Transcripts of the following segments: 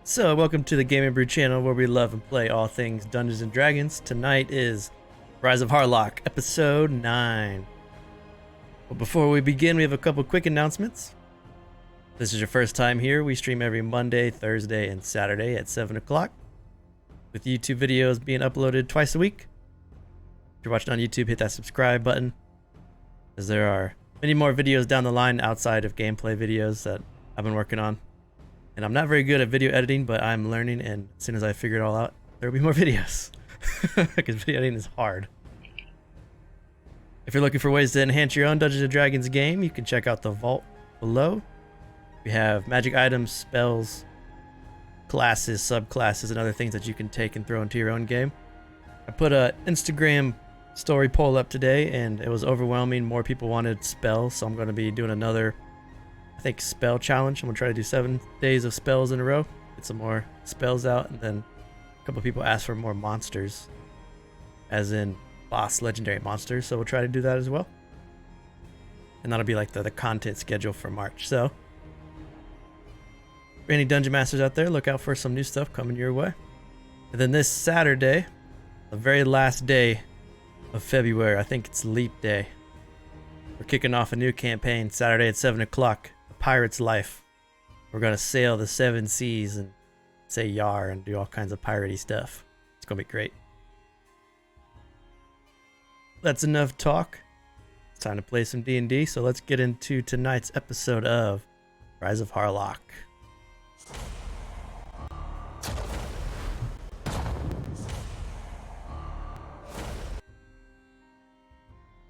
So, welcome to the Gamingbrew channel where we love and play all things Dungeons & Dragons. Tonight is Rise of Harlock, episode 9. But before we begin, we have a couple quick announcements. If this is your first time here, we stream every Monday, Thursday, and Saturday at 7 o'clock, with YouTube videos being uploaded twice a week. If you're watching on YouTube, hit that subscribe button, as there are many more videos down the line outside of gameplay videos that I've been working on. And I'm not very good at video editing, but I'm learning, and as soon as I figure it all out, there will be more videos. Because video editing is hard. If you're looking for ways to enhance your own Dungeons & Dragons game, you can check out the vault below. We have magic items, spells, classes, subclasses, and other things that you can take and throw into your own game. I put an Instagram story poll up today, and it was overwhelming. More people wanted spells, so I'm going to be doing another, I think, spell challenge. I'm gonna try to do 7 days of spells in a row, get some more spells out, and then a couple people asked for more monsters, as in boss legendary monsters, so we'll try to do that as well. And that'll be like the content schedule for March. So for any dungeon masters out there, look out for some new stuff coming your way. And then this Saturday, the very last day of February, I think it's Leap Day, we're kicking off a new campaign Saturday at 7 o'clock. Pirate's Life. We're gonna sail the 7 seas and say yar and do all kinds of piratey stuff. It's gonna be great. That's enough talk. It's time to play some D&D, so let's get into tonight's episode of Rise of Harlock.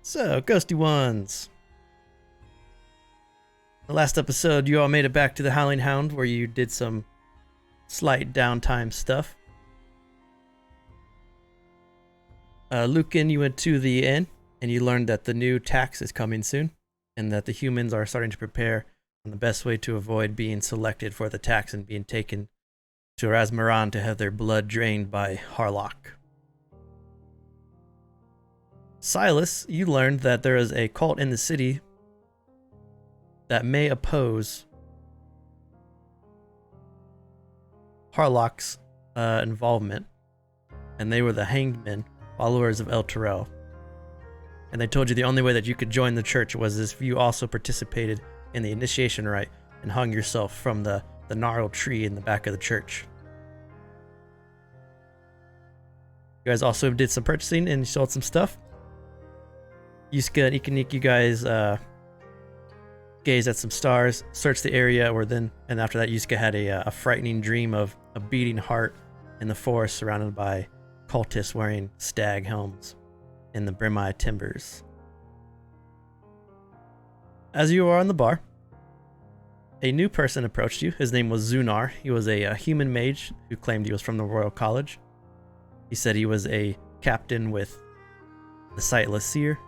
So, Ghosty Ones. The last episode, you all made it back to the Howling Hound, where you did some slight downtime stuff. Lucan, you went to the inn, and you learned that the new tax is coming soon, and that the humans are starting to prepare on the best way to avoid being selected for the tax and being taken to Razmaran to have their blood drained by Harlock. Silas, you learned that there is a cult in the city that may oppose Harlock's involvement, and they were the Hanged Men, followers of El Terrell. And they told you the only way that you could join the church was if you also participated in the initiation rite and hung yourself from the gnarled tree in the back of the church. You guys also did some purchasing and sold some stuff. Yuska and Ikanik, you guys gazed at some stars, searched the area, and after that Yuska had a frightening dream of a beating heart in the forest surrounded by cultists wearing stag helms in the Brimeye timbers. As you are on the bar, a new person approached you. His name was Zunar. He was a human mage who claimed he was from the Royal College. He said he was a captain with the Sightless Seer.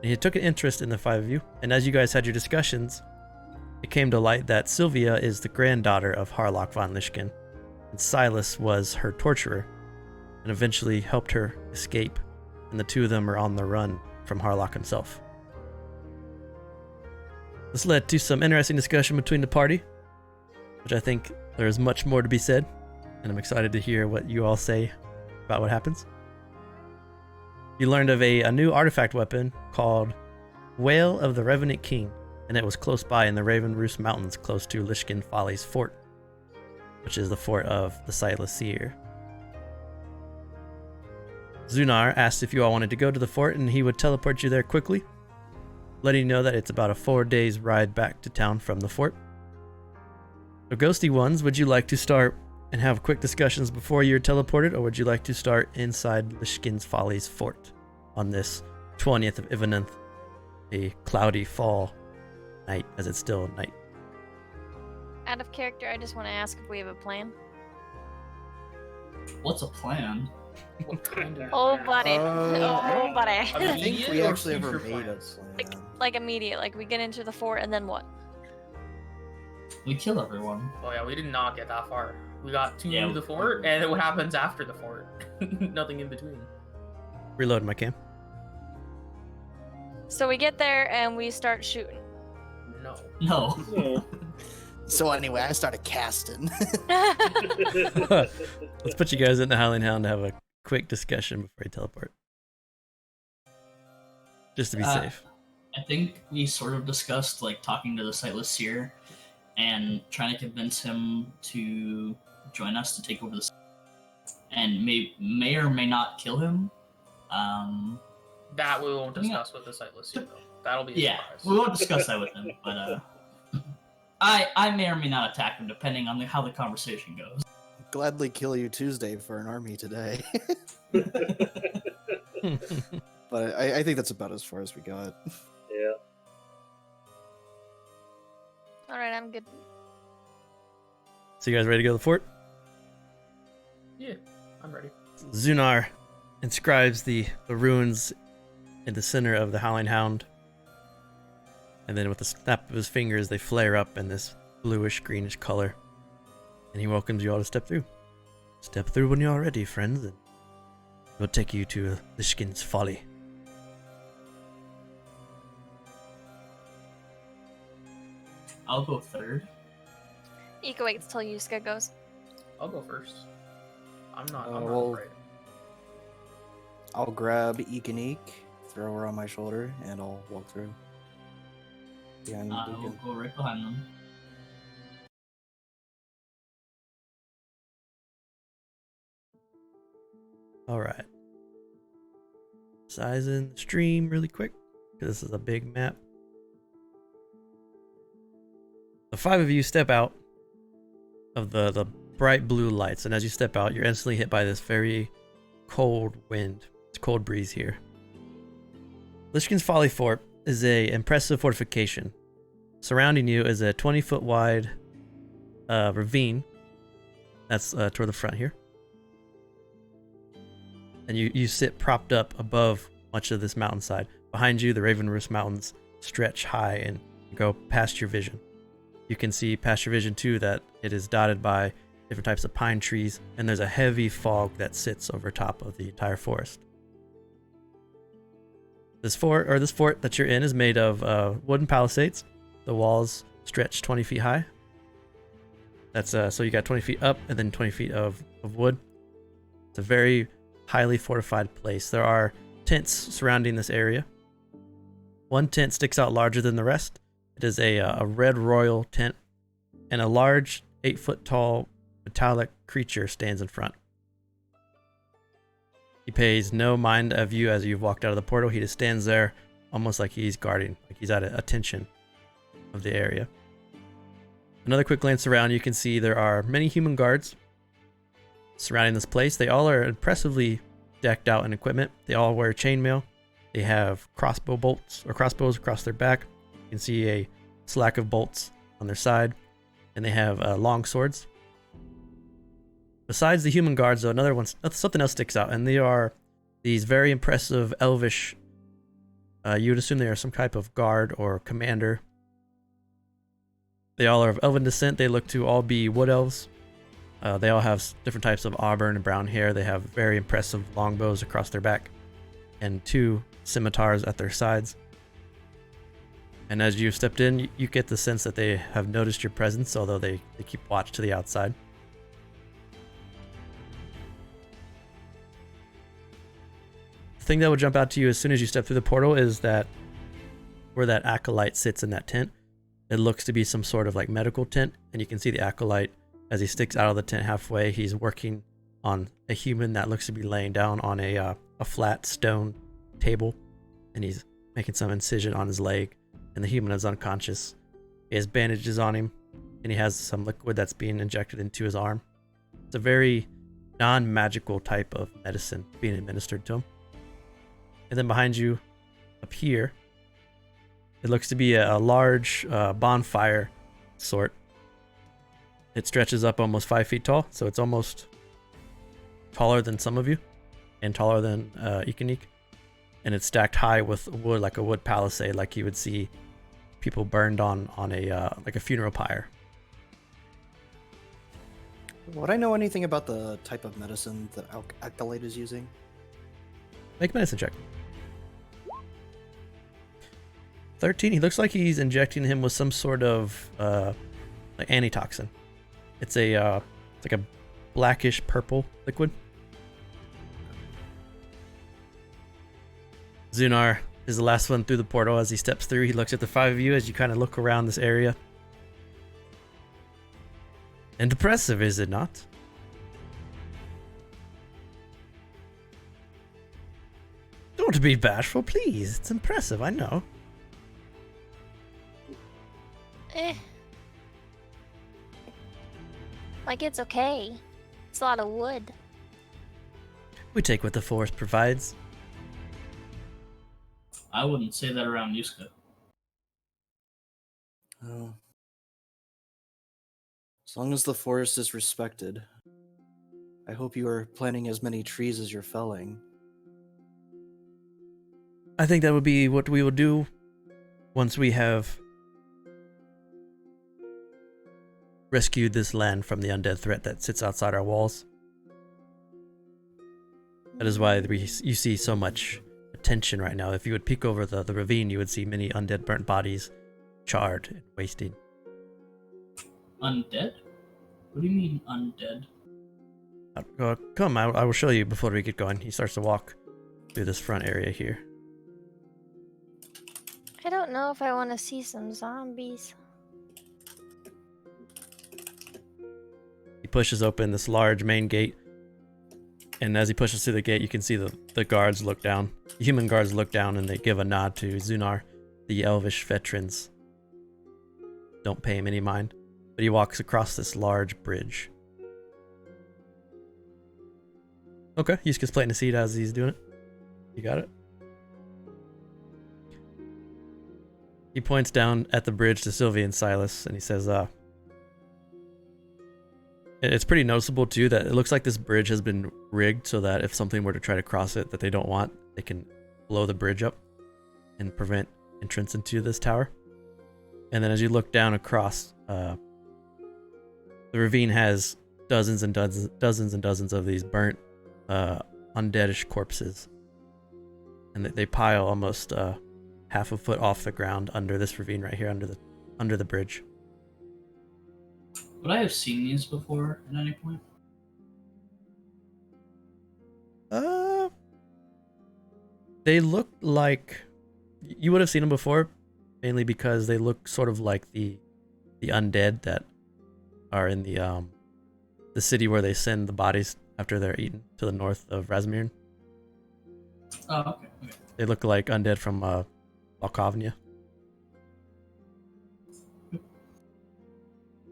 He took an interest in the 5 of you, and as you guys had your discussions, it came to light that Sylvia is the granddaughter of Harlock von Lishkin, and Silas was her torturer, and eventually helped her escape, and the two of them are on the run from Harlock himself. This led to some interesting discussion between the party, which I think there is much more to be said, and I'm excited to hear what you all say about what happens. You learned of a new artifact weapon called Wail of the Revenant King, and it was close by in the Raven Roost Mountains, close to Lishkin Folly's fort, which is the fort of the Sightless Seer. Zunar asked if you all wanted to go to the fort, and he would teleport you there quickly, letting you know that it's about a 4 days ride back to town from the fort. So, Ghosty Ones, would you like to start and have quick discussions before you're teleported, or would you like to start inside Lishkin's Folly's fort on this 20th of Ivanenth, a cloudy fall night, as it's still night? Out of character, I just want to ask if we have a plan. What's a plan? What kind of Oh, buddy. Oh, buddy. I I think Immediate we or actually ever future made a plans? plan. Like immediate. Like we get into the fort and then what? We kill everyone. Oh yeah, we did not get that far. We got to Yeah, the fort, and then what happens after the fort? Nothing in between. Reload my cam. So we get there and we start shooting. No. No. So anyway, I started casting. Let's put you guys in the Howling Hound to have a quick discussion before you teleport. Just to be safe. I think we sort of discussed like talking to the Sightless Seer and trying to convince him to join us to take over the and may or may not kill him. That we won't discuss with the Sightless Seer, though. That'll be a surprise. We won't discuss that with him, but I may or may not attack him depending on how the conversation goes. Gladly kill you Tuesday for an army today. But I think that's about as far as we got. Yeah. Alright, I'm good. So you guys ready to go to the fort? Yeah, I'm ready. Zunar inscribes the runes in the center of the Howling Hound. And then with the snap of his fingers, they flare up in this bluish greenish color. And he welcomes you all to step through. Step through when you're ready, friends, and we'll take you to Lishkin's Folly. I'll go third. You can wait until Yusuke goes. I'll go first. I'm not well, afraid. I'll grab Ekanik, throw her on my shoulder, and I'll walk through. Behind We'll go right behind them. Alright. Sizing the stream really quick, because this is a big map. The 5 of you step out of the bright blue lights, and as you step out, you're instantly hit by this very cold wind. It's a cold breeze here. Lishkin's Folly Fort is a impressive fortification. Surrounding you is a 20-foot wide ravine. That's toward the front here. And you sit propped up above much of this mountainside. Behind you, the Ravenroost Mountains stretch high and go past your vision. You can see past your vision too that it is dotted by different types of pine trees, and there's a heavy fog that sits over top of the entire forest. This fort that you're in is made of wooden palisades. The walls stretch 20 feet high. That's so you got 20 feet up and then 20 feet of wood. It's a very highly fortified place. There are tents surrounding this area. One tent sticks out larger than the rest. It is a red royal tent, and a large 8-foot tall metallic creature stands in front. He pays no mind of you as you've walked out of the portal. He just stands there almost like he's guarding, like he's at attention of the area. Another quick glance around, you can see there are many human guards surrounding this place. They all are impressively decked out in equipment. They all wear chainmail. They have crossbows across their back. You can see a slack of bolts on their side, and they have long swords. Besides the human guards, though, something else sticks out, and they are these very impressive elvish. You would assume they are some type of guard or commander. They all are of elven descent. They look to all be wood elves. They all have different types of auburn and brown hair. They have very impressive longbows across their back, and 2 scimitars at their sides. And as you stepped in, you get the sense that they have noticed your presence, although they keep watch to the outside. The thing that will jump out to you as soon as you step through the portal is that where that acolyte sits in that tent, it looks to be some sort of like medical tent, and you can see the acolyte as he sticks out of the tent halfway. He's working on a human that looks to be laying down on a flat stone table, and he's making some incision on his leg, and the human is unconscious. He has bandages on him, and he has some liquid that's being injected into his arm. It's a very non-magical type of medicine being administered to him. And then behind you, up here, it looks to be a large bonfire sort. It stretches up almost 5 feet tall, so it's almost taller than some of you, and taller than Ekanik. And it's stacked high with wood, like a wood palisade, like you would see people burned on a like a funeral pyre. Would I know anything about the type of medicine that Acolyte is using? Make a medicine check. 13. He looks like he's injecting him with some sort of like antitoxin. It's like a blackish purple liquid. Zunar is the last one through the portal. As he steps through, he looks at the 5 of you as you kind of look around this area. And impressive, is it not? Don't be bashful, please. It's impressive, I know. Like, it's okay. It's a lot of wood. We take what the forest provides. I wouldn't say that around Yuska. Oh. As long as the forest is respected. I hope you are planting as many trees as you're felling. I think that would be what we will do once we have rescued this land from the undead threat that sits outside our walls. That is why you see so much attention right now. If you would peek over the ravine, you would see many undead burnt bodies, charred and wasted. Undead? What do you mean undead? Come, I will show you before we get going. He starts to walk through this front area here. I don't know if I want to see some zombies. He pushes open this large main gate, and as he pushes through the gate, you can see the guards look down. The human guards look down, and they give a nod to Zunar. The elvish veterans don't pay him any mind, but he walks across this large bridge. Okay, Yusuke's planting a seed as he's doing it. You got it? He points down at the bridge to Sylvie and Silas, and he says, it's pretty noticeable too that it looks like this bridge has been rigged so that if something were to try to cross it that they don't want, they can blow the bridge up and prevent entrance into this tower. And then as you look down across, the ravine has dozens and dozens of these burnt, undeadish corpses, and they pile almost half a foot off the ground under this ravine right here, under the bridge. Would I have seen these before at any point? They look like you would have seen them before, mainly because they look sort of like the undead that are in the city where they send the bodies after they're eaten to the north of Razmirn. Oh, okay. They look like undead from Valkovnia.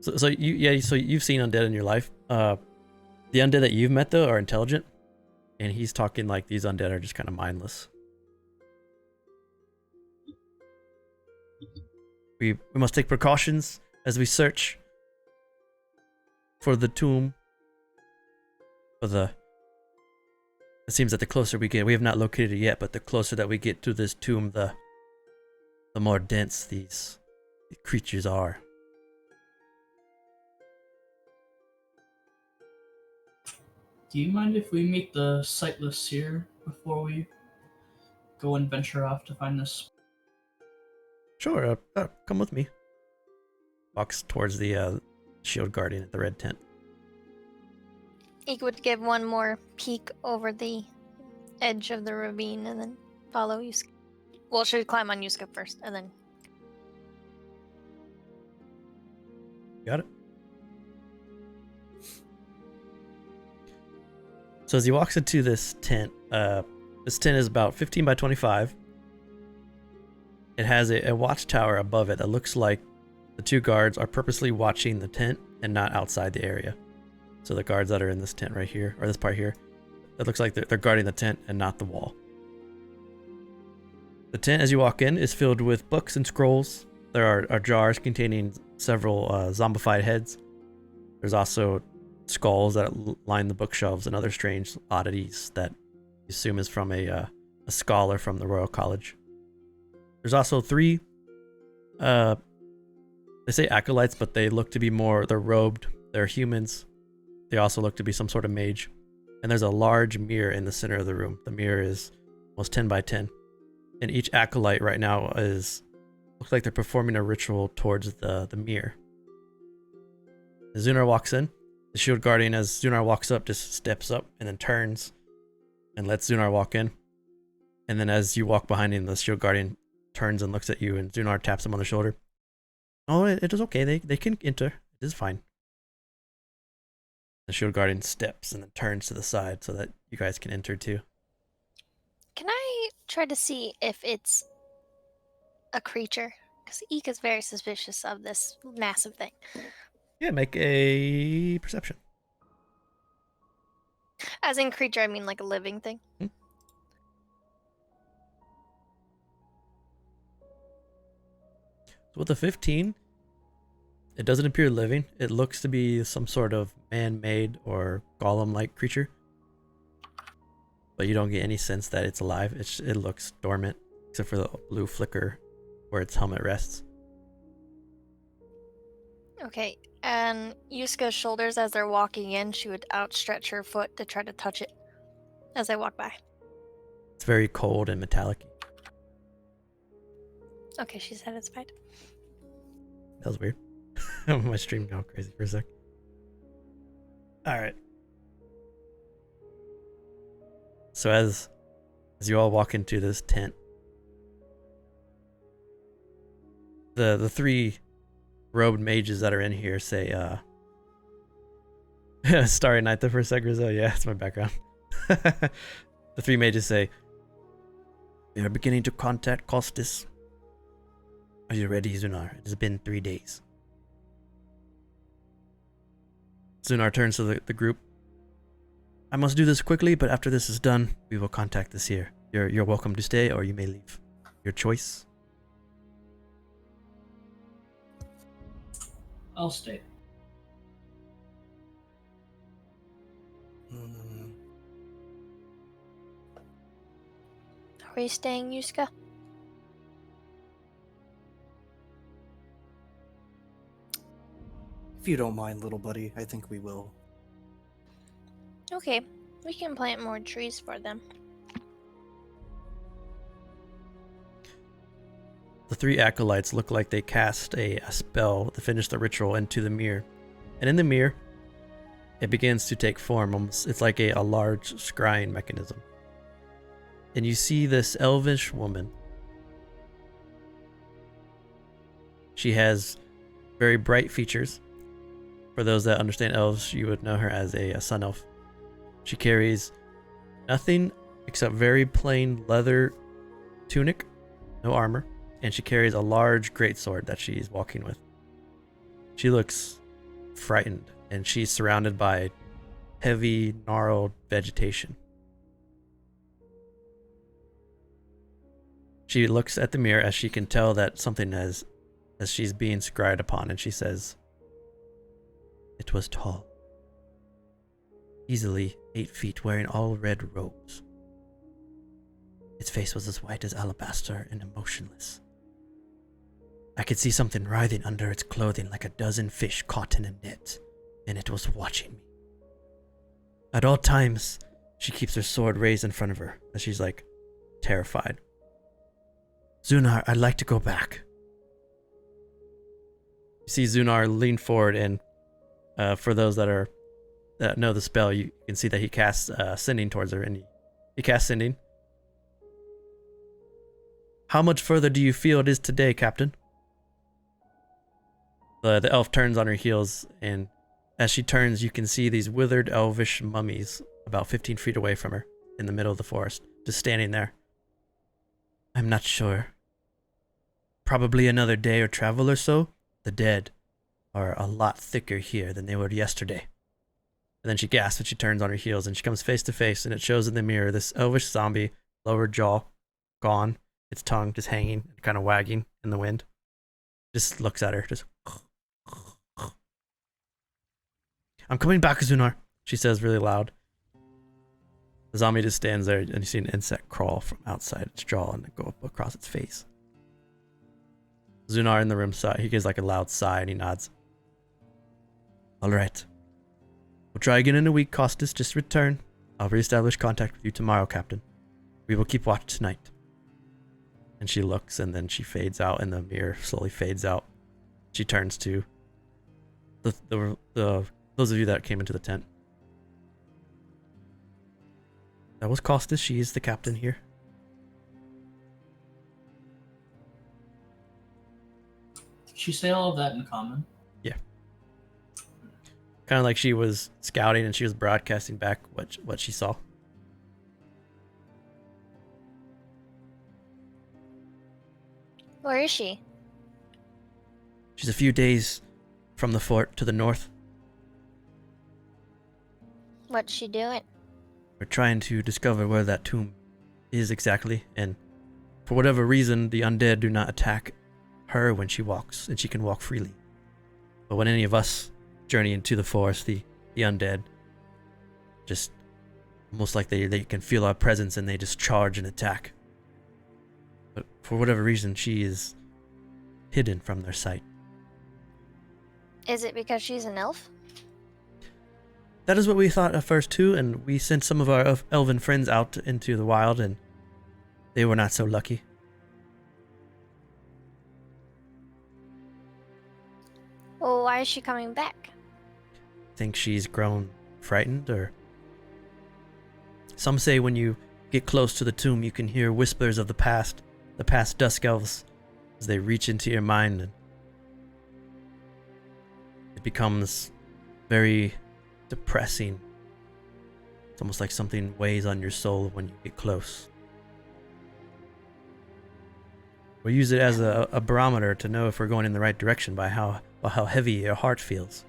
So you've seen undead in your life. The undead that you've met though are intelligent, and he's talking like these undead are just kind of mindless. We must take precautions as we search for the tomb. It seems that the closer we get, we have not located it yet, but the closer that we get to this tomb, the more dense these creatures are. Do you mind if we meet the Sightless Seer before we go and venture off to find this? Sure, come with me. Walks towards the shield guardian at the red tent. He would give one more peek over the edge of the ravine and then follow Yusuke. Well, should climb on Yusuke first and then. Got it. So as he walks into this tent is about 15 by 25. It has a watchtower above it that looks like the two guards are purposely watching the tent and not outside the area. So the guards that are in this tent right here, or this part here, it looks like they're guarding the tent and not the wall. The tent, as you walk in, is filled with books and scrolls. There are jars containing several zombified heads. There's also skulls that line the bookshelves and other strange oddities that you assume is from a scholar from the Royal College. There's also three, they say acolytes, but they look to be they're robed, they're humans. They also look to be some sort of mage. And there's a large mirror in the center of the room. The mirror is almost 10 by 10. And each acolyte right now looks like they're performing a ritual towards the mirror. Zunar walks in. The shield guardian, as Zunar walks up, just steps up and then turns and lets Zunar walk in. And then as you walk behind him, the shield guardian turns and looks at you, and Zunar taps him on the shoulder. Oh, it is okay. They can enter. It is fine. The shield guardian steps and then turns to the side so that you guys can enter too. Can I try to see if it's a creature? Because Eek is very suspicious of this massive thing. Yeah, make a perception. As in creature, I mean like a living thing. So with a 15, it doesn't appear living. It looks to be some sort of man-made or golem-like creature. But you don't get any sense that it's alive. It looks dormant, except for the blue flicker where its helmet rests. Okay, and Yuska's shoulders as they're walking in, she would outstretch her foot to try to touch it as I walk by. It's very cold and metallic. Okay, she's satisfied. That was weird. My stream got crazy for a sec. Alright. So as you all walk into this tent, the three robed mages that are in here say, Starry Night the first second, so yeah, it's my background. The three mages say, "We are beginning to contact Costis. Are you ready, Zunar? It has been 3 days." Zunar turns to the group. "I must do this quickly, but after this is done, we will contact the Seer. You're welcome to stay, or you may leave. Your choice." I'll stay. Are we staying, Yuska? If you don't mind, little buddy, I think we will. Okay, we can plant more trees for them. The three acolytes look like they cast a spell to finish the ritual into the mirror. And in the mirror, it begins to take form. It's like a large scrying mechanism. And you see this elvish woman. She has very bright features. For those that understand elves, you would know her as a sun elf. She carries nothing except very plain leather tunic, no armor. And she carries a large greatsword that she's walking with. She looks frightened, and she's surrounded by heavy, gnarled vegetation. She looks at the mirror as she can tell that something as she's being scryed upon, and she says, "It was tall, easily 8 feet, wearing all red robes. Its face was as white as alabaster and emotionless. I could see something writhing under its clothing like a dozen fish caught in a net, and it was watching me. At all times, she keeps her sword raised in front of her, as she's like, terrified. Zunar, I'd like to go back." You see Zunar lean forward, and for those that know the spell, you can see that he casts sending towards her, and he casts sending. "How much further do you feel it is today, Captain?" The elf turns on her heels, and as she turns, you can see these withered elvish mummies about 15 feet away from her in the middle of the forest, just standing there. "I'm not sure. Probably another day or travel or so. The dead are a lot thicker here than they were yesterday." And then she gasps and she turns on her heels, and she comes face to face, and it shows in the mirror this elvish zombie, lower jaw gone, its tongue just hanging, kind of wagging in the wind. Just looks at her, just. "I'm coming back, Zunar," she says really loud. The zombie just stands there, and you see an insect crawl from outside its jaw and go up across its face. Zunar in the room, he gives like a loud sigh, and he nods. "All right. We'll try again in a week, Costis. Just return. I'll reestablish contact with you tomorrow, Captain. We will keep watch tonight." And she looks, and then she fades out, and the mirror slowly fades out. She turns to the those of you that came into the tent. That was Costas. She is the captain here. Did she say all of that in common? Kind of like she was scouting and she was broadcasting back what she saw. Where is she? She's a few days from the fort to the north. What's she doing? We're trying to discover where that tomb is exactly, and for whatever reason, the undead do not attack her when she walks, and she can walk freely. But when any of us journey into the forest, the undead just almost like they can feel our presence and they just charge and attack. But for whatever reason, she is hidden from their sight. Is it because she's an elf? That is what we thought at first too, and we sent some of our elven friends out into the wild, and they were not so lucky. Well, why is she coming back? Think she's grown frightened, or some say when you get close to the tomb you can hear whispers of the past dusk elves as they reach into your mind, and it becomes very depressing. It's almost like something weighs on your soul when you get close. We use it as a barometer to know if we're going in the right direction by how heavy your heart feels.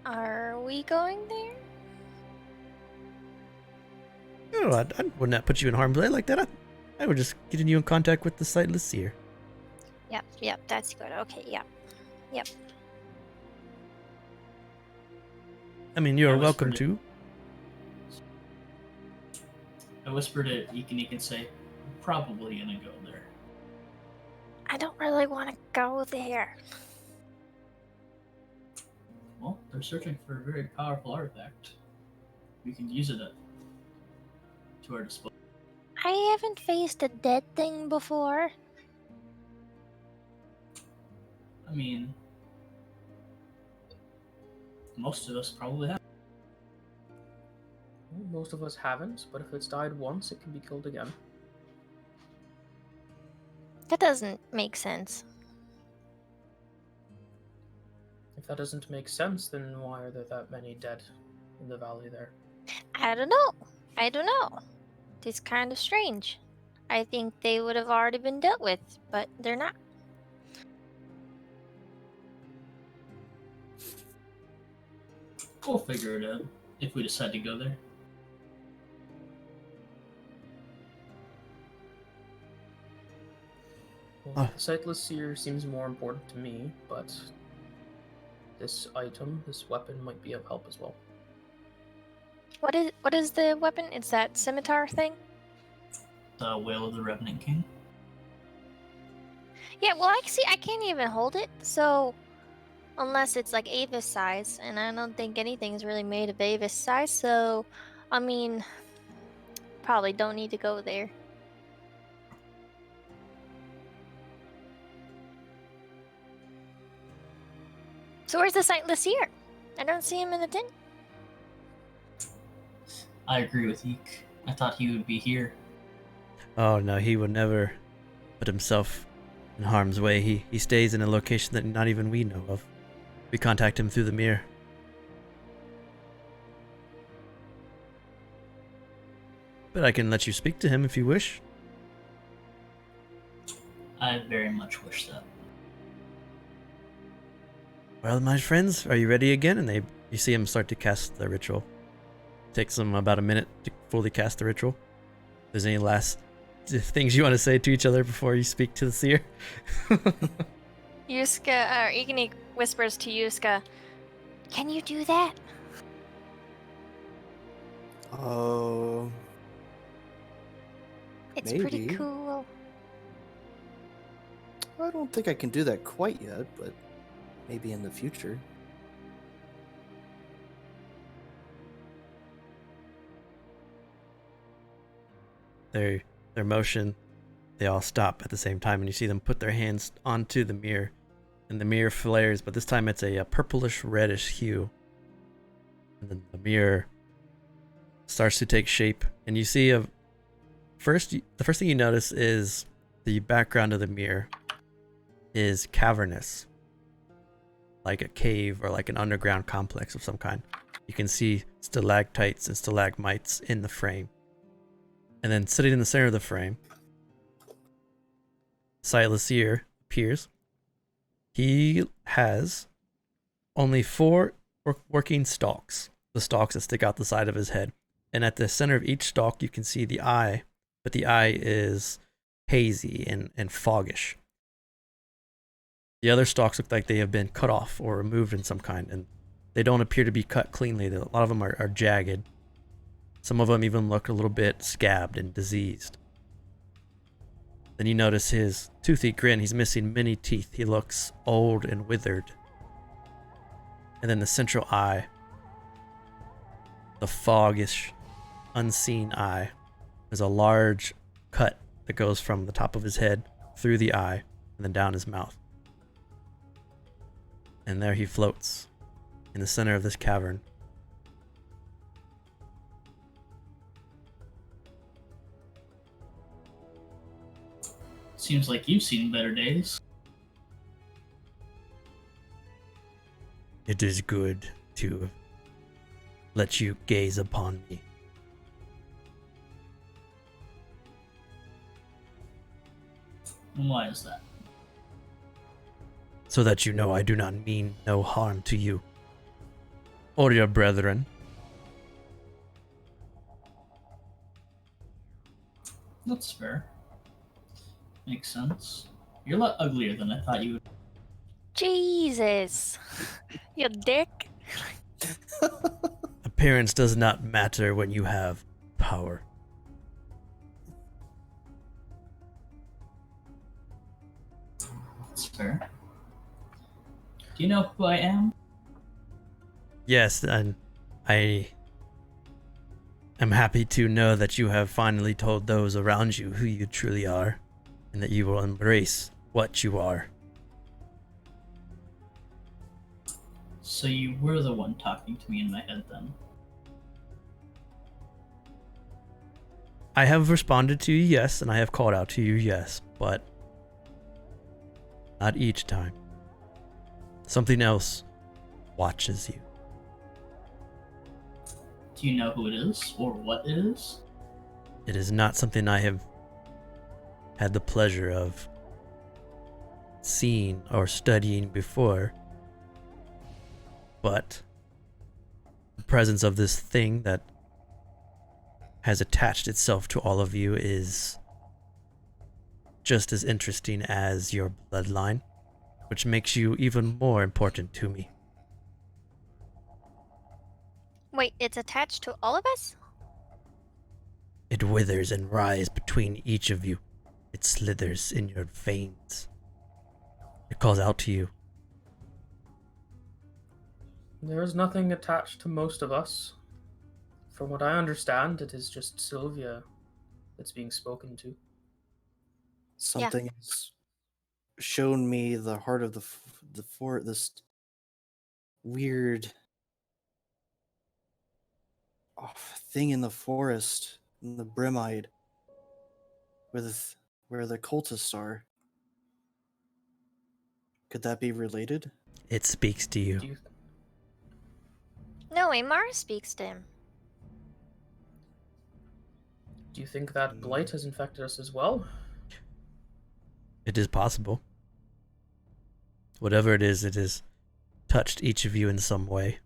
Are we going there? No, I would not put you in harm's way like that. I would just get you in contact with the Sightless Seer. Yep, that's good. Okay, yep. I mean, you're I welcome whispered to. I whispered to Ikanik and say, "I'm probably gonna go there." I don't really want to go there. Well, they're searching for a very powerful artifact. We can use it to our disposal. I haven't faced a dead thing before. I mean, most of us probably have. Well, most of us haven't, but if it's died once, it can be killed again. That doesn't make sense. If that doesn't make sense, then why are there that many dead in the valley there? I don't know. It's kind of strange. I think they would have already been dealt with, but they're not. We'll figure it out if we decide to go there. Well, the Sightless Seer seems more important to me, but this item, this weapon, might be of help as well. What is the weapon? It's that scimitar thing? The Wail of the Revenant King. Yeah, well, I can't even hold it, so unless it's like Avis size, and I don't think anything's really made of Avis size, so I mean, probably don't need to go there. So where's the Sightless Seer? I don't see him in the tent. I agree with Eek. I thought he would be here. Oh no, he would never put himself in harm's way. He stays in a location that not even we know of. We contact him through the mirror. But I can let you speak to him if you wish. I very much wish that. Well, my friends, are you ready again? And you see him start to cast the ritual. Takes him about a minute to fully cast the ritual. If there's any last things you want to say to each other before you speak to the seer? Yuska, or Igni whispers to Yuska, "Can you do that?" Oh, It's pretty Maybe. cool. I don't think I can do that quite yet, but maybe in the future. Their motion, they all stop at the same time, and you see them put their hands onto the mirror, and the mirror flares, but this time it's a purplish reddish hue. And then the mirror starts to take shape, and you see the first thing you notice is the background of the mirror is cavernous, like a cave or like an underground complex of some kind. You can see stalactites and stalagmites in the frame. And then sitting in the center of the frame, Sightless Seer appears. He has only 4 working stalks, the stalks that stick out the side of his head. And at the center of each stalk, you can see the eye, but the eye is hazy and foggish. The other stalks look like they have been cut off or removed in some kind, and they don't appear to be cut cleanly. A lot of them are jagged. Some of them even look a little bit scabbed and diseased. Then you notice his toothy grin. He's missing many teeth. He looks old and withered. And then the central eye, the foggish, unseen eye, is a large cut that goes from the top of his head through the eye and then down his mouth. And there he floats in the center of this cavern. Seems like you've seen better days. It is good to let you gaze upon me. And why is that? So that you know I do not mean no harm to you or your brethren. That's fair. Makes sense. You're a lot uglier than I thought you would. Jesus. You dick. Appearance does not matter when you have power. That's fair. Do you know who I am? Yes, and I am happy to know that you have finally told those around you who you truly are, and that you will embrace what you are. So you were the one talking to me in my head then. I have responded to you, yes, and I have called out to you, yes, but not each time. Something else watches you. Do you know who it is or what it is? It is not something I have had the pleasure of seeing or studying before, but the presence of this thing that has attached itself to all of you is just as interesting as your bloodline, which makes you even more important to me. Wait, it's attached to all of us? It withers and writhes between each of you. It slithers in your veins. It calls out to you. There is nothing attached to most of us. From what I understand, it is just Sylvia that's being spoken to. Something has shown me the heart of the fort. This weird thing in the forest, in the Brimide, where the cultists are. Could that be related? It speaks to you. Do you, No, Amara speaks to him. do you think that blight has infected us as well? It is possible. Whatever it has touched each of you in some way.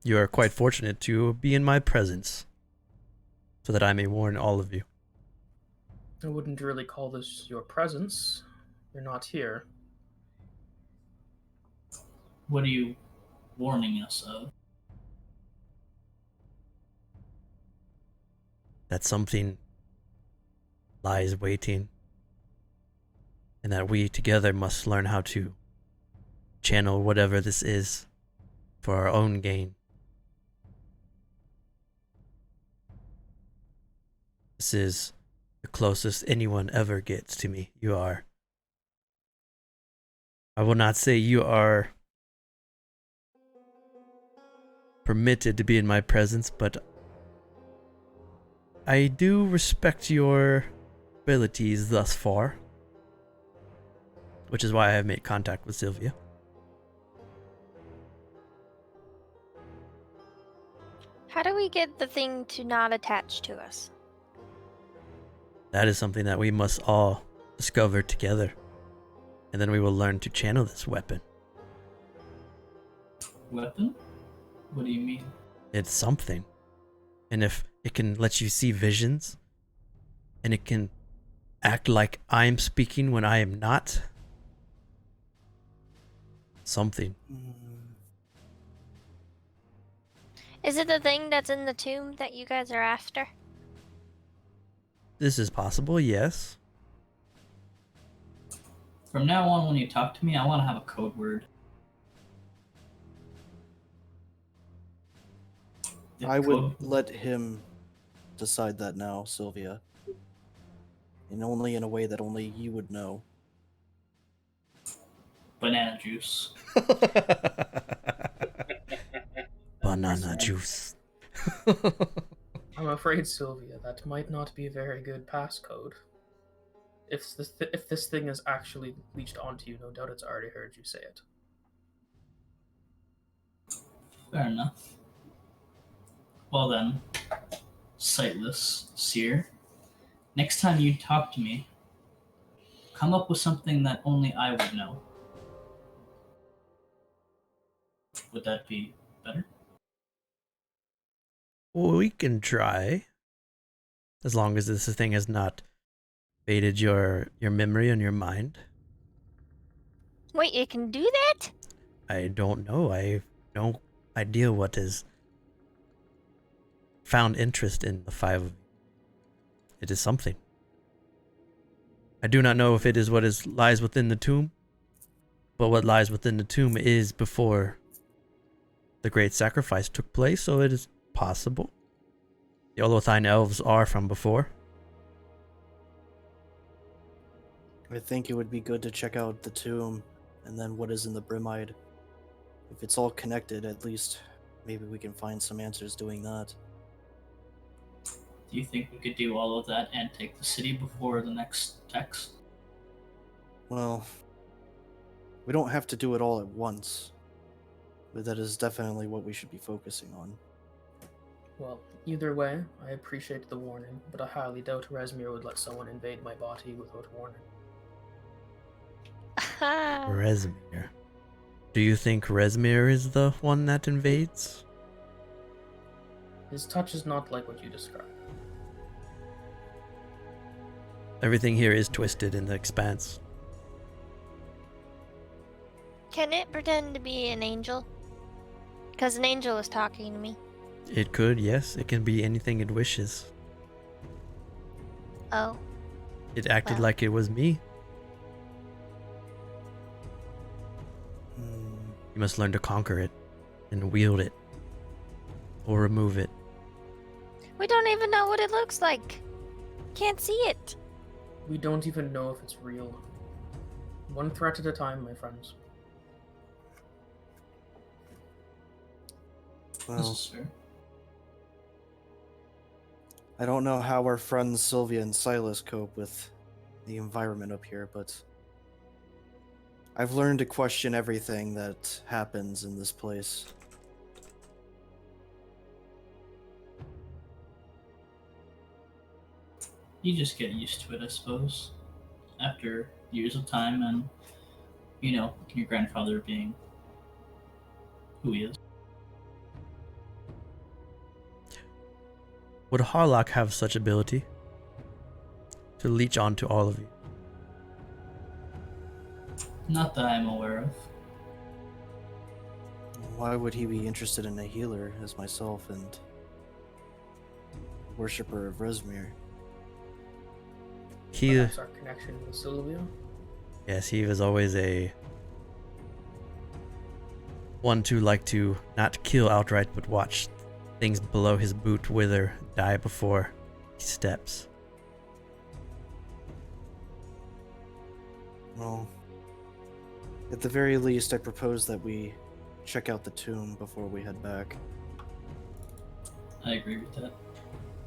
You are quite fortunate to be in my presence, so that I may warn all of you. I wouldn't really call this your presence. You're not here. What are you warning us of? That something lies waiting, and that we together must learn how to channel whatever this is for our own gain. This is the closest anyone ever gets to me. You are. I will not say you are permitted to be in my presence, but I do respect your abilities thus far, which is why I have made contact with Sylvia. How do we get the thing to not attach to us? That is something that we must all discover together, and then we will learn to channel this weapon. Weapon? What do you mean? It's something. And if it can let you see visions, and it can act like I'm speaking when I am not, something. Is it the thing that's in the tomb that you guys are after? This is possible, yes. From now on, when you talk to me, I want to have a code word. The I would code- let him decide that now, Sylvia. And only in a way that only you would know. Banana juice. Banana juice. I'm afraid, Sylvia, that might not be a very good passcode. If this thing is actually leached onto you, no doubt it's already heard you say it. Fair enough. Well then, Sightless Seer, next time you talk to me, come up with something that only I would know. Would that be better? Well, we can try, as long as this thing has not faded your memory and your mind. Wait, it can do that? I don't know. I have no idea what has found interest in the five of you. It is something. I do not know if it is what lies within the tomb, but what lies within the tomb is before the great sacrifice took place, so it is possible. The Olothine elves are from before. I think it would be good to check out the tomb and then what is in the Brimide. If it's all connected, at least maybe we can find some answers doing that. Do you think we could do all of that and take the city before the next text? Well, we don't have to do it all at once, but that is definitely what we should be focusing on. Well, either way, I appreciate the warning, but I highly doubt Rezmir would let someone invade my body without warning. Rezmir. Do you think Rezmir is the one that invades? His touch is not like what you described. Everything here is twisted in the expanse. Can it pretend to be an angel? Because an angel is talking to me. It could, yes. It can be anything it wishes. Oh. It acted Well. like it was me. Hmm. You must learn to conquer it and wield it. Or remove it. We don't even know what it looks like. Can't see it. We don't even know if it's real. One threat at a time, my friends. This Well, is fair. I don't know how our friends Sylvia and Silas cope with the environment up here, but I've learned to question everything that happens in this place. You just get used to it, I suppose. After years of time and, you know, your grandfather being who he is. Would Harlock have such ability? To leech onto all of you? Not that I'm aware of. Why would he be interested in a healer as myself and worshipper of Rezmir? He, Perhaps our connection with Sylvia? yes, he was always a one to like to not kill outright, but watch things below his boot wither, die before he steps. Well, at the very least, I propose that we check out the tomb before we head back. I agree with that.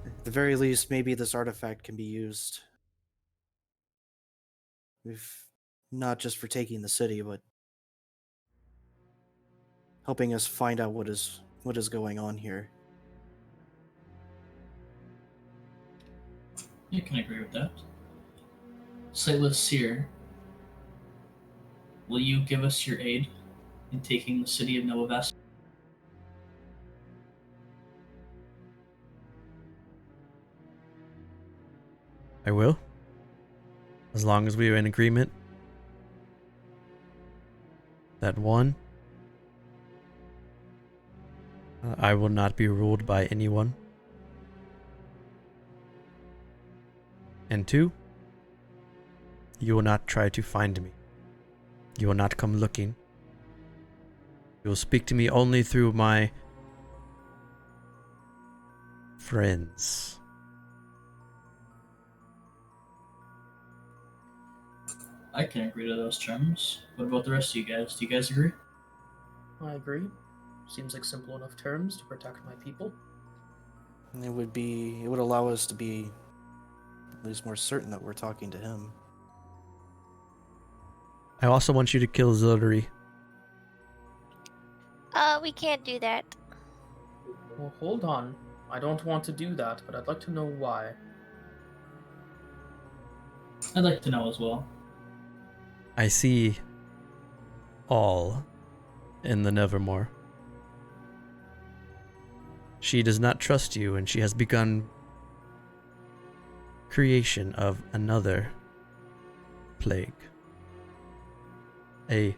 At the very least, maybe this artifact can be used, if not just for taking the city, but helping us find out what is going on here. You can agree with that. Sightless Seer, will you give us your aid in taking the city of Novavest? I will. As long as we are in agreement. That one, I will not be ruled by anyone. And two, you will not try to find me. You will not come looking. You will speak to me only through my friends. I can agree to those terms. What about the rest of you guys? Do you guys agree? I agree. Seems like simple enough terms to protect my people. It would allow us to be at least more certain that we're talking to him. I also want you to kill Zilduri. We can't do that. Well, hold on. I don't want to do that, but I'd like to know why. I'd like to know as well. I see all in the Nevermore. She does not trust you, and she has begun creation of another plague. A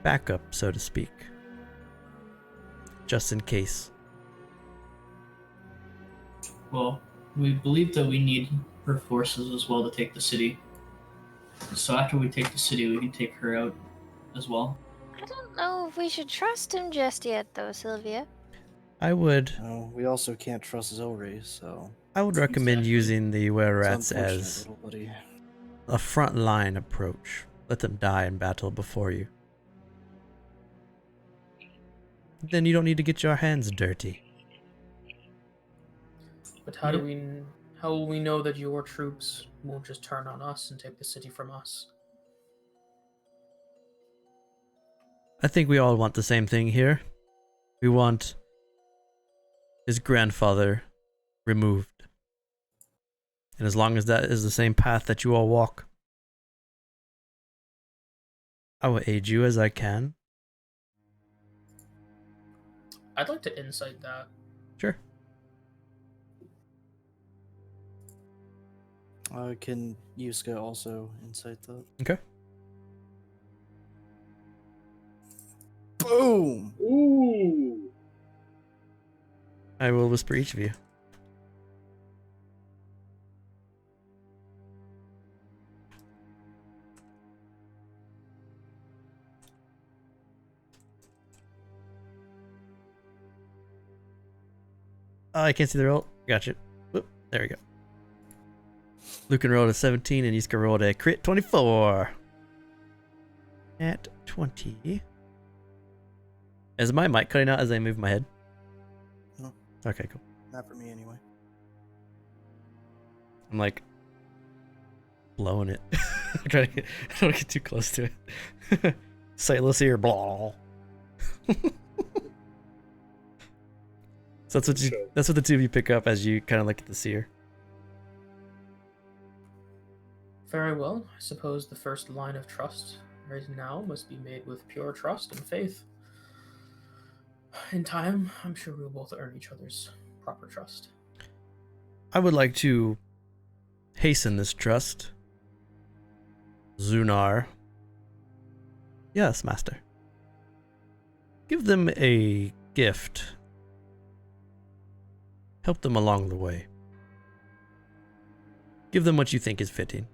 backup, so to speak. Just in case. Well, we believe that we need her forces as well to take the city. So after we take the city, we can take her out as well. I don't know if we should trust him just yet, though, Sylvia. I would We also can't trust Zilri, so recommend Exactly. using the were it's rats unfortunate, as little buddy. a frontline approach. Let them die in battle before you. Then you don't need to get your hands dirty. But how will we know that your troops won't just turn on us and take the city from us? I think we all want the same thing here. We want his grandfather removed. And as long as that is the same path that you all walk, I will aid you as I can. I'd like to insight that. Sure. Can Yuska also insight that? Okay. Boom! Ooh. I will whisper each of you. Oh, I can't see the roll. Gotcha. Whoop, there we go. Lucan rolled a 17 and Yuska rolled a crit 24. At 20. Is my mic cutting out as I move my head? No. Okay, cool. Not for me, anyway. I'm like blowing it. I'm trying to get, I don't want to get too close to it. Sightless Seer, blah. So that's what the two of you pick up as you kind of look at the seer. Very well. I suppose the first line of trust right now must be made with pure trust and faith. In time, I'm sure we'll both earn each other's proper trust. I would like to hasten this trust. Zunar. Yes, master. Give them a gift. Help them along the way. Give them what you think is fitting.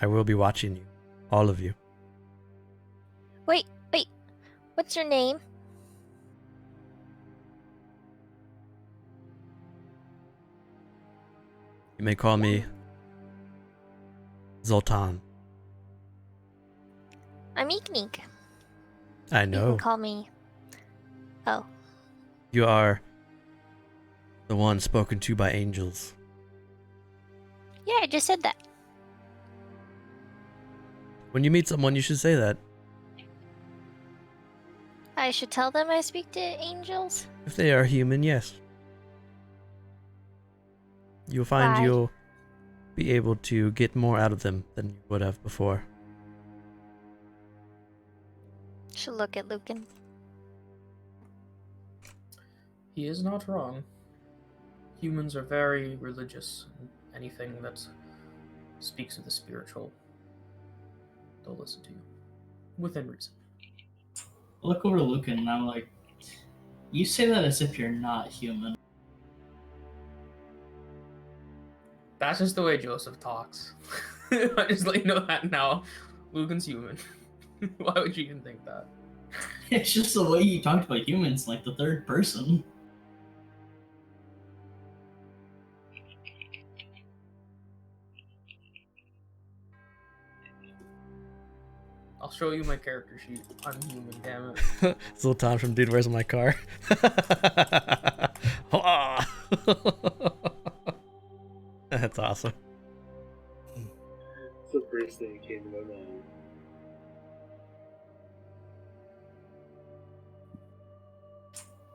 I will be watching you. All of you. Wait. What's your name? You may call me Zoltan. I'm Eekneek. I You can know. call me. Oh, You are the one spoken to by angels. yeah, I just said that. When you meet someone, you should say that. I should tell them I speak to angels. If they are human, yes. You'll find Why? you'll be able to get more out of them than you would have before. Should look at Lucan. He is not wrong. Humans are very religious. Anything that speaks of the spiritual, they'll listen to you. Within reason. I look over to Lucan and I'm like, you say that as if you're not human. That's just the way Joseph talks. I just let you know that now. Lucan's human. Why would you even think that? It's just the way you talked about humans, like the third person. I'll show you my character sheet. I'm human, damn it. Zoltan from Dude, Where's My Car? That's awesome. It's the first thing that came to my mind.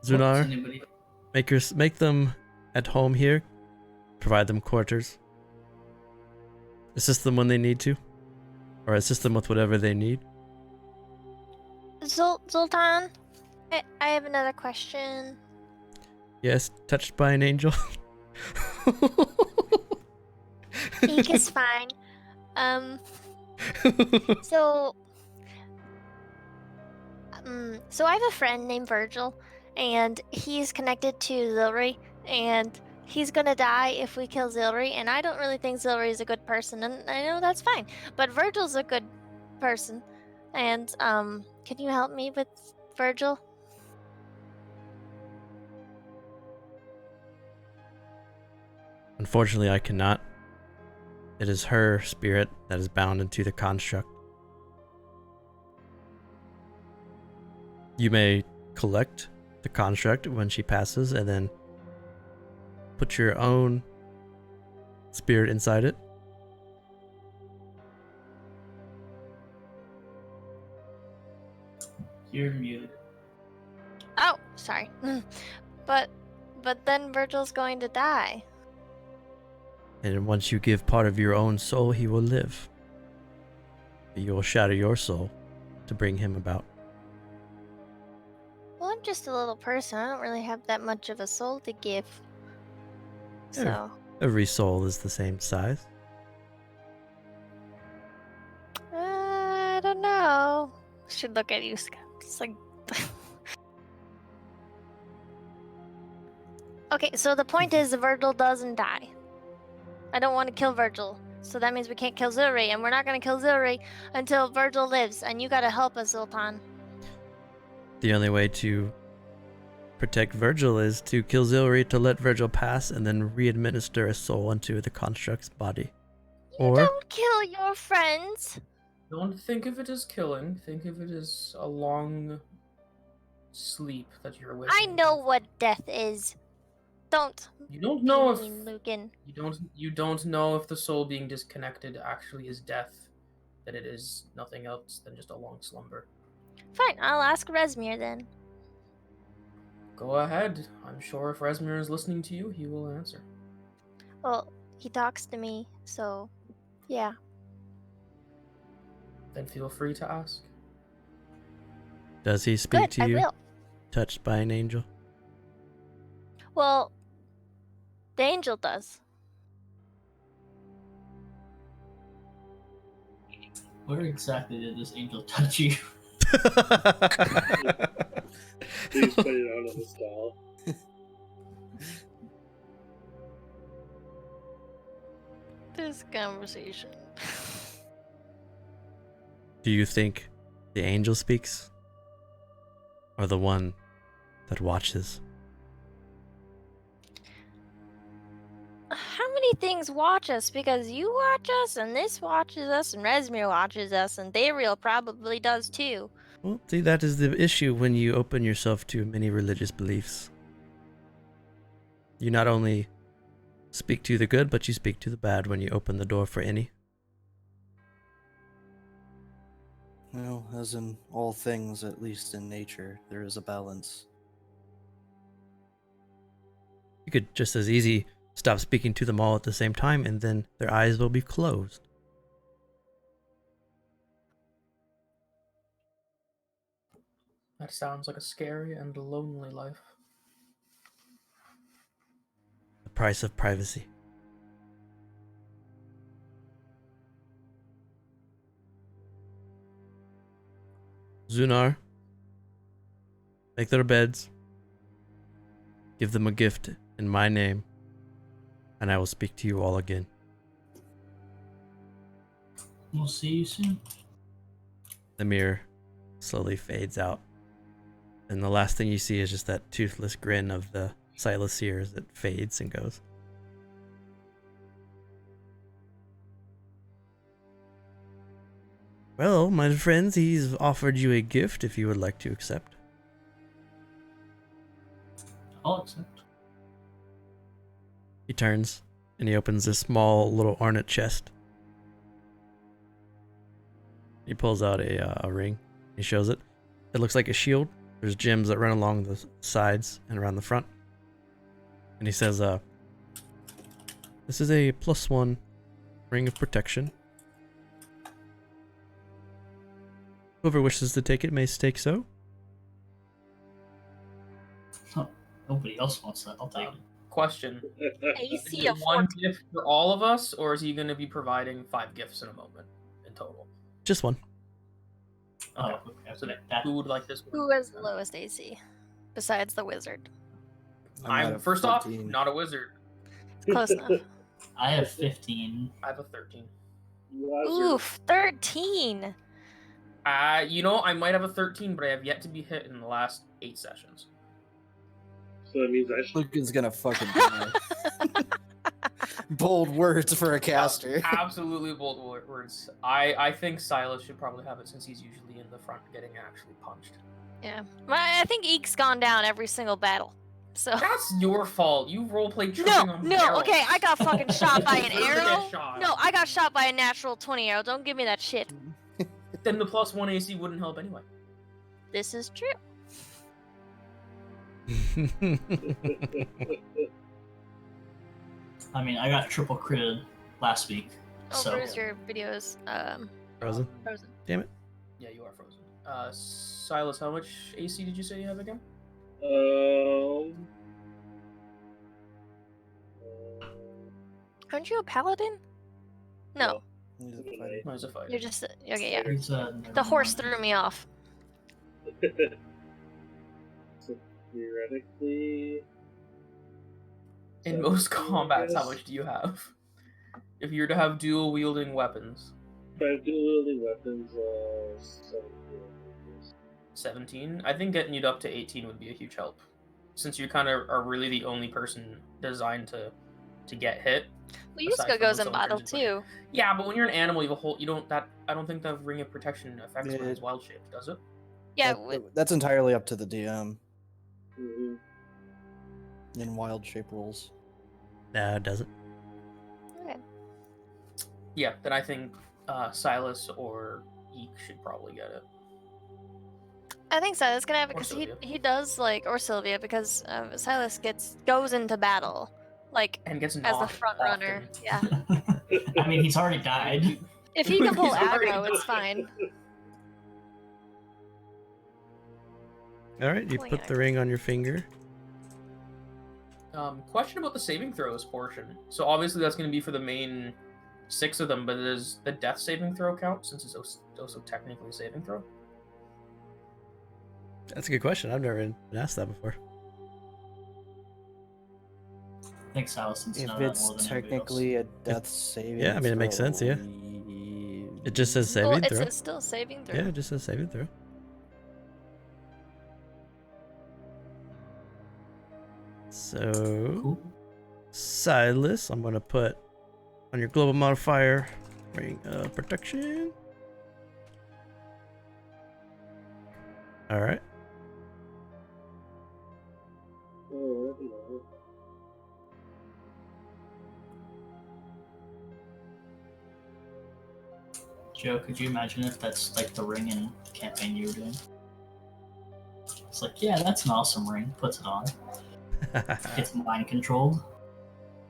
Zunar, Anybody? make them at home here. Provide them quarters. Assist them when they need to. Or assist them with whatever they need. Zoltan, I have another question. Yes, touched by an angel. Eek is fine. So, so I have a friend named Virgil, and he's connected to Zilri, and he's gonna die if we kill Zilri, and I don't really think Zilri is a good person, and I know that's fine, but Virgil's a good person, and, can you help me with Virgil? Unfortunately, I cannot. It is her spirit that is bound into the construct. You may collect the construct when she passes and then put your own spirit inside it. You're muted. Oh, sorry. but then Virgil's going to die. And once you give part of your own soul, he will live. You will shatter your soul to bring him about. Well, I'm just a little person. I don't really have that much of a soul to give. So, Every soul is the same size. I don't know. Should look at you, Scott. It's like. Okay, so the point is Virgil doesn't die. I don't want to kill Virgil. So that means we can't kill Zilri, and we're not going to kill Zilri until Virgil lives, and you gotta help us, Zoltan. The only way to protect Virgil is to kill Zilri, to let Virgil pass, and then re-administer a soul into the construct's body. You don't kill your friends. Don't think of it as killing. Think of it as a long sleep that you're with. I know what death is. Don't. You don't know if Lucan. you don't know if the soul being disconnected actually is death, that it is nothing else than just a long slumber. Fine, I'll ask Resmir then. Go ahead. I'm sure if Resmir is listening to you, he will answer. Well, he talks to me, so yeah. Then feel free to ask. Does he speak Good, to I you? will. Touched by an angel? Well, the angel does. Where exactly did this angel touch you? Please put it out on the stall. This conversation. Do you think the angel speaks? Or the one that watches? How many many things watch us because you watch us, and this watches us, and Resmir watches us, and Dariel probably does too. Well, see, that is the issue when you open yourself to many religious beliefs. You not only speak to the good, but you speak to the bad when you open the door for any. Well, as in all things, at least in nature, there is a balance. You could just as easy stop speaking to them all at the same time, and then their eyes will be closed. That sounds like a scary and lonely life. The price of privacy. Zunar, make their beds. Give them a gift in my name, and I will speak to you all again. We'll see you soon. The mirror slowly fades out, and the last thing you see is just that toothless grin of the Sightless Seer as it fades and goes. Well, my friends, he's offered you a gift if you would like to accept. I'll accept. He turns and he opens this small little ornate chest. He pulls out a ring. He shows it. It looks like a shield. There's gems that run along the sides and around the front. And he says, this is a +1 ring of protection. Whoever wishes to take it may take so. Nobody else wants that. I'll take it. Question. Is AC it of one gift for all of us, or is he going to be providing 5 gifts in a moment in total? Just one. Oh, Okay. okay. So That, who would like this one? Who has the lowest AC? Besides the wizard. I'm at a First off, 14. not a wizard. Close enough. I have 15. I have a 13. Oof, 13. I might have a 13, but I have yet to be hit in the last 8 sessions. So that means I should. Lucan's gonna fucking die. Bold words for a caster. Absolutely bold words. I think Silas should probably have it since he's usually in the front getting actually punched. Yeah. Well, I think Eek's gone down every single battle. So. That's your fault. You roleplay tripping on No, barrels. okay, I got fucking shot by an You deserve to get arrow. shot. No, I got shot by a natural 20 arrow. Don't give me that shit. Then the +1 AC wouldn't help anyway. This is true. I mean, I got triple critted last week. Oh, So Brews, your videos Frozen. frozen. Damn it. Yeah, you are frozen. Silas, how much AC did you say you have again? Aren't you a paladin? No, He's a fighter. No, he's a fighter. you're just okay. Yeah, there's, the horse threw me off. So theoretically, In most combats, how much do you have? If you were to have dual wielding weapons, if I do wielding weapons, 17. I think getting you up to 18 would be a huge help, since you kind of are really the only person designed to get hit. Well, Aside Yusuke from goes when in someone battle turns into too. Yeah, but when you're an animal, you have a whole. You don't that. I don't think the ring of protection affects when Yeah. it's wild shaped, does it? Yeah, That's entirely up to the DM mhm. in wild shape rules. Nah, it doesn't. okay. Yeah, then I think Silas or Eek should probably get it. I think Silas can have it Or because Sylvia. he does or Sylvia because Silas goes into battle And gets as knocked the front often. runner. Yeah. I mean, he's already died. If he can pull He's already aggro, it's died. fine. All right, you Pulling put the aggro. ring on your finger. Question about the saving throws portion. So obviously that's going to be for the main 6 of them, but does the death saving throw count since it's also technically a saving throw? That's a good question. I've never been asked that before. I think Silas needs to If know that it's more than anybody else. technically a death saving, Yeah, I mean, it makes sense, yeah. throw, It just says saving Well, throw. it's still saving throw. Yeah, it just says saving throw. So, Cool. Sightless. I'm gonna put on your global modifier ring of protection. All right. Oh, I don't know. Joe, could you imagine if that's like the ring in campaign you were doing? It's like, yeah, that's an awesome ring. Puts it on. It's mind controlled.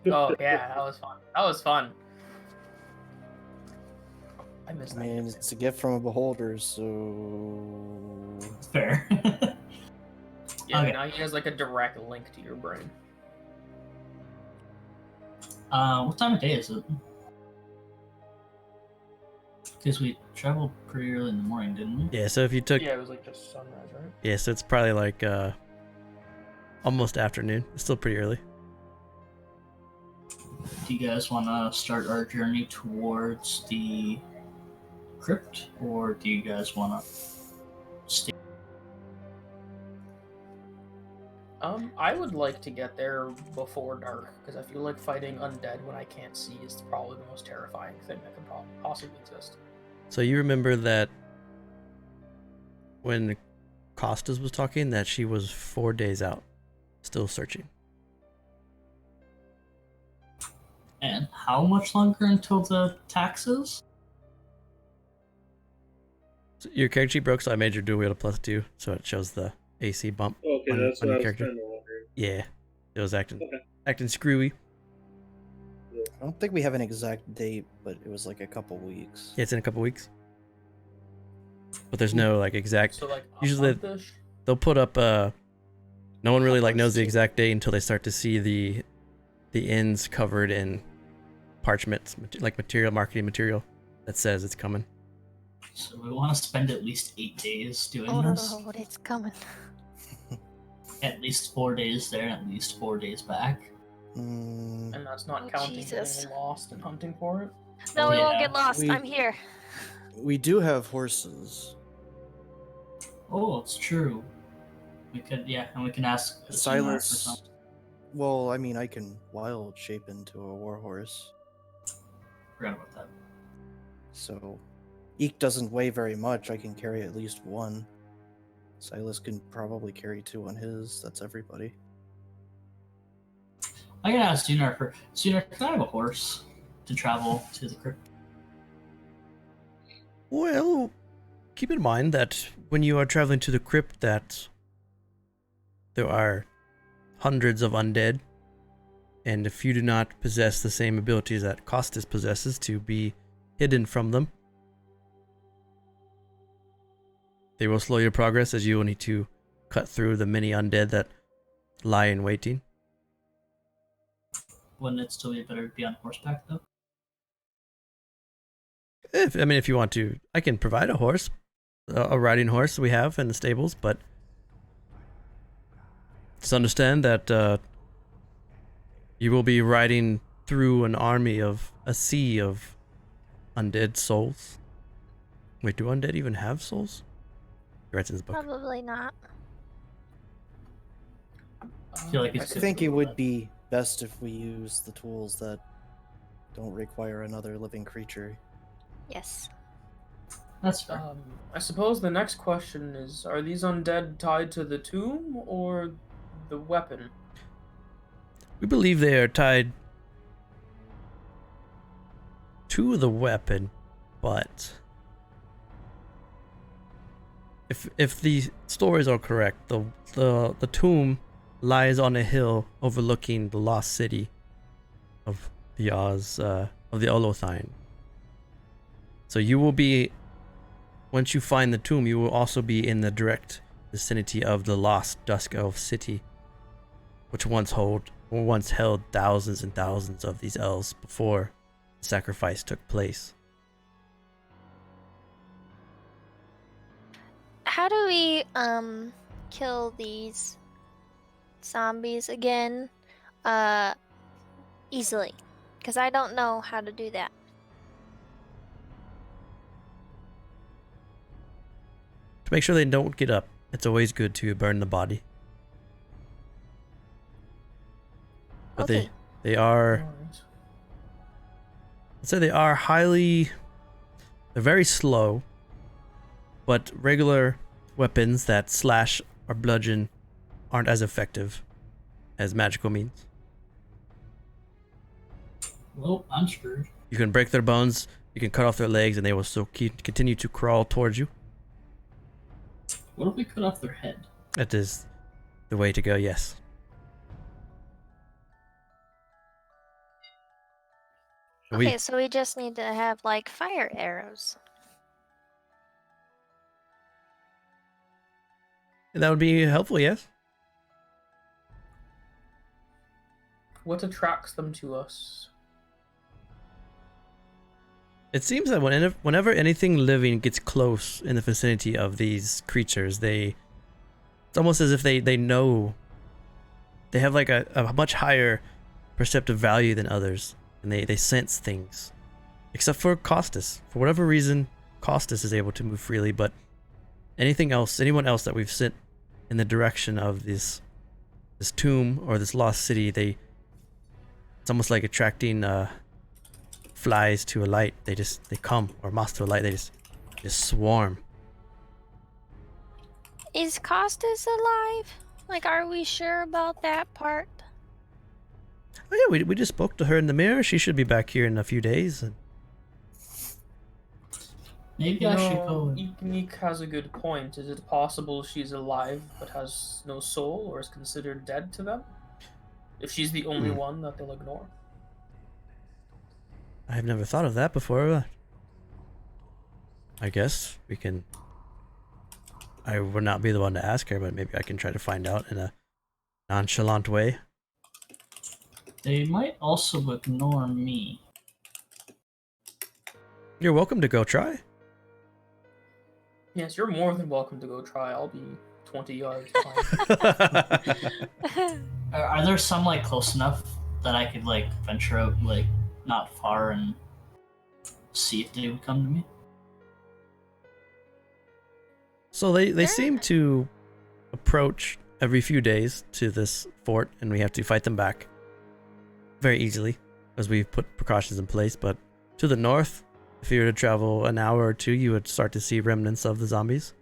Oh yeah, that was fun. That was fun. I missed I that. mean, it's a gift from a beholder, so Fair. Yeah, Okay. now he has like a direct link to your brain. What time of day is it? Because we traveled pretty early in the morning, didn't we? Yeah, so if you took Yeah, it was like just sunrise, right? yeah, so it's probably like almost afternoon. It's still pretty early. Do you guys want to start our journey towards the crypt, or do you guys want to stay? I would like to get there before dark because I feel like fighting undead when I can't see is probably the most terrifying thing that could possibly exist. So you remember that when Costas was talking that she was 4 days out, still searching. And how much longer until the taxes? So your character sheet broke, so I made your dual wield a +2, so it shows the AC bump. Okay, On- that's on what your I was character? kind of wondering. Yeah, it was acting Okay. acting screwy. I don't think we have an exact date, but it was like a couple weeks. Yeah, it's in a couple weeks, but there's no like exact. So like Usually month-ish? They'll put up no one really like knows the Upwards. exact date until they start to see the ends covered in parchment, like material, marketing material that says it's coming. So we want to spend at least 8 days doing Oh, this. it's coming. At least 4 days there, and at least 4 days back. Mm, And that's not Oh, counting Jesus. getting lost and hunting for it. No, we won't Yeah, get lost. we- I'm here. we do have horses. Oh, it's true. We could, yeah, and we can ask Ziegler for some. Silas. Well, I mean, I can wild shape into a warhorse, Forgot about that. so Eek doesn't weigh very much. I can carry at least one. Silas can probably carry 2 on his. That's everybody. I can ask Ziegler for. Ziegler, can I have a horse to travel to the crypt? Well, keep in mind that when you are traveling to the crypt, that there are hundreds of undead, and if you do not possess the same abilities that Costas possesses to be hidden from them, they will slow your progress as you will need to cut through the many undead that lie in waiting. Wouldn't it still be better to be on horseback though? If you want to, I can provide a horse, a riding horse we have in the stables, but just understand that you will be riding through a sea of undead souls. Wait, do undead even have souls? He writes in his book. Probably not. I feel like I it's good think to it know would that. be best if we use the tools that don't require another living creature. Yes. That's fair. I suppose the next question is: are these undead tied to the tomb or the weapon? We believe they are tied to the weapon, but if the stories are correct, the tomb lies on a hill overlooking the lost city of the Oz of the Olothine. So you will be, once you find the tomb, you will also be in the direct vicinity of the lost Dusk Elf city, which once held thousands and thousands of these elves before the sacrifice took place. How do we kill these zombies again easily? Because I don't know how to do that. To make sure they don't get up, it's always good to burn the body. But Okay. They are, Alright. I'd say they are highly, they're very slow, but regular weapons that slash or bludgeon aren't as effective as magical means. Well, I'm screwed. You can break their bones, you can cut off their legs, and they will still continue to crawl towards you. What if we cut off their head? That is the way to go, yes. Okay, so we just need to have like fire arrows. That would be helpful, yes. What attracts them to us? It seems that whenever anything living gets close in the vicinity of these creatures, it's almost as if they know, they have like a much higher perceptive value than others, and they sense things. Except for Costas. For whatever reason, Costas is able to move freely, but anyone else that we've sent in the direction of this tomb or this lost city, it's almost like attracting flies to a light. They come, or moths to a light. They just swarm. Is Costas alive? Like, are we sure about that part? Oh yeah, we just spoke to her in the mirror. She should be back here in a few days. Maybe You I should know, go. Eek has a good point. Is it possible she's alive but has no soul, or is considered dead to them? If she's the only one that they'll ignore. I have never thought of that before. But I guess we can. I would not be the one to ask her, but maybe I can try to find out in a nonchalant way. They might also ignore me. You're welcome to go try. Yes, you're more than welcome to go try. I'll be 20 yards behind. Are there some like close enough that I could like venture out like not far and see if they would come to me? So they seem to approach every few days to this fort, and we have to fight them back very easily as we've put precautions in place. But to the north, if you were to travel an hour or two, you would start to see remnants of the zombies.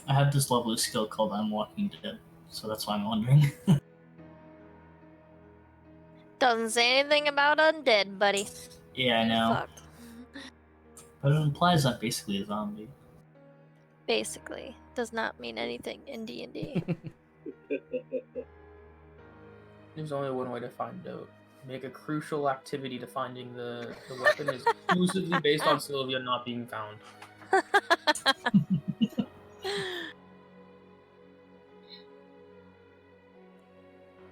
I have this lovely skill called I'm Walking Dead, so that's why I'm wondering. Doesn't say anything about undead, buddy. Yeah, I know. Fucked. But it implies I'm basically a zombie. Basically, does not mean anything in D&D. There's only one way to find out. Make a crucial activity to finding the weapon is exclusively based on Sylvia not being found.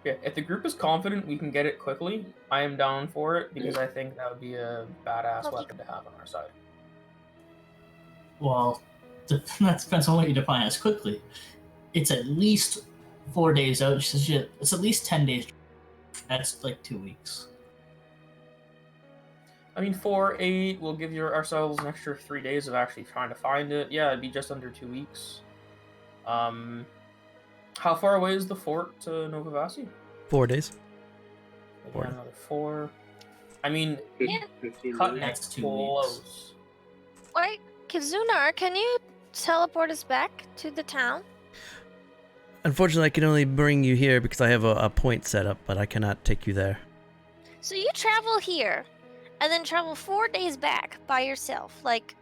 Yeah, if the group is confident we can get it quickly, I am down for it because I think that would be a badass weapon to have on our side. Well, that depends on what you define as quickly. It's at least 4 days out. It's at least 10 days. That's like 2 weeks. I mean, 4, 8, we'll give ourselves an extra 3 days of actually trying to find it. Yeah, it'd be just under 2 weeks. How far away is the fort to Novavasi? 4 days. Again, another 4. I mean, Yeah. 15 cutting minutes. Next it 2 weeks. close. Wait, Kizunar, can you teleport us back to the town? Unfortunately, I can only bring you here because I have a point set up, but I cannot take you there. So you travel here, and then travel 4 days back by yourself. Like,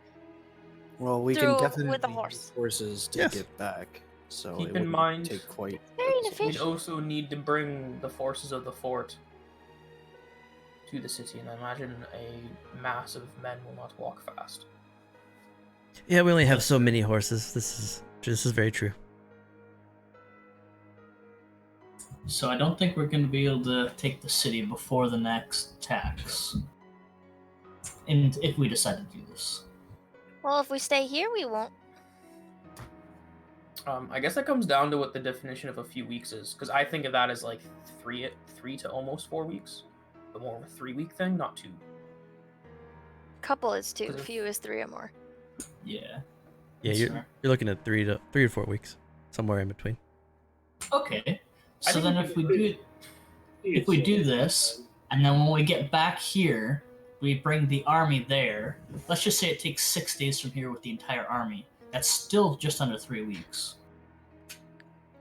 Well, we Through can definitely with a use horse. horses to Yes. get back. So Keep it in wouldn't mind- take quite. very so- We'd inefficient. also need to bring the forces of the fort to the city, and I imagine a mass of men will not walk fast. Yeah, we only have so many horses. This is very true. So I don't think we're going to be able to take the city before the next tax. And if we decide to do this. Well, if we stay here, we won't. I guess that comes down to what the definition of a few weeks is, because I think of that as like three to almost 4 weeks, but more of a 3-week thing, not 2. Couple is 2, Because if- few is 3 or more. Yeah. Yeah, That's you're fair. you're looking at 3 to 4 weeks, somewhere in between. Okay. I So think then if we do this, and then when we get back here, we bring the army there. Let's just say it takes 6 days from here with the entire army. That's still just under 3 weeks.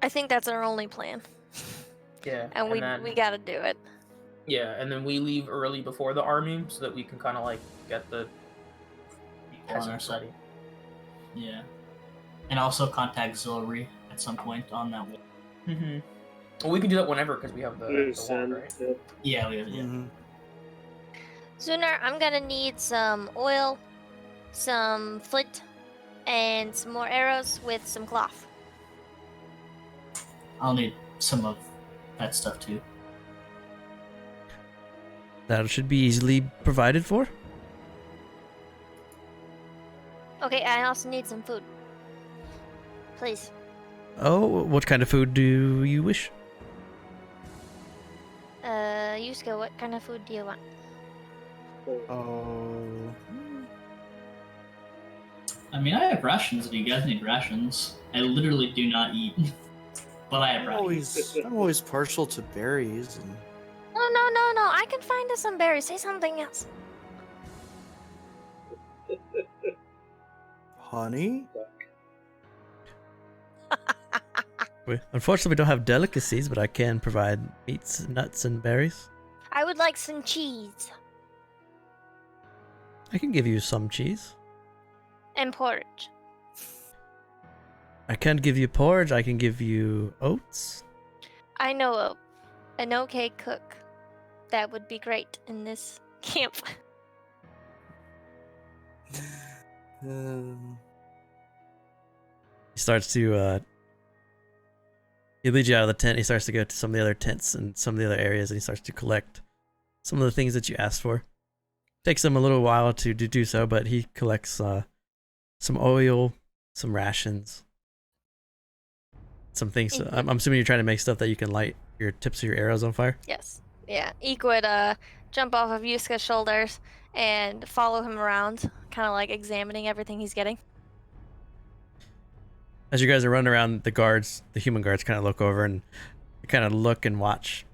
I think that's our only plan, Yeah, and we then, gotta do it. yeah, and then we leave early before the army so that we can kind of like get the People on our peasants side. ready. Yeah. And also contact Zilri at some point on that way. Mm-hmm. Well, we can do that whenever because we have the wand, Send, right? Yeah, we have yeah. Mhm. Zunar, I'm gonna need some oil, some flint, and some more arrows with some cloth. I'll need some of that stuff too. That should be easily provided for. Okay, I also need some food. Please. Oh, what kind of food do you wish? Yusuke, what kind of food do you want? Oh. I mean, I have rations if you guys need rations. I literally do not eat. But I have I'm rations. always partial to berries and No, I can find us some berries. Say something else. honey. Unfortunately, we don't have delicacies, but I can provide meats, nuts, and berries. I would like some cheese I can give you some cheese. and porridge. I can give you porridge. I can give you oats. I know an okay cook that would be great in this camp. He starts to he leads you out of the tent. He starts to go to some of the other tents and some of the other areas, and he starts to collect some of the things that you asked for. Takes him a little while to do so, but he collects some oil, some rations, some things. I'm assuming you're trying to make stuff that you can light your tips of your arrows on fire. Yes. Yeah. Eek would jump off of Yusuke's shoulders and follow him around, kind of like examining everything he's getting. As you guys are running around, the human guards kind of look over and kind of look and watch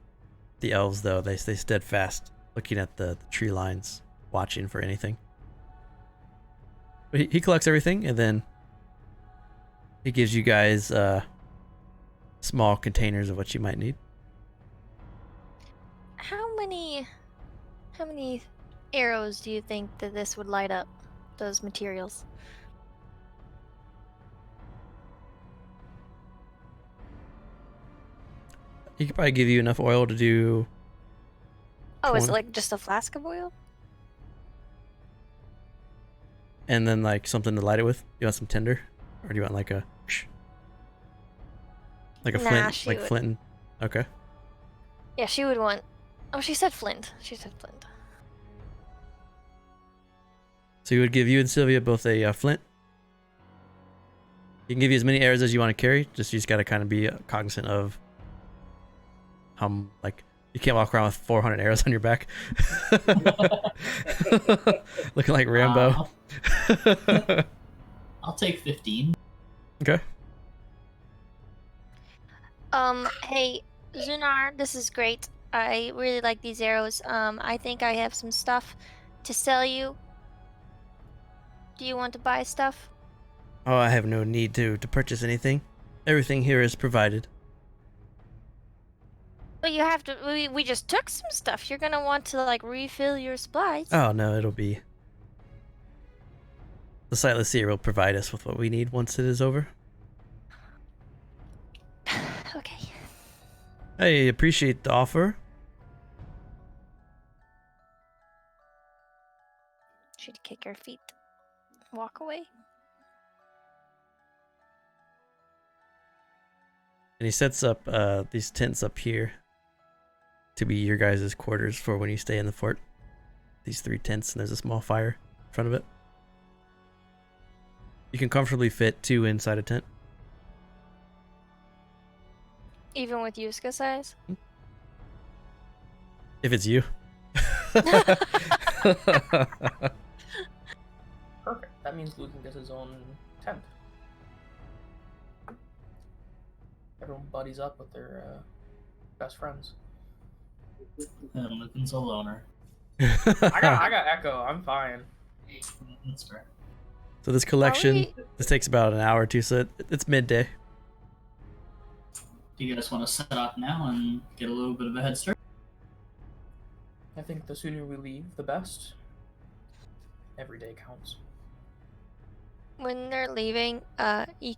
the elves, though. They stay steadfast, looking at the tree lines, watching for anything. But he collects everything, and then he gives you guys small containers of what you might need. How many arrows do you think that this would light up? Those materials. He could probably give you enough oil to do. Oh, is it 20. like just a flask of oil? And then like something to light it with. You want some tinder, or do you want like a Nah, flint, she like would. flint? Okay. Yeah, she would want. Oh, she said flint. She said flint. So he would give you and Sylvia both a flint. He can give you as many arrows as you want to carry. You just got to kind of be cognizant of how like you can't walk around with 400 arrows on your back, looking like Rambo. I'll take 15. Okay. Hey, Zunar, this is great. I really like these arrows. I think I have some stuff to sell you. Do you want to buy stuff? Oh, I have no need to purchase anything. Everything here is provided. But you have to. We just took some stuff. You're gonna want to like refill your supplies. Oh no, it'll be. The Sightless Seer will provide us with what we need once it is over. Okay. I appreciate the offer. She'd kick her feet. Walk away. And he sets up these tents up here to be your guys' quarters for when you stay in the fort. These 3 tents, and there's a small fire in front of it. You can comfortably fit 2 inside a tent. Even with Yusuke size? If it's you. Perfect. That means Luke can get his own tent. Everyone buddies up with their best friends. And Lucan's a loner. I got Echo. I'm fine. That's fair. So this collection, we- this takes about an hour or two, so it's midday. Do you guys want to set off now and get a little bit of a head start? I think the sooner we leave, the best. Every day counts. When they're leaving, Eek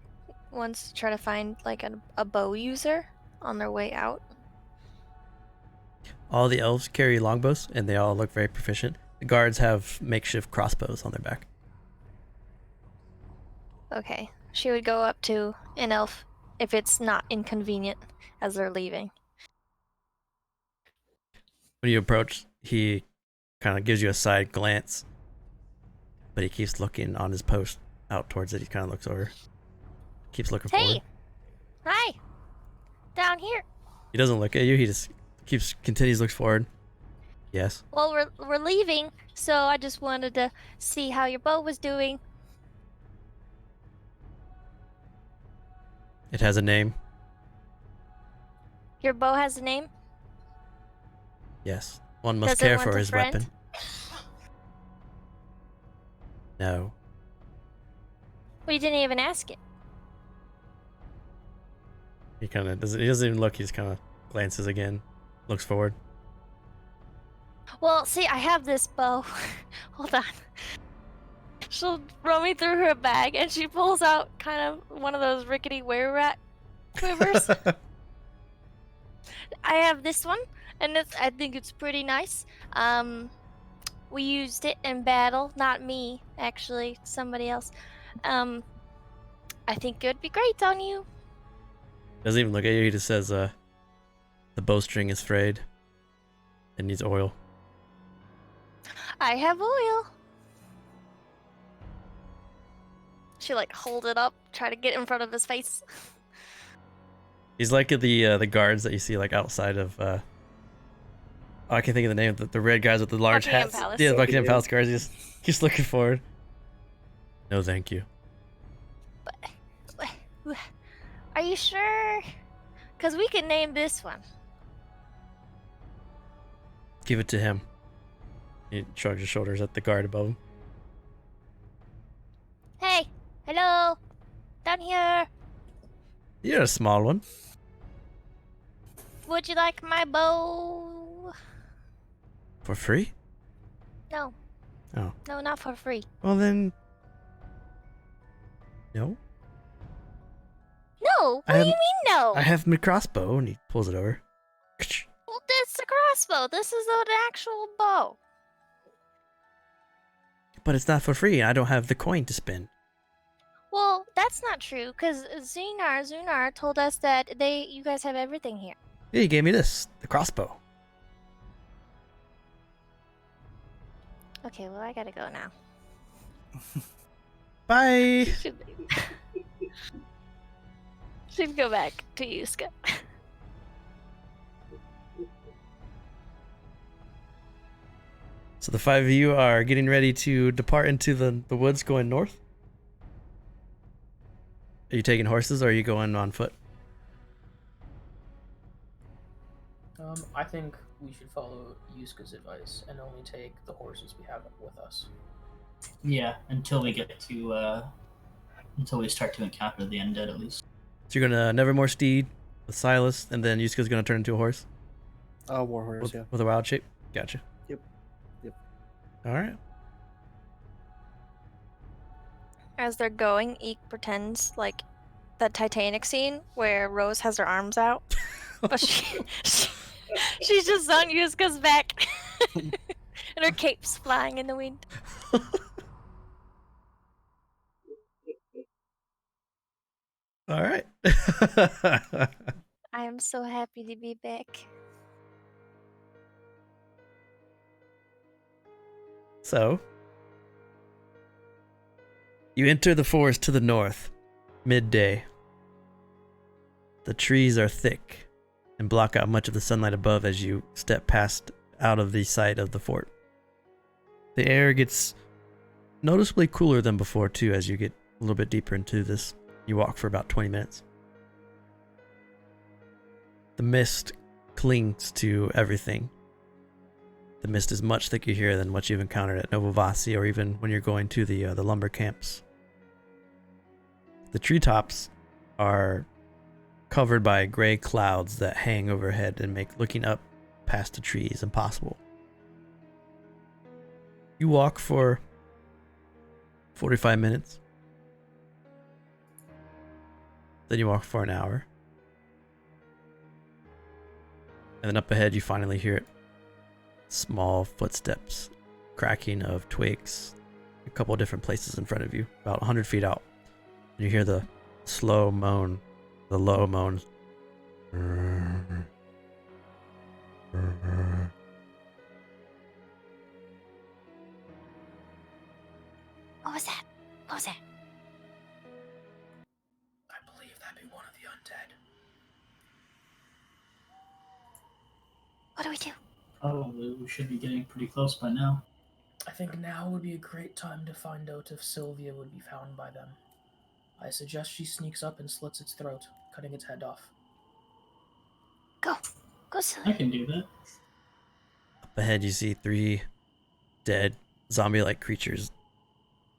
wants to try to find like a bow user on their way out. All the elves carry longbows, and they all look very proficient. The guards have makeshift crossbows on their back. Okay, she would go up to an elf if it's not inconvenient as they're leaving. When you approach, he kind of gives you a side glance, but he keeps looking on his post out towards it. He kind of looks over, keeps looking Hey! forward. Hi! Down here! He doesn't look at you. He just continues, looks forward. Yes. Well, we're leaving, so I just wanted to see how your bow was doing. It has a name. Your bow has a name? Yes. One must Does it care want for a his friend? weapon. No. Well, you didn't even ask it. He kind of doesn't. He doesn't even look. He just kind of glances again, looks forward. Well, see, I have this bow. Hold on. She'll roll me through her bag, and she pulls out kind of one of those rickety were-rat quivers. I have this one, and I think it's pretty nice. We used it in battle. Not me, actually. Somebody else. I think it would be great on you. Doesn't even look at you. He just says, "The bowstring is frayed. It needs oil." I have oil. She like hold it up, try to get in front of his face. He's like the guards that you see like outside of. Oh, I can't think of the name of the red guys with the large Buckingham hats. Palace. Yeah, the Buckingham Palace guards. He just keeps looking forward. No, thank you. Are you sure? Because we can name this one. Give it to him. He shrugs his shoulders at the guard above him. Hey, hello, down here. You're a small one. Would you like my bow? For free? No. Oh. No, not for free. Well then. No. No. What do you mean no? I have my crossbow, and he pulls it over. Well, that's a crossbow. This is an actual bow. But it's not for free. I don't have the coin to spend. Well, that's not true, because Zunar told us that you guys have everything here. Yeah, he gave me this, the crossbow. Okay, well, I gotta go now. Bye. Should go back to Yuska. So the five of you are getting ready to depart into the woods going north? Are you taking horses or are you going on foot? I think we should follow Yuska's advice and only take the horses we have with us. Yeah, until we get to until we start to encounter the undead at least. So you're gonna Nevermore steed with Silas, and then Yusuke's gonna turn into a horse Warhorse, with, yeah. with a wild shape. Gotcha. Yep. All right. As they're going, Eek pretends like that Titanic scene where Rose has her arms out, but she's just on Yuska's back, and her cape's flying in the wind. All right. I am so happy to be back. So, you enter the forest to the north, midday. The trees are thick and block out much of the sunlight above as you step past out of the sight of the fort. The air gets noticeably cooler than before, too, as you get a little bit deeper into this. You walk for about 20 minutes. The mist clings to everything. The mist is much thicker here than what you've encountered at Novovasi or even when you're going to the lumber camps. The treetops are covered by gray clouds that hang overhead and make looking up past the trees impossible. You walk for 45 minutes. Then you walk for an hour. And then up ahead you finally hear it. Small footsteps, cracking of twigs, a couple of different places in front of you, about 100 feet out. And you hear the slow moan, the low moan. What was that? What was that? I believe that be one of the undead. What do we do? Probably we should be getting pretty close by now. I think now would be a great time to find out if Sylvia would be found by them. I suggest she sneaks up and slits its throat, cutting its head off. Go, I Sylvia. can do that. Up ahead you see 3 dead zombie-like creatures.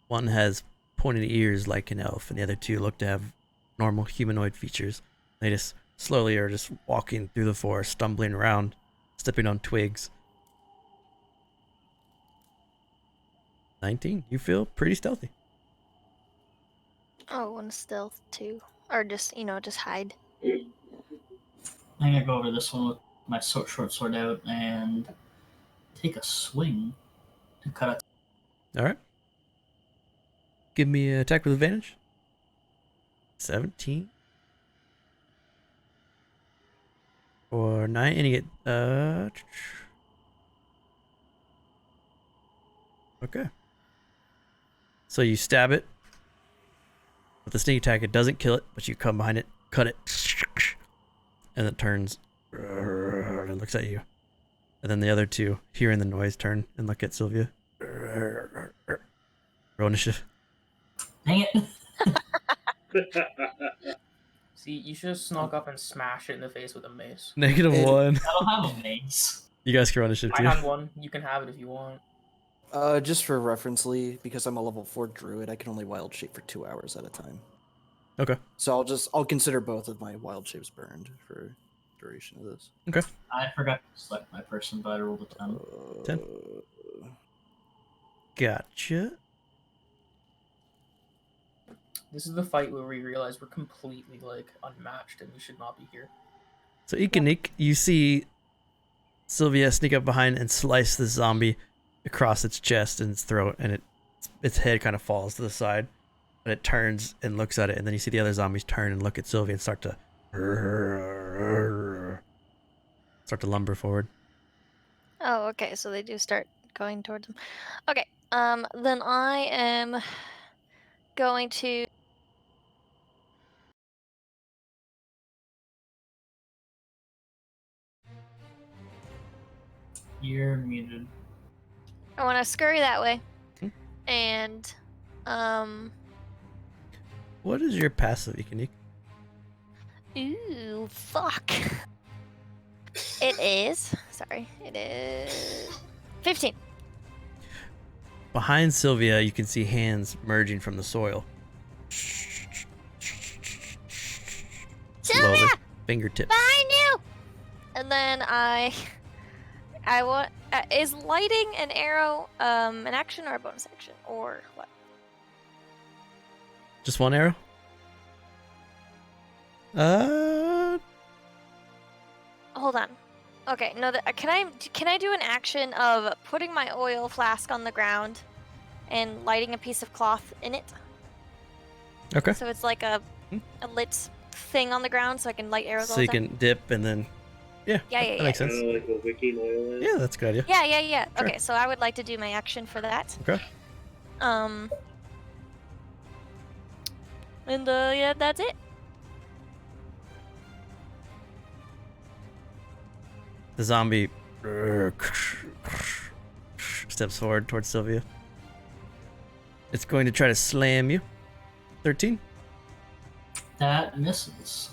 One has pointed ears like an elf, and the other 2 look to have normal humanoid features. They just slowly are just walking through the forest, stumbling around, stepping on twigs. 19. You feel pretty stealthy. Oh, and stealth too, or just just hide. I'm gonna go over this one with my short sword out and take a swing to cut it. All right. Give me an attack with advantage. 17. Or 9, and you get okay. So you stab it with the sneak attack. It doesn't kill it, but you come behind it, cut it, and it turns and looks at you. And then the other 2, hearing the noise, turn and look at Sylvia. Roll initiative. Dang it! See, you should have snuck up and smashed it in the face with a mace. -1. I don't have a mace. You guys can roll initiative I too. have one. You can have it if you want. Just for reference, Lee, because I'm a level 4 druid, I can only wild shape for 2 hours at a time. Okay. So I'll consider both of my wild shapes burned for duration of this. Okay. I forgot to select my person, but I rolled a 10. 10. Gotcha. This is the fight where we realize we're completely unmatched and we should not be here. So Ikanik, you see Sylvia sneak up behind and slice this zombie across its chest and its throat, and its head kind of falls to the side, but it turns and looks at it, and then you see the other zombies turn and look at Sylvia and start to lumber forward. Oh, okay. So they do start going towards him. Okay. Then I am going to. You're muted. I want to scurry that way, Okay. and What is your passive, Ikanik? ooh, fuck. It is. Sorry, it is 15. Behind Sylvia, you can see hands merging from the soil. Slowly, Sylvia, fingertips. behind you. And then I want. Is lighting an arrow an action or a bonus action or what? Just one arrow? Hold on. Okay, no. Can I do an action of putting my oil flask on the ground and lighting a piece of cloth in it? Okay. So it's like a lit thing on the ground, so I can light arrows. So all you the time? can dip and then, yeah, Yeah. that makes sense. Kind of like what wicking oil is. Yeah, that's a good idea. Yeah. Sure. Okay, so I would like to do my action for that. Okay. And yeah, that's it. The zombie steps forward towards Sylvia. It's going to try to slam you. 13. That misses.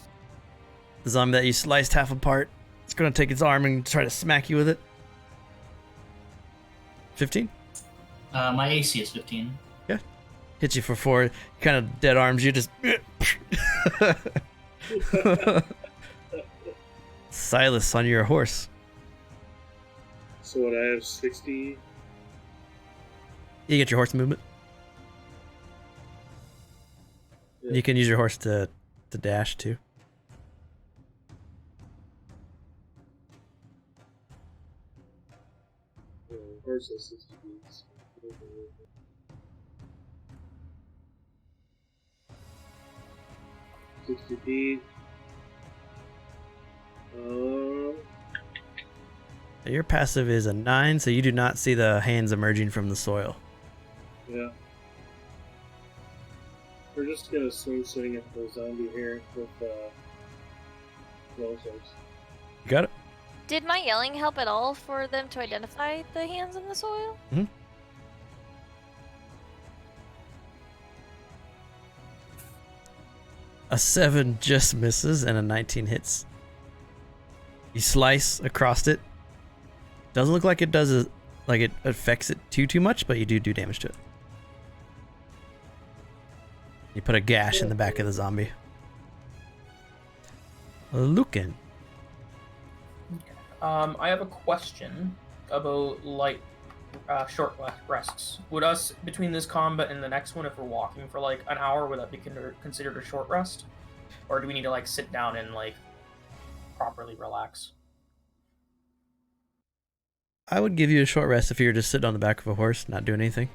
The zombie that you sliced half apart. It's gonna take its arm and try to smack you with it. 15? My AC is 15. Yeah. Hits you for 4. Kind of dead arms you, just. Silas, on your horse. So what, I have 60? You get your horse movement. Yeah. You can use your horse to dash too. Horse has 60 beats. 60 feet. Your passive is a 9, so you do not see the hands emerging from the soil. Yeah. We're just gonna swing at the zombie here with blowswords. You got it? Did my yelling help at all for them to identify the hands in the soil? Mhm. A 7 just misses and a 19 hits. You slice across it. Doesn't look like it does like it affects it too much, but you do damage to it. You put a gash in the back of the zombie. Lucan. I have a question about light, short rests. Would us, between this combat and the next one, if we're walking for like an hour, would that be considered a short rest? Or do we need to like sit down and like properly relax? I would give you a short rest if you were just sitting on the back of a horse, not doing anything.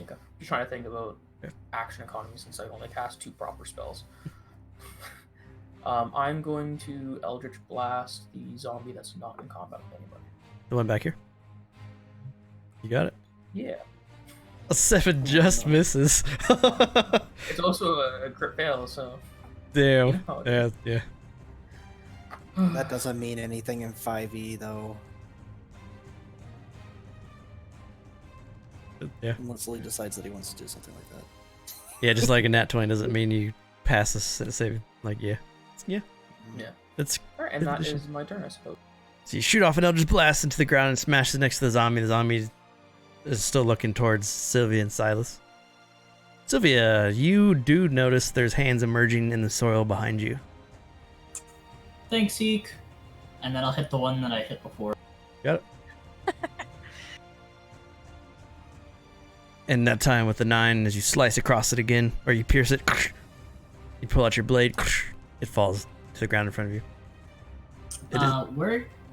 Okay. Just trying to think about action economy since I only cast 2 proper spells. I'm going to Eldritch Blast the zombie that's not in combat with anybody. The one back here. You got it. Yeah. A 7 just misses. It's also a crit fail, so... Damn. You know how it Yeah. That doesn't mean anything in 5e though. Yeah. Unless Lee decides that he wants to do something like that. Yeah, just like a nat 20 doesn't mean you pass a save. Like, yeah. Yeah. That's Alright, and that is my turn, I suppose. So you shoot off an Eldritch Blast into the ground and smash it next to the zombie. The zombie is still looking towards Sylvia and Silas. Sylvia, you do notice there's hands emerging in the soil behind you. Thanks, Zeke. And then I'll hit the one that I hit before. Got it. And that time with the 9, as you slice across it again, or you pierce it, you pull out your blade, it falls to the ground in front of you.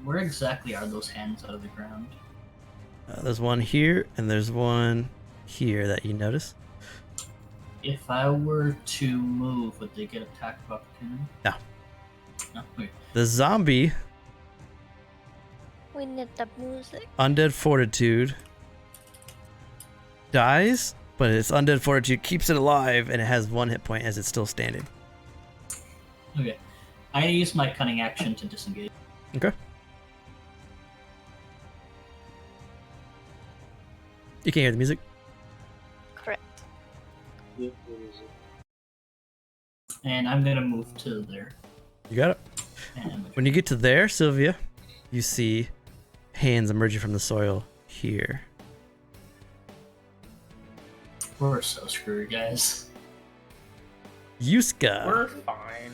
Where exactly are those hands out of the ground? There's one here, and there's one here that you notice. If I were to move, would they get attack of opportunity? No. No, wait. The zombie, We need the music. Undead Fortitude, dies, but its Undead Fortitude keeps it alive, and it has 1 hit point as it's still standing. Okay. I use my cunning action to disengage. Okay. You can't hear the music. Correct. Yep, what is it? And I'm gonna move to there. You got it. And When you get to there, Sylvia, you see hands emerging from the soil here. we're so screwed, guys. Yuska. We're fine.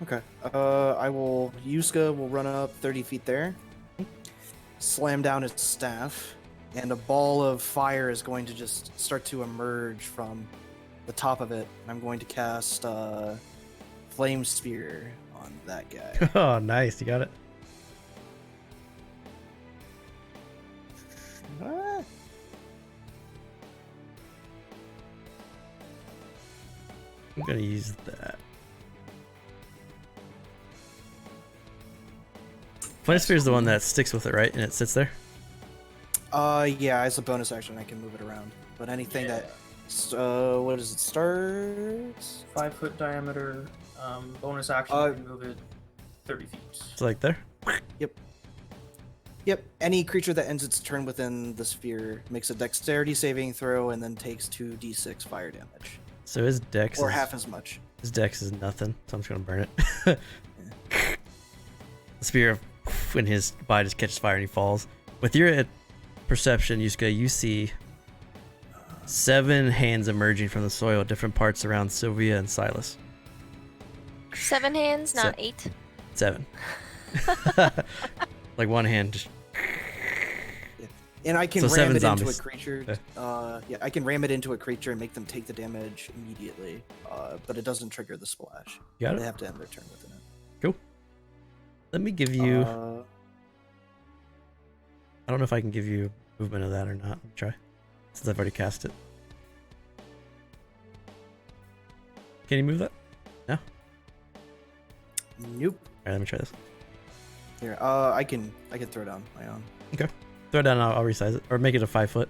Okay. Yuska will run up 30 feet there, slam down his staff, and a ball of fire is going to just start to emerge from the top of it. I'm going to cast Flame Spear on that guy. Oh, nice. You got it. Ah. I'm going to use that. Flame Spear is the one that sticks with it, right? And it sits there? Yeah, as a bonus action, I can move it around. But anything that, what does it start? 5 foot diameter. Bonus action, you can move it 30 feet. It's like there? Yep. Yep. Any creature that ends its turn within the sphere makes a dexterity saving throw and then takes 2d6 fire damage. So his dex Or is half as much. his dex is nothing. So I'm just gonna burn it. The spear when his body just catches fire and he falls. With your perception, Yusuke, you see 7 hands emerging from the soil at different parts around Sylvia and Silas. 7 hands, not 8. 7. Like one hand just. And I can So ram 7 it zombies. into a creature. Yeah, I can ram it into a creature and make them take the damage immediately. But it doesn't trigger the splash. You got They it? have to end their turn within it. Cool. Let me give you. Uh, I don't know if I can give you movement of that or not. Let me try. Since I've already cast it. Can you move that? No? nope. Alright, let me try this. Here, I can throw down my own. Throw it down and I'll resize it. Or make it a 5 foot.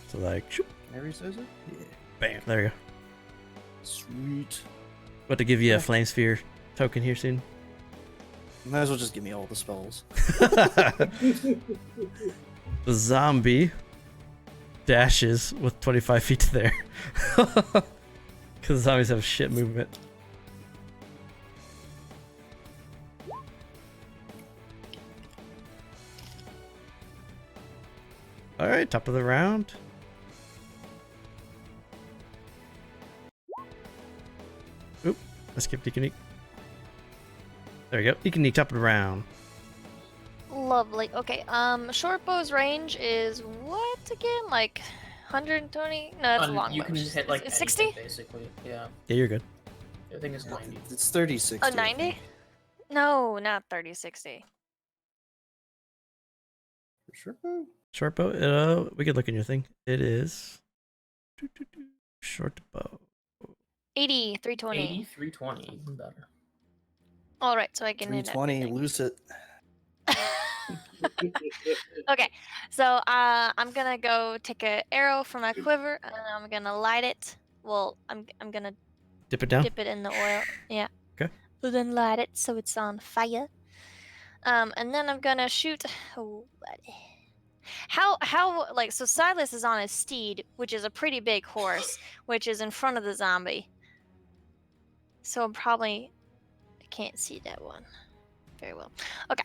So like, shoop, Can I resize it? Yeah. bam. There you go. Sweet. About to give you a Yeah. flame sphere token here soon. Might as well just give me all the spells. The zombie dashes with 25 feet to there. Because zombies have shit movement. Alright, top of the round. Oop, I skipped Deaconique. There we go. Deaconique, top of the round. Lovely. Okay, short bow's range is what again? Like 120? No, that's long You bow. can hit like It's anything, 60? basically. Yeah, Yeah, you're good. I think it's 90. It's 36. Oh, 90? No, not 30, 60. Sure. Short bow. We could look in your thing. It is short bow. 80, 320. 80, 320, even better. All right, so I can hit 320, everything. loose it. Okay, so I'm gonna go take an arrow from my quiver and I'm gonna light it. Well, I'm gonna Dip it down. dip it in the oil. Yeah. Okay. But then light it so it's on fire. And then I'm gonna shoot. Oh, buddy. How like so Silas is on his steed, which is a pretty big horse, which is in front of the zombie. So I'm probably I can't see that one very well. Okay.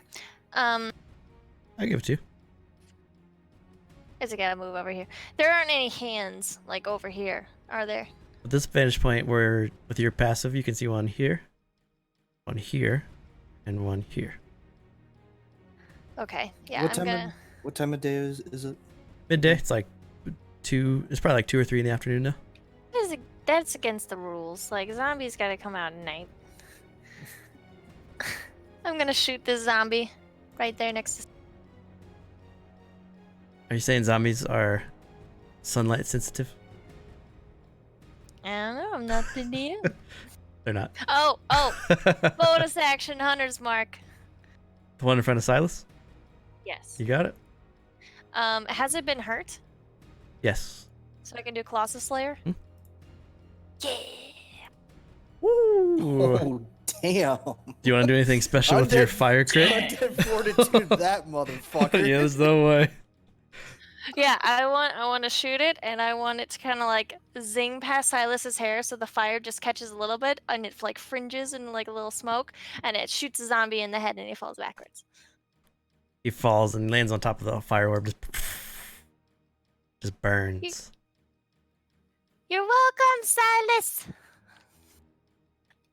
I give it to you. Is it gotta move over here? There aren't any hands like over here, are there? At this vantage point where with your passive you can see one here, and one here. Okay. Yeah, What I'm time gonna. What time of day is it? Midday. It's like 2. It's probably like 2 or 3 in the afternoon now. That's against the rules. Like zombies gotta come out at night. I'm gonna shoot this zombie right there next to. Are you saying zombies are sunlight sensitive? I don't know. I'm not the DM. They're not. Oh, The bonus action, hunter's mark. one in front of Silas? Yes. You got it? Has it been hurt? Yes. So I can do Colossus Slayer. Hmm. Yeah. Woo! Oh, damn. Do you want to do anything special with your Undead- fire crit? Undead fortitude, that motherfucker. Yeah, there's no way. Yeah, I want to shoot it, and I want it to kind of like zing past Silas's hair, so the fire just catches a little bit, and it like fringes in like a little smoke, and it shoots a zombie in the head, and he falls backwards. He falls and lands on top of the fire orb. Just burns. You're welcome, Silas.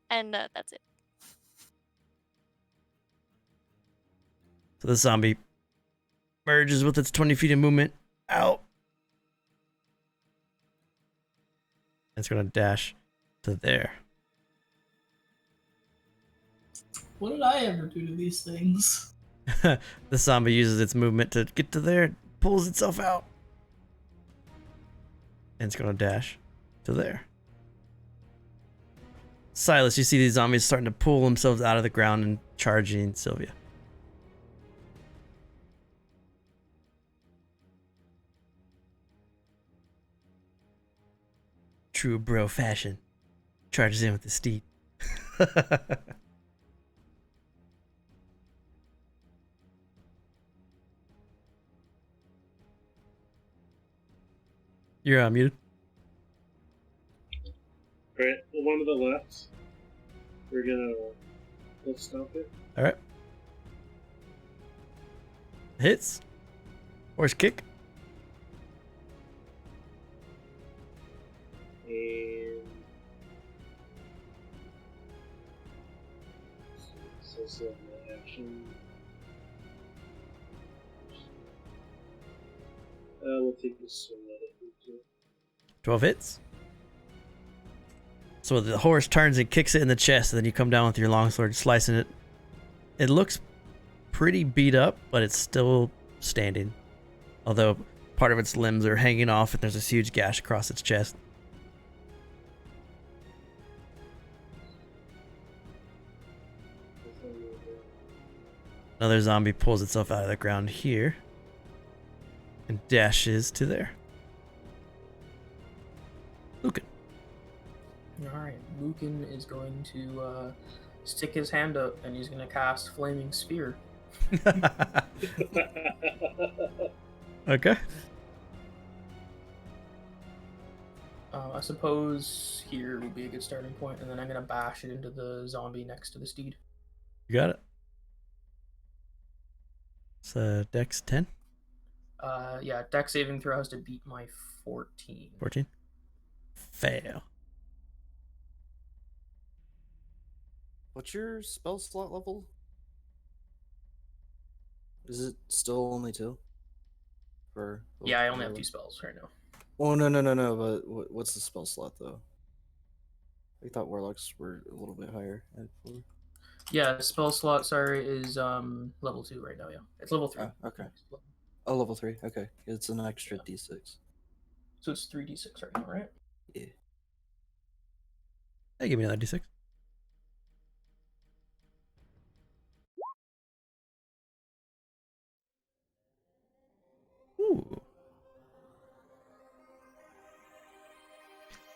And that's it. So the zombie merges with its 20 feet of movement out. It's gonna dash to there. What did I ever do to these things? The zombie uses its movement to get to there, pulls itself out. And it's gonna dash to there. Silas, you see these zombies starting to pull themselves out of the ground and charging Sylvia. True bro fashion. Charges in with the steed. You're muted. Alright, the one to the left. We're gonna let's stop it. All right. Hits. Horse kick. And so action. We'll take a swing at it. 12 hits. So the horse turns and kicks it in the chest, and then you come down with your longsword, slicing it. It looks pretty beat up, but it's still standing. Although part of its limbs are hanging off, and there's this huge gash across its chest. Another zombie pulls itself out of the ground here and dashes to there. Lucan. Alright, Lucan is going to stick his hand up and he's going to cast Flaming Spear. Okay. I suppose here would be a good starting point, and then I'm going to bash it into the zombie next to the steed. You got it. It's Dex 10? Yeah, Dex saving throw has to beat my 14. 14? Fail. What's your spell slot level? Is it still only 2? For Yeah, I only have 2 spells right now. Oh no! But what's the spell slot though? I thought warlocks were a little bit higher. Yeah, spell slot, sorry, is level 2 right now, yeah. It's level 3. Oh, okay. Oh, level 3. Okay. It's an extra d6. So it's 3d6 right now, right? Yeah. Hey, give me another d6. Ooh.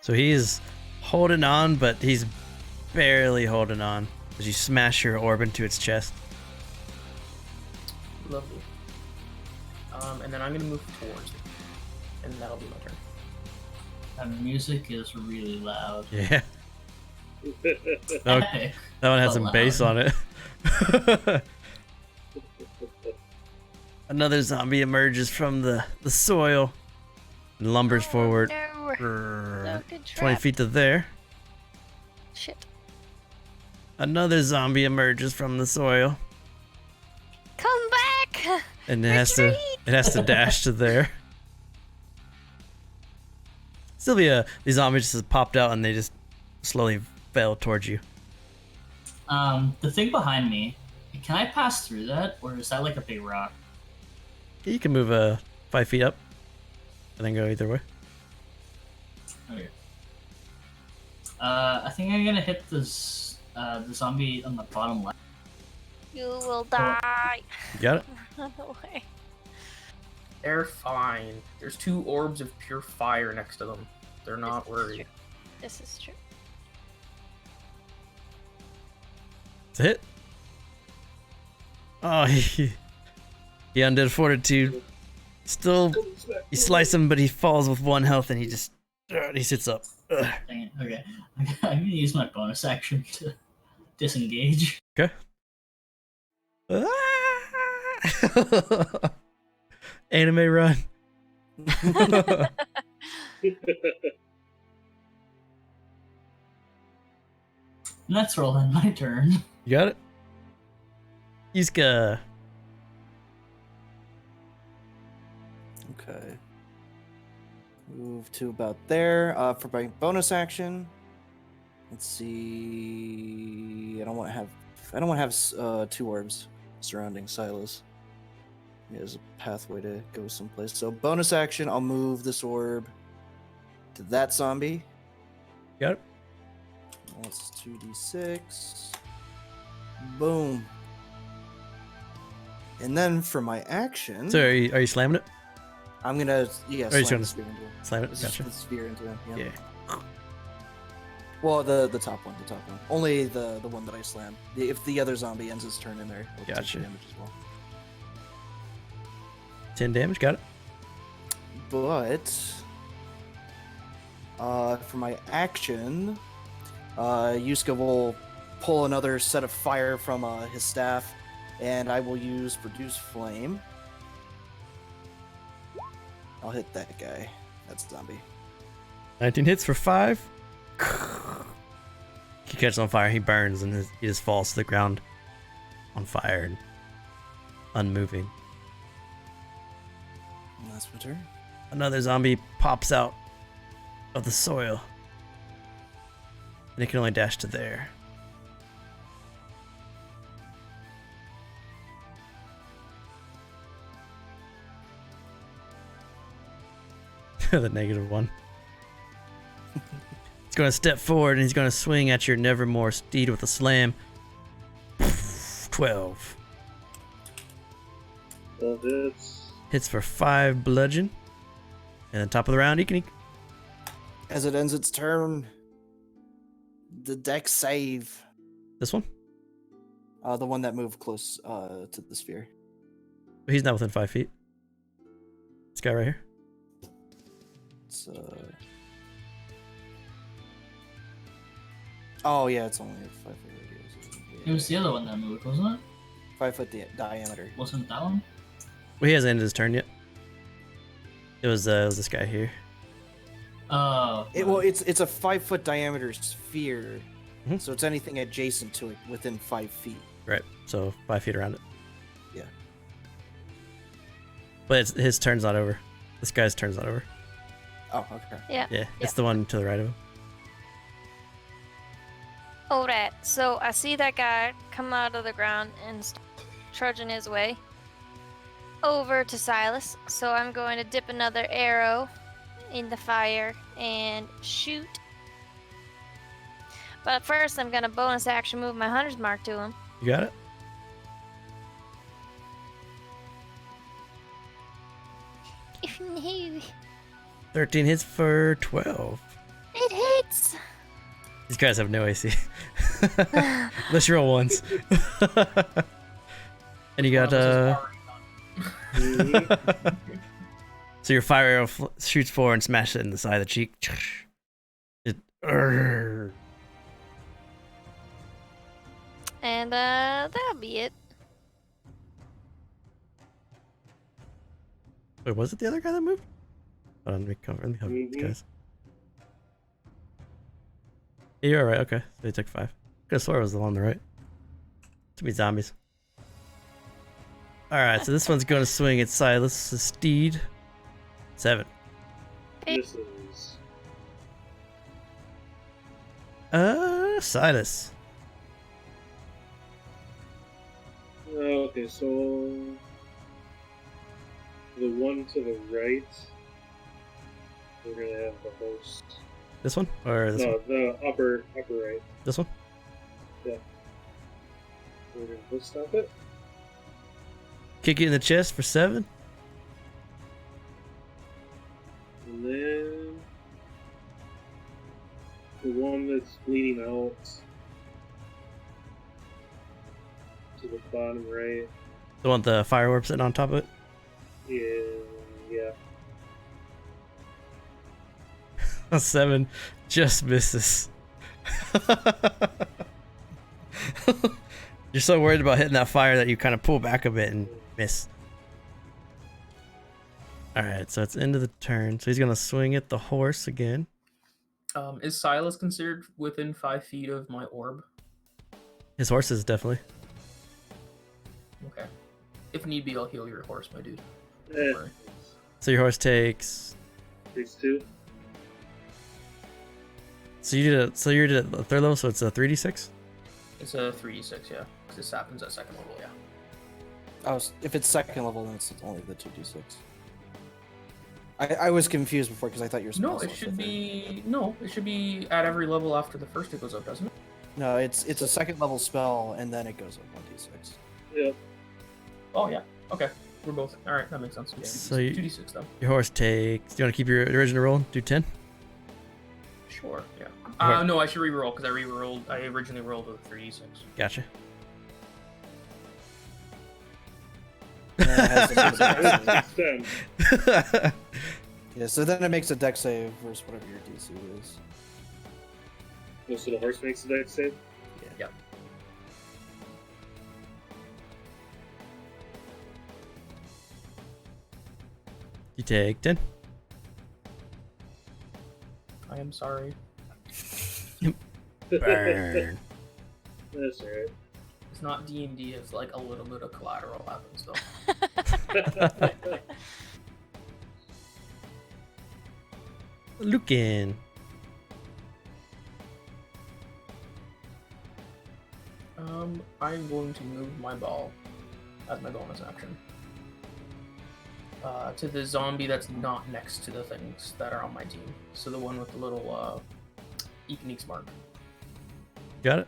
So he's holding on, but he's barely holding on as you smash your orb into its chest. Lovely. And then I'm going to move towards it. And that'll be my turn. That music is really loud. Yeah. That one, Epic. that one has But some bass on it. Another zombie emerges from the soil and lumbers forward. No. No, good 20 trap. feet to there. Shit. Another zombie emerges from the soil, Come back! and it has to dash to there. Sylvia, these zombies just popped out and they just slowly fell towards you. The thing behind me, can I pass through that, or is that like a big rock? You can move 5 feet up and then go either way. Okay. I think I'm gonna hit this the zombie on the bottom left. You will die. You got it? Run away. They're fine. There's 2 orbs of pure fire next to them. They're not worried. This is true. It's a hit. Oh, he undid fortitude. Still, you slice him, but he falls with 1 health, and he sits up. Ugh. Dang it. Okay. I'm gonna use my bonus action to disengage. Okay. Anime run. And that's all in my turn. You got it? Yuska. Okay. Move to about there. For my bonus action, let's see. I don't want to have 2 orbs surrounding Silas. There's a pathway to go someplace. So bonus action, I'll move this orb to that zombie. Got it? That's 2d6. Boom. And then for my action, So are you slamming it? I'm gonna Or you slam gonna the spear into him. Slam it? Just Gotcha. the spear into him. Yeah. Yeah. Well, the top one. Only the one that I slammed. If the other zombie ends his turn in there, it'll take Gotcha. the damage as well. 10 damage, got it? But For my action, Yuska will pull another set of fire from his staff, and I will use Produce Flame. I'll hit that guy. That's zombie. 19 hits for 5. He catches on fire, he burns, and he just falls to the ground on fire and unmoving. And that's my turn. Another zombie pops out of the soil. And it can only dash to there. The -1. He's going to step forward and he's going to swing at your Nevermore steed with a slam. 12. Well, hits. Hits for 5 bludgeon. And then top of the round, he can. As it ends its turn, the dex save. This one? The one that moved close to the sphere. He's not within 5 feet. This guy right here. It's, oh yeah, it's only a 5 foot radius. It was the other one that moved, wasn't it? 5 foot diameter. Wasn't that one? Well, he hasn't ended his turn yet. It was this guy here. Oh. It's a 5 foot diameter sphere, Mhm. so it's anything adjacent to it within 5 feet. Right, so 5 feet around it. Yeah. But his turn's not over. This guy's turn's not over. Oh, okay. Yeah. Yeah, it's the one to the right of him. Alright, so I see that guy come out of the ground and start trudging his way over to Silas. So I'm going to dip another arrow in the fire and shoot. But first, I'm going to bonus action move my hunter's mark to him. You got it? No, 13 hits for 12. it hits! These guys have no AC. Unless you roll ones. And you got so your fire arrow shoots forward and smashes it in the side of the cheek. It, And that'll be it. Wait, was it the other guy that moved? Hold on, let me cover these guys. Yeah, you're alright, okay. So he took 5. Could have swore it was the one on the right. Too many zombies. Alright, so this one's going to swing at Silas' steed. 7. This is. Silas. Okay, so the one to the right, we're gonna have the host. This one? Or this No, one? the upper right. This one? Yeah. We're gonna host stop it. Kick it in the chest for 7. And then the one that's bleeding out to the bottom right. The one with the fireworks sitting on top of it? Yeah. 7 just misses. You're so worried about hitting that fire that you kind of pull back a bit and miss. Alright, so it's end of the turn. So he's going to swing at the horse again. Is Silas considered within 5 feet of my orb? His horse is definitely. Okay. If need be, I'll heal your horse, my dude. Eh, worry. So your horse takes. takes 2. So you did it at 3rd level, so it's a 3d6? It's a 3d6, yeah. Because this happens at 2nd level, yeah. If it's 2nd level, then it's only the 2d6. I was confused before because I thought you were supposed No, it should be at every level after the first it goes up, doesn't it? No, it's a 2nd level spell and then it goes up 1d6. Yep. Oh yeah. Okay. We're both alright, that makes sense. Yeah, So 2d6 though. Your horse takes. Do you want to keep your original roll? Do 10? Sure, yeah. Okay. No, I should re-roll because I originally rolled with a 3d6. Gotcha. Yeah, it has to be- It's 10. Yeah, so then it makes a deck save versus whatever your DC is. Oh, so the horse makes the dex save? Yep. You take 10. I am sorry. Burn. That's alright. It's not D&D if like a little bit of collateral happens though. Lucan. I'm going to move my ball as my bonus action to the zombie that's not next to the things that are on my team. So the one with the little Eekneeks mark. Got it?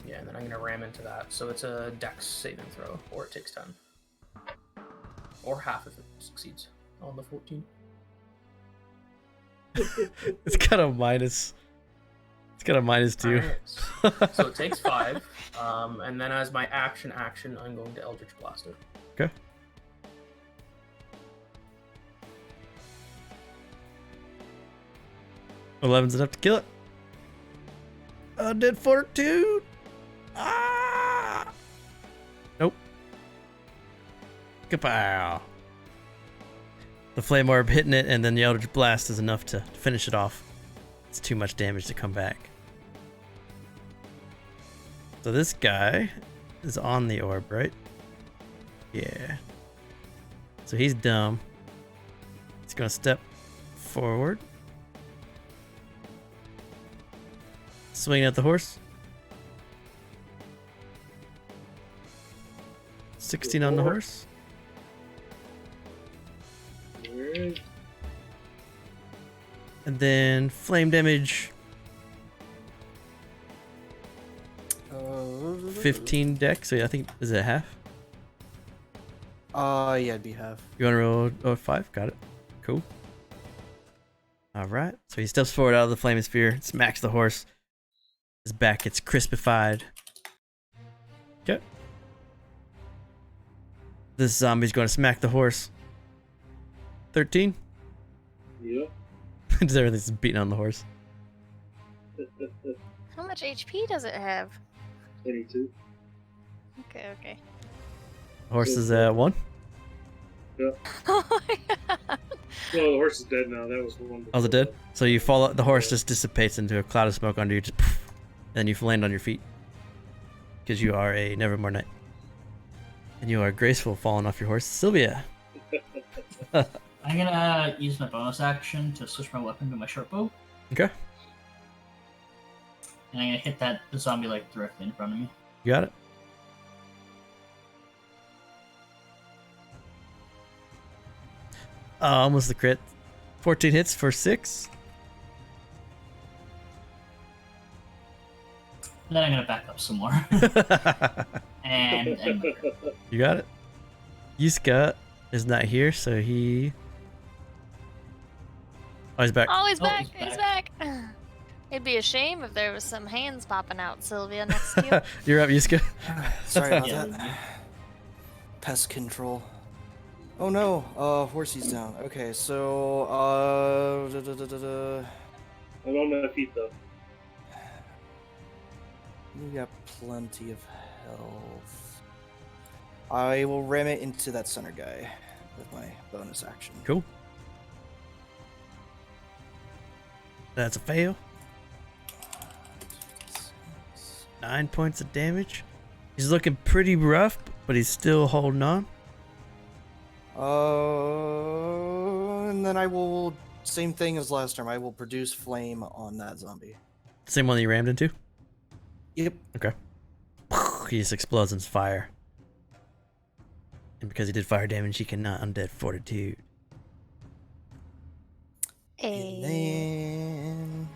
Yeah, and then I'm gonna ram into that. So it's a Dex saving throw, or it takes 10, or half if it succeeds on the 14. It's got a minus. It's got a -2. Alright. So it takes 5, and then as my action, I'm going to Eldritch Blast it. Okay. $11's enough to kill it. Undead Fortitude. Ah. Nope. Kapow. The Flame Orb hitting it, and then the Eldritch Blast is enough to finish it off. It's too much damage to come back. So this guy is on the orb, right? Yeah. So he's dumb. He's gonna step forward. Swing at the horse. 16 on the horse. Alright. And then flame damage. 15 deck, so yeah, I think, is it half? Yeah, it'd be half. You want to roll 5? Got it. Cool. Alright, so he steps forward out of the flaming sphere, smacks the horse. His back gets crispified. Okay. This zombie's going to smack the horse. 13? Yep. Just everything's beating on the horse. How much HP does it have? 22. Okay. Horse is at 1. Oh my god. Well, the horse is dead now. That was one. Oh, is it dead? So you fall out, the horse just dissipates into a cloud of smoke under you, just poof, and then you land on your feet. Because you are a Nevermore Knight. And you are graceful falling off your horse. Sylvia. I'm gonna use my bonus action to switch my weapon to my short bow, Okay. and I'm gonna hit the zombie like directly in front of me. You got it. Almost the crit. 14 hits for 6. And then I'm gonna back up some more. and You got it. Yuska is not here, so he... Oh, he's back. Oh, he's Oh, back. he's He's back. It'd be a shame if there was some hands popping out, Sylvia, next to you. You're up, Yuska. Sorry about Yeah. that. Pest control. Oh no, horsey's down. Okay, so, I'm on my feet though. we got plenty of health. I will ram it into that center guy with my bonus action. Cool. That's a fail. 9 points of damage. He's looking pretty rough, but he's still holding on. And then I will, same thing as last time, I will produce flame on that zombie. Same one that you rammed into? Yep. Okay. He just explodes in fire. And because he did fire damage, he cannot undead fortitude. And Hey. then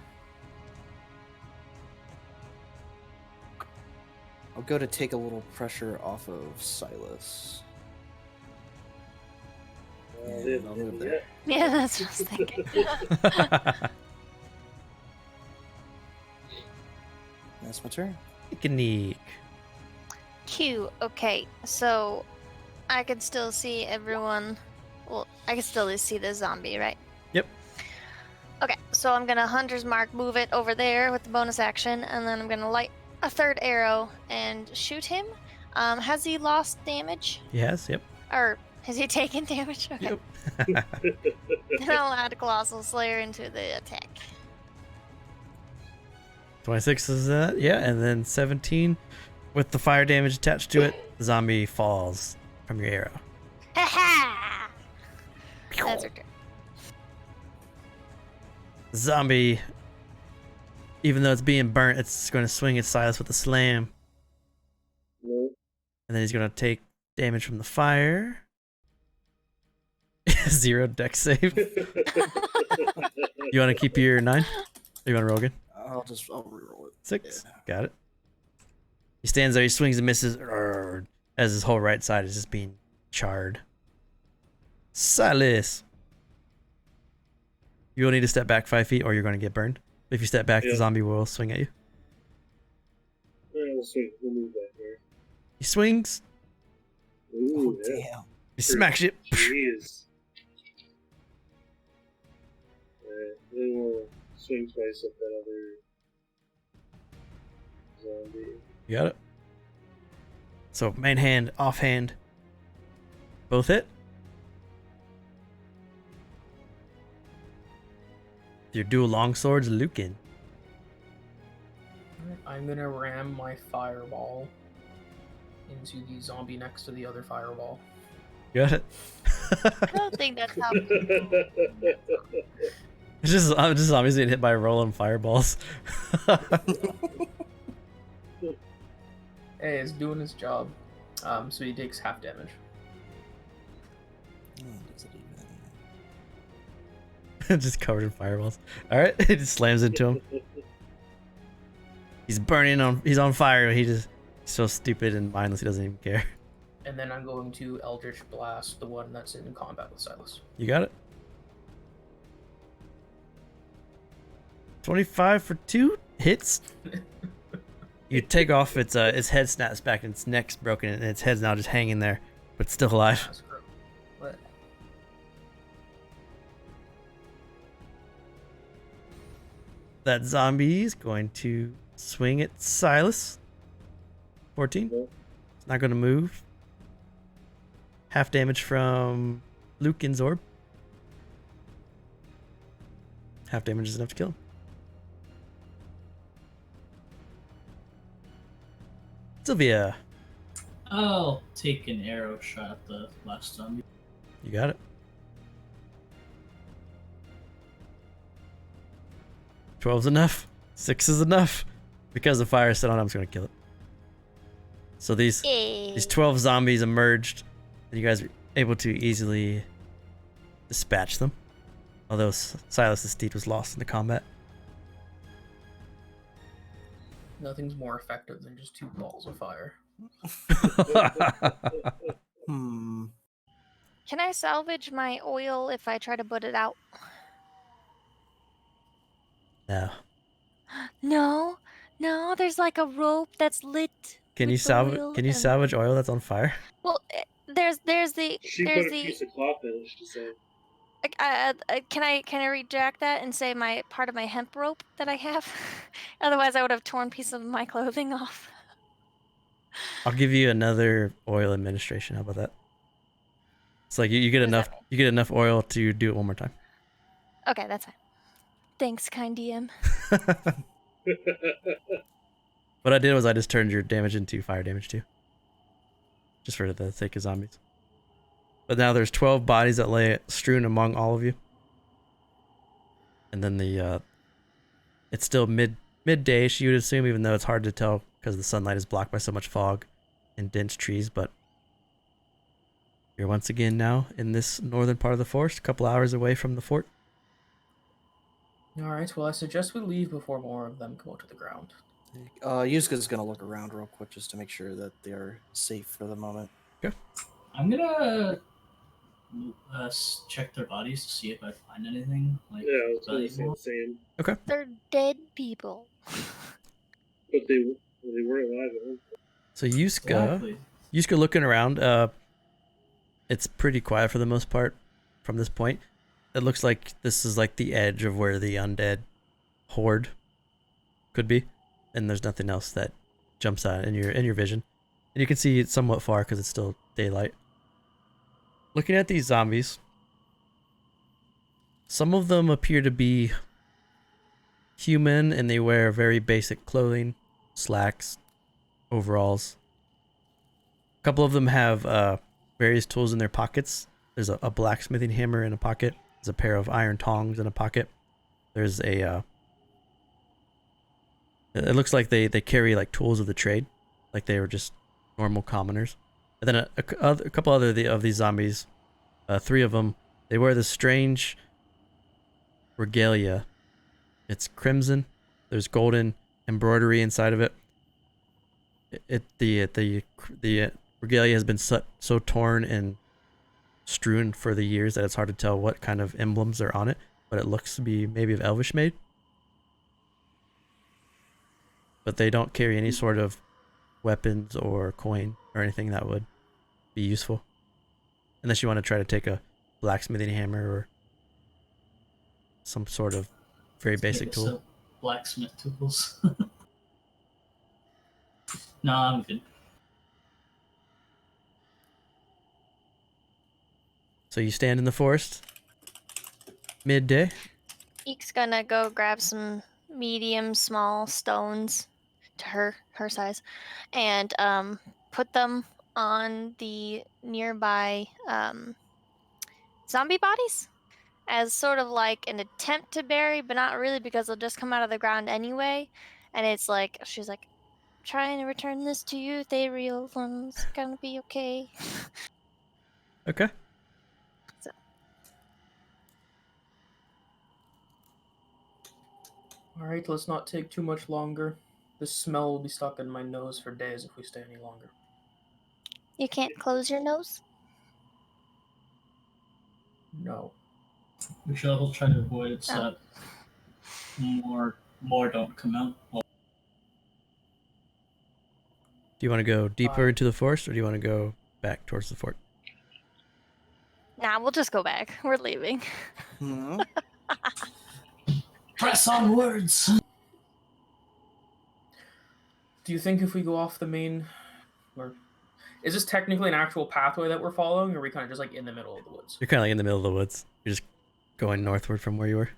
I'll go to take a little pressure off of Silas. And I'll move there. Yeah, that's what I was thinking. That's my turn. Unique. Cute. Okay, so I can still see everyone. Well, I can still see the zombie, right? Yep. Okay, so I'm gonna Hunter's Mark, move it over there with the bonus action, and then I'm gonna light a third arrow and shoot him. Has he lost damage? Yes, yep. Or has he taken damage? Okay. Yep. Then I'll add Colossal Slayer into the attack. 26 is that, yeah, and then 17 with the fire damage attached to it. The zombie falls from your arrow. Ha ha! That's her turn. Zombie, even though it's being burnt, it's going to swing its Silas with a slam. No. And then he's going to take damage from the fire. 0 dex save. You want to keep your 9? Or you want to roll again? I'll reroll it. 6. Yeah. Got it. He stands there, he swings and misses as his whole right side is just being charred. Silas. You will need to step back 5 feet or you're going to get burned. If you step back, the zombie will swing at you. We'll swing. We'll move that here. He swings. Ooh, Oh, yeah. damn. He smacks it. Jeez. Alright, then we'll swing twice at that other zombie. You got it. So main hand, offhand. Both hit. Your dual longswords, Lucan. I'm gonna ram my fireball into the zombie next to the other fireball. You got it. I don't think that's how. It's just zombies getting hit by rolling fireballs. Hey, it's doing his job. So he takes half damage. Does it even... Just covered in fireballs. Alright, it just slams into him. He's he's on fire. He's so stupid and mindless he doesn't even care. And then I'm going to Eldritch Blast the one that's in combat with Silas. You got it. 25 for 2 hits. You take off its head snaps back and its neck's broken and its head's now just hanging there, but still alive. That's correct. What? That zombie's going to swing at Silas. 14. It's not going to move. Half damage from Lucan's orb. Half damage is enough to kill him. Sylvia. I'll take an arrow shot at the last zombie. You got it. 12's enough. 6 is enough. Because the fire is set on, I'm just going to kill it. So these 12 zombies emerged, and you guys were able to easily dispatch them. Although Silas's steed was lost in the combat. Nothing's more effective than just 2 balls of fire. Hmm. Can I salvage my oil if I try to put it out? No. No, there's like a rope that's lit. Can you with the salvage? oil Can you and- salvage oil that's on fire? Well, there's the She put there's a the. piece of cloth in it, she said. Can I retract that and say my part of my hemp rope that I have? Otherwise, I would have torn pieces of my clothing off. I'll give you another oil administration. How about that? It's like you get What does enough. that mean? You get enough oil to do it one more time. Okay, that's fine. Thanks, kind DM. What I did was I just turned your damage into fire damage too. Just for the sake of zombies. But now there's 12 bodies that lay strewn among all of you. And then it's still midday-ish, you would assume, even though it's hard to tell because the sunlight is blocked by so much fog and dense trees. But you're once again now in this northern part of the forest, a couple hours away from the fort. Alright, well I suggest we leave before more of them come out to the ground. Yuska's gonna look around real quick just to make sure that they are safe for the moment. I'm gonna check their bodies to see if I find anything like Yeah, I was gonna say valuable. the same. They're dead people. But they were alive at one point. So Yuska, Exactly. Yuska looking around, it's pretty quiet for the most part. from this point. It looks like this is like the edge of where the undead horde could be, and there's nothing else that jumps out in your vision. And you can see it somewhat far because it's still daylight. Looking at these zombies, some of them appear to be human and they wear very basic clothing, slacks, overalls. A couple of them have various tools in their pockets. There's a blacksmithing hammer in a pocket. There's a pair of iron tongs in a pocket. There's a it looks like they carry like tools of the trade, like they were just normal commoners. And then a couple other of these zombies, 3 of them, they wear this strange regalia. It's crimson. There's golden embroidery inside of it. The regalia has been so torn and strewn for the years that it's hard to tell what kind of emblems are on it, but it looks to be maybe of elvish made. But they don't carry any sort of weapons or coin or anything that would be useful. Unless you want to try to take a blacksmithing hammer or some sort of very basic tool. So blacksmith tools. No, I'm good. So you stand in the forest, midday. Eek's gonna go grab some medium, small stones to her size, and put them on the nearby zombie bodies as sort of like an attempt to bury, but not really because they'll just come out of the ground anyway. And it's like she's like, trying to return this to you, ethereal ones, gonna be okay. Okay. So. Alright, let's not take too much longer. The smell will be stuck in my nose for days if we stay any longer. You can't close your nose? No. We should all try to avoid it so that more don't come out. Well, Do you want to go deeper into the forest or do you want to go back towards the fort? Nah, we'll just go back. We're leaving. Hmm. press onwards! Do you think if we go off the main... Or is this technically an actual pathway that we're following, or are we kind of just like in the middle of the woods? You're kind of like in the middle of the woods. You're just going northward from where you were.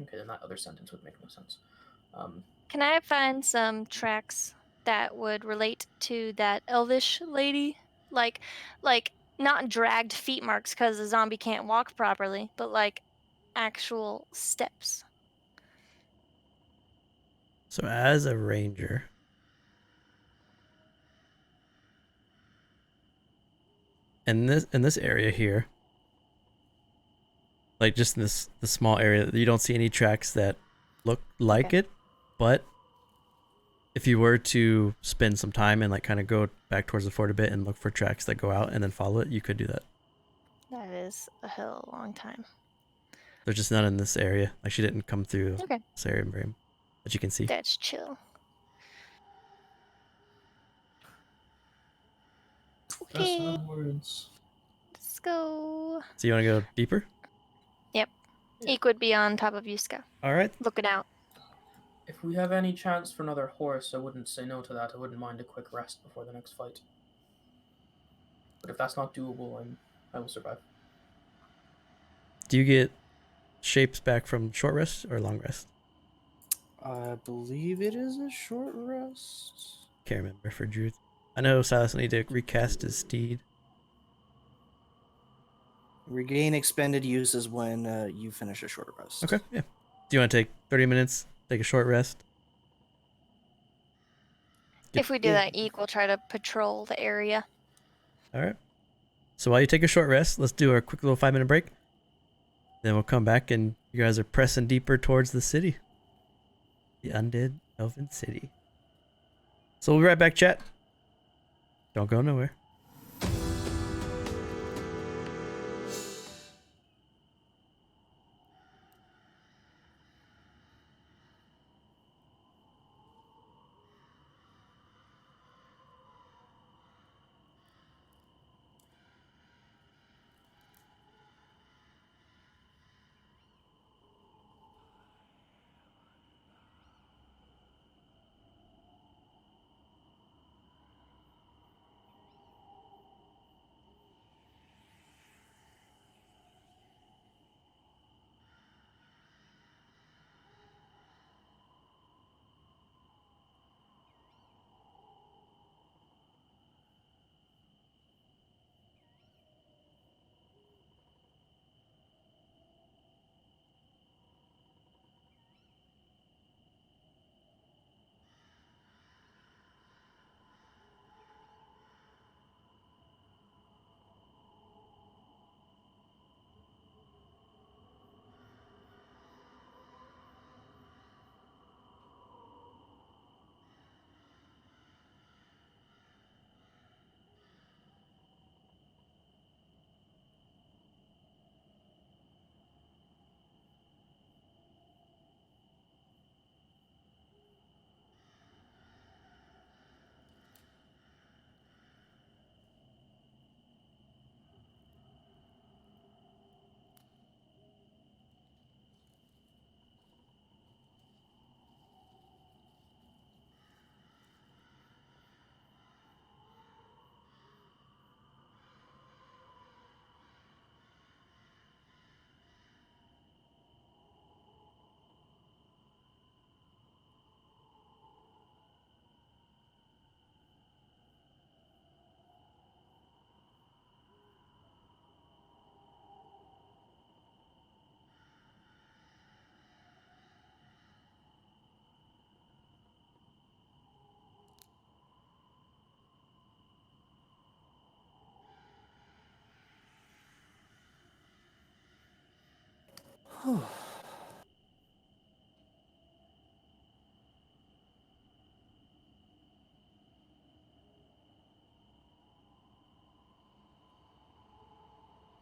Okay, then that other sentence would make no sense. Can I find some tracks that would relate to that elvish lady? Like not dragged feet marks because the zombie can't walk properly, but like actual steps. So as a ranger, in this area here, like just in this small area, you don't see any tracks that look like Okay. it, but if you were to spend some time and like kind of go back towards the fort a bit and look for tracks that go out and then follow it, you could do that. That is a hell of a long time. There's just none in this area. Like she didn't come through Okay. this area very that you can see. That's chill. Press Okay, onwards. let's go. So you want to go deeper? Eek would be on top of Yuska, All right. looking out. If we have any chance for another horse, I wouldn't say no to that. I wouldn't mind a quick rest before the next fight. But if that's not doable, I will survive. Do you get shapes back from short rest or long rest? I believe it is a short rest. Can't remember for Druid. I know Silas will need to recast his steed. Regain expended uses when you finish a short rest. Okay, yeah. Do you want to take 30 minutes, take a short rest? If we do Yeah. that, Eek will try to patrol the area. All right. So while you take a short rest, let's do our quick little 5-minute break. Then we'll come back and you guys are pressing deeper towards the city. The undead elven city. So we'll be right back, chat. Don't go nowhere.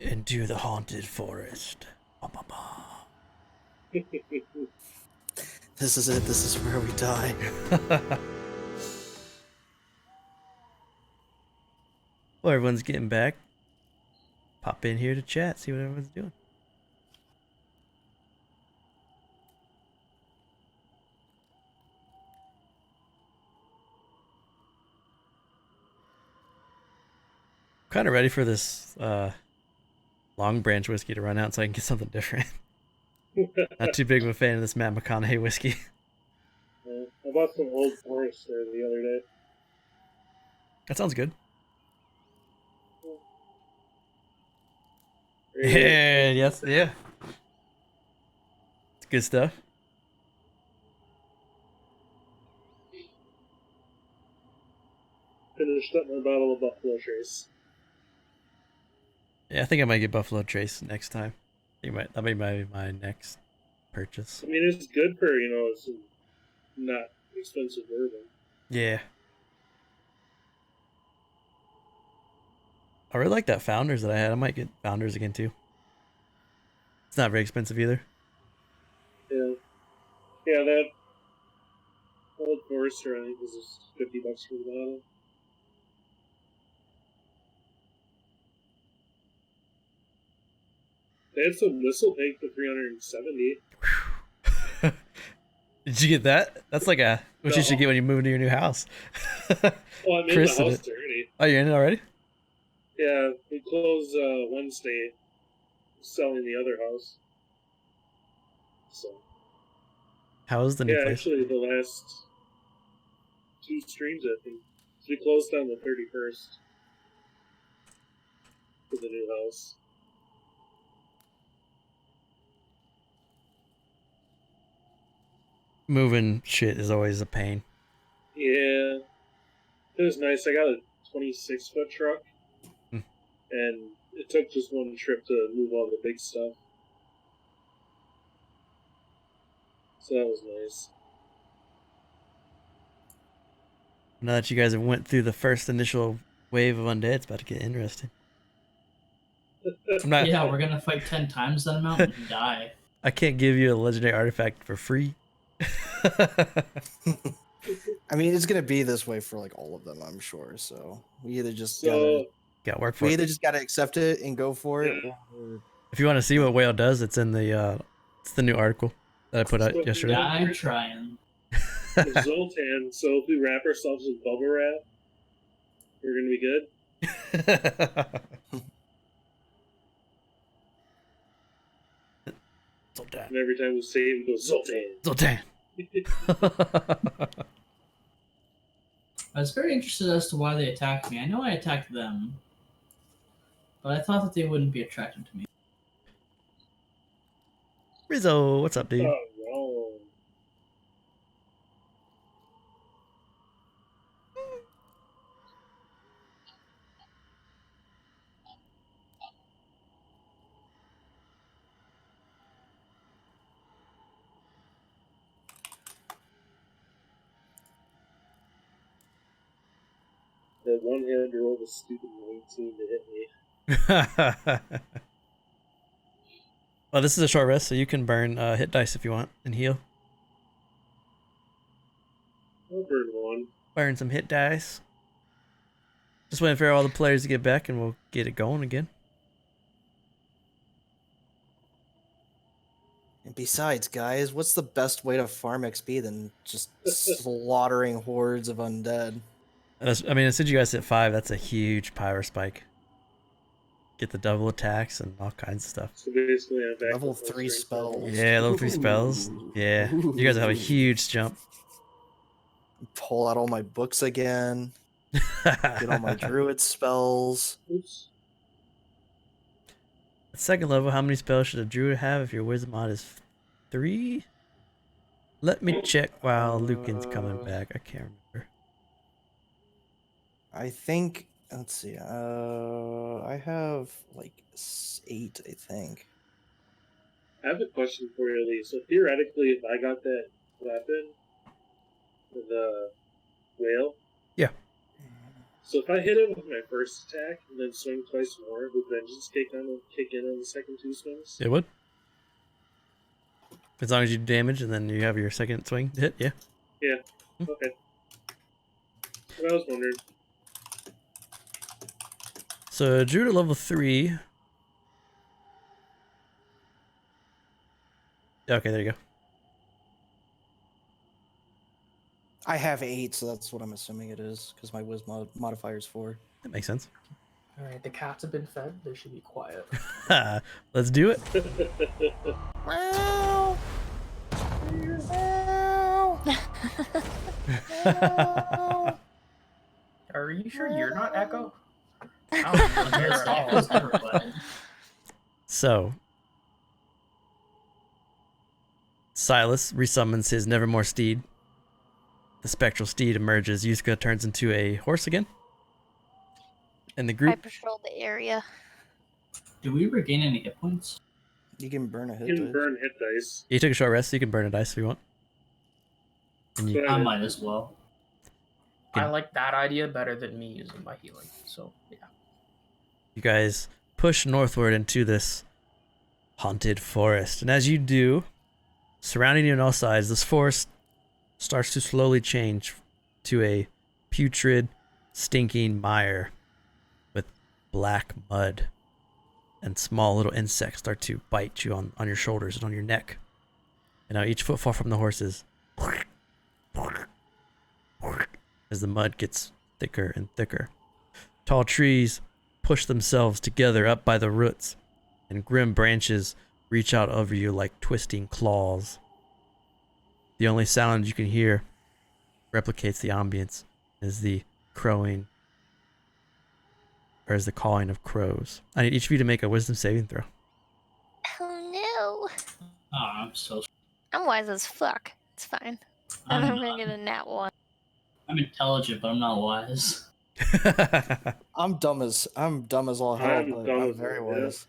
Into the haunted forest. Ba, ba, ba. This is it. This is where we die. Well, everyone's getting back. Pop in here to chat, see what everyone's doing. Kind of ready for this long branch whiskey to run out so I can get something different. Not too big of a fan of this Matt McConaughey whiskey. I bought some Old Forester the other day. That sounds good. Yeah. Yes, yeah. It's good stuff. Finished up my bottle of Buffalo Trace. Yeah, I think I might get Buffalo Trace next time. That'll be my next purchase. I mean, it's good for, it's not expensive bourbon. Yeah. I really like that Founders that I had. I might get Founders again too. It's not very expensive either. Yeah. Yeah, that Old Forester, I think, was just $50 for the bottle. They had some Whistle Pig for $370. Did you get that? That's like what you should get when you move into your new house. Well, I'm in the house already. Oh, you're in it already? Yeah, we closed Wednesday, selling the other house. So. How is the new place? Actually, the last 2 streams, I think. So we closed on the 31st for the new house. Moving shit is always a pain. Yeah. It was nice. I got a 26-foot truck. And it took just one trip to move all the big stuff. So that was nice. Now that you guys have went through the first initial wave of undead, it's about to get interesting. Yeah, we're gonna fight 10 times that amount and die. I can't give you a legendary artifact for free. I mean, it's gonna be this way for like all of them, I'm sure. So we either just gotta work for it. We either just gotta accept it and go for it. Or... If you want to see what Wail does, it's in the new article that I put out yesterday. Yeah, I'm trying. Zoltan, so if we wrap ourselves with bubble wrap, we're gonna be good. Zoltan. And every time we save, we go Zoltan. Zoltan. I was very interested as to why they attacked me. I know I attacked them, but I thought that they wouldn't be attracted to me. Rizzo, what's up, dude? Oh, wrong. That one-hander rolled a stupid 19 to hit me. Well, this is a short rest, so you can burn hit dice if you want and heal. I'll burn one. Burn some hit dice. Just waiting for all the players to get back and we'll get it going again. And besides, guys, what's the best way to farm XP than just slaughtering hordes of undead? I mean, since you guys hit 5, that's a huge power spike. Get the double attacks and all kinds of stuff. So basically, I'm back Level 3 spells. Yeah, level 3 spells. Yeah, you guys have a huge jump. Pull out all my books again. Get all my druid spells. Oops. At second level, how many spells should a druid have if your wisdom mod is 3? Let me check while Lucan's coming back. I can't remember. I think, let's see, I have like 8, I think. I have a question for you, Lee. So theoretically, if I got that weapon, the Wail. Yeah. So if I hit it with my first attack and then swing twice more, would Vengeance kick in on the second two swings? It would. As long as you do damage and then you have your second swing hit, yeah. Yeah. Okay. What I was wondering. So Drew to level 3. Okay, there you go. I have 8, so that's what I'm assuming it is, because my Wiz modifier is 4. That makes sense. All right, the cats have been fed. They should be quiet. Let's do it. Meow. Are you sure you're not Echo? I don't hear at all. It's never quiet. So, Silas resummons his Nevermore steed. The spectral steed emerges. Yuska turns into a horse again. And the I group... patrol the area. Do we regain any hit points? You can burn a hit. You can dice. burn hit dice. You took a short rest, so you can burn a dice if you want. And you, But I might as well. I like that idea better than me using my healing. So yeah. you guys push northward into this haunted forest. And as you do, surrounding you on all sides, this forest starts to slowly change to a putrid, stinking mire with black mud. And small little insects start to bite you on your shoulders and on your neck. And now each footfall from the horses as the mud gets thicker and thicker. Tall trees push themselves together up by the roots, and grim branches reach out over you like twisting claws. The only sound you can hear replicates the ambience is the crowing, or is the cawing of crows. I need each of you to make a wisdom saving throw. Oh Oh, I'm so. no. I'm wise as fuck. It's fine. I'm gonna get a nat 1. I'm intelligent, but I'm not wise. I'm dumb as all hell, I'm but dumb I'm as very all, yeah. wise.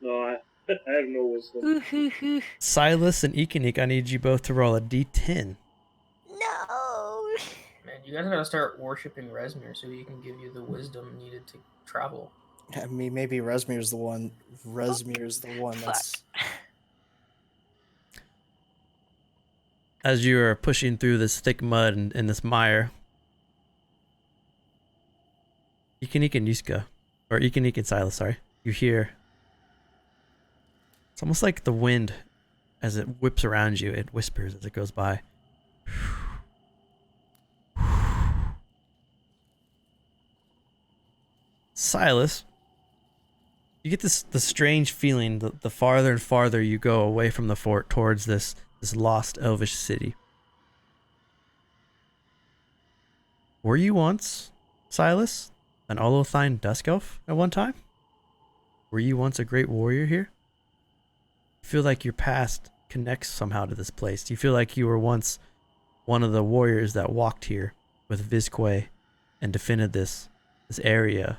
No, I have no wisdom. Silas and Ikanik, I need you both to roll a d10. No. Man, you guys gotta start worshiping Resmir so he can give you the wisdom needed to travel. I mean, maybe Resmir's the one. That's. As you are pushing through this thick mud and this mire, Ikanik and Yuska, or Ikanik and Silas, sorry, you hear, it's almost like the wind as it whips around you, it whispers as it goes by. Silas, you get the strange feeling the farther and farther you go away from the fort towards this lost elvish city. Were you once, Silas, an Olothine dusk elf at one time? Were you once a great warrior here? I feel like your past connects somehow to this place. Do you feel like you were once one of the warriors that walked here with Vizquay and defended this area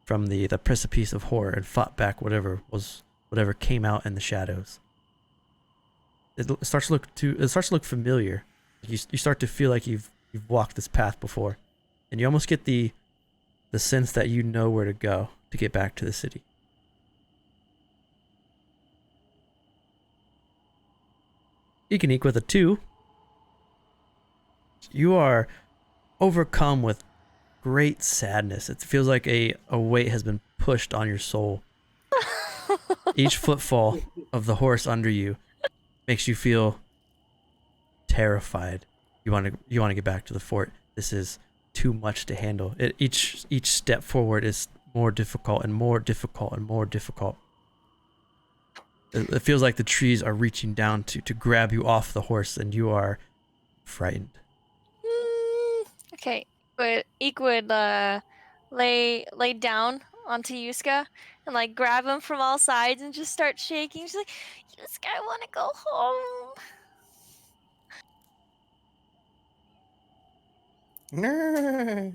from the precipice of horror and fought back whatever came out in the shadows? It starts to look familiar. You start to feel like you've walked this path before, and you almost get the sense that you know where to go to get back to the city. Ikanik with a 2. You are overcome with great sadness. It feels like a weight has been pushed on your soul. Each footfall of the horse under you makes you feel terrified. You want to get back to the fort. This is too much to handle. Each step forward is more difficult and more difficult and more difficult. It feels like the trees are reaching down to grab you off the horse, and you are frightened. Okay, but Eek would lay down onto Yuska and like grab him from all sides and just start shaking. She's like, Yuska, I want to go home. Nerd.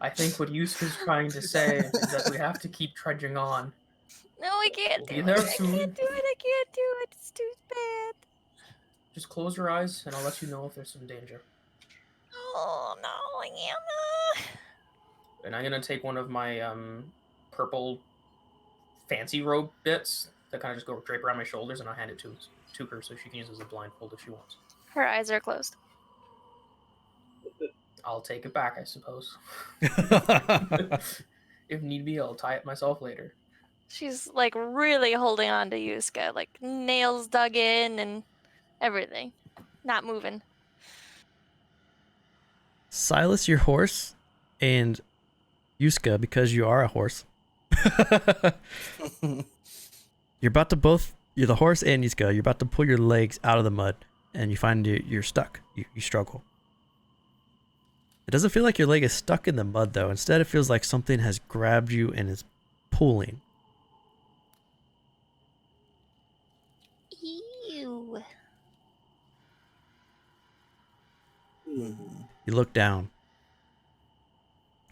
I think what Yusuke's trying to say is that we have to keep trudging on. No, I can't We'll do be it. there I soon. can't do it. I can't do it. It's too bad. Just close your eyes, and I'll let you know if there's some danger. Oh no, I can't. And I'm gonna take one of my purple fancy robe bits that kind of just go drape around my shoulders, and I'll hand it to her so she can use it as a blindfold if she wants. Her eyes are closed. I'll take it back, I suppose. If need be, I'll tie it myself later. She's like really holding on to Yusuke, like nails dug in and everything. Not moving. Silas, your horse, and Yusuke, because you are a horse. You're the horse and Yusuke, you're about to pull your legs out of the mud, and you find you're stuck. You struggle. It doesn't feel like your leg is stuck in the mud, though. Instead, it feels like something has grabbed you and is pulling. Ew. You look down.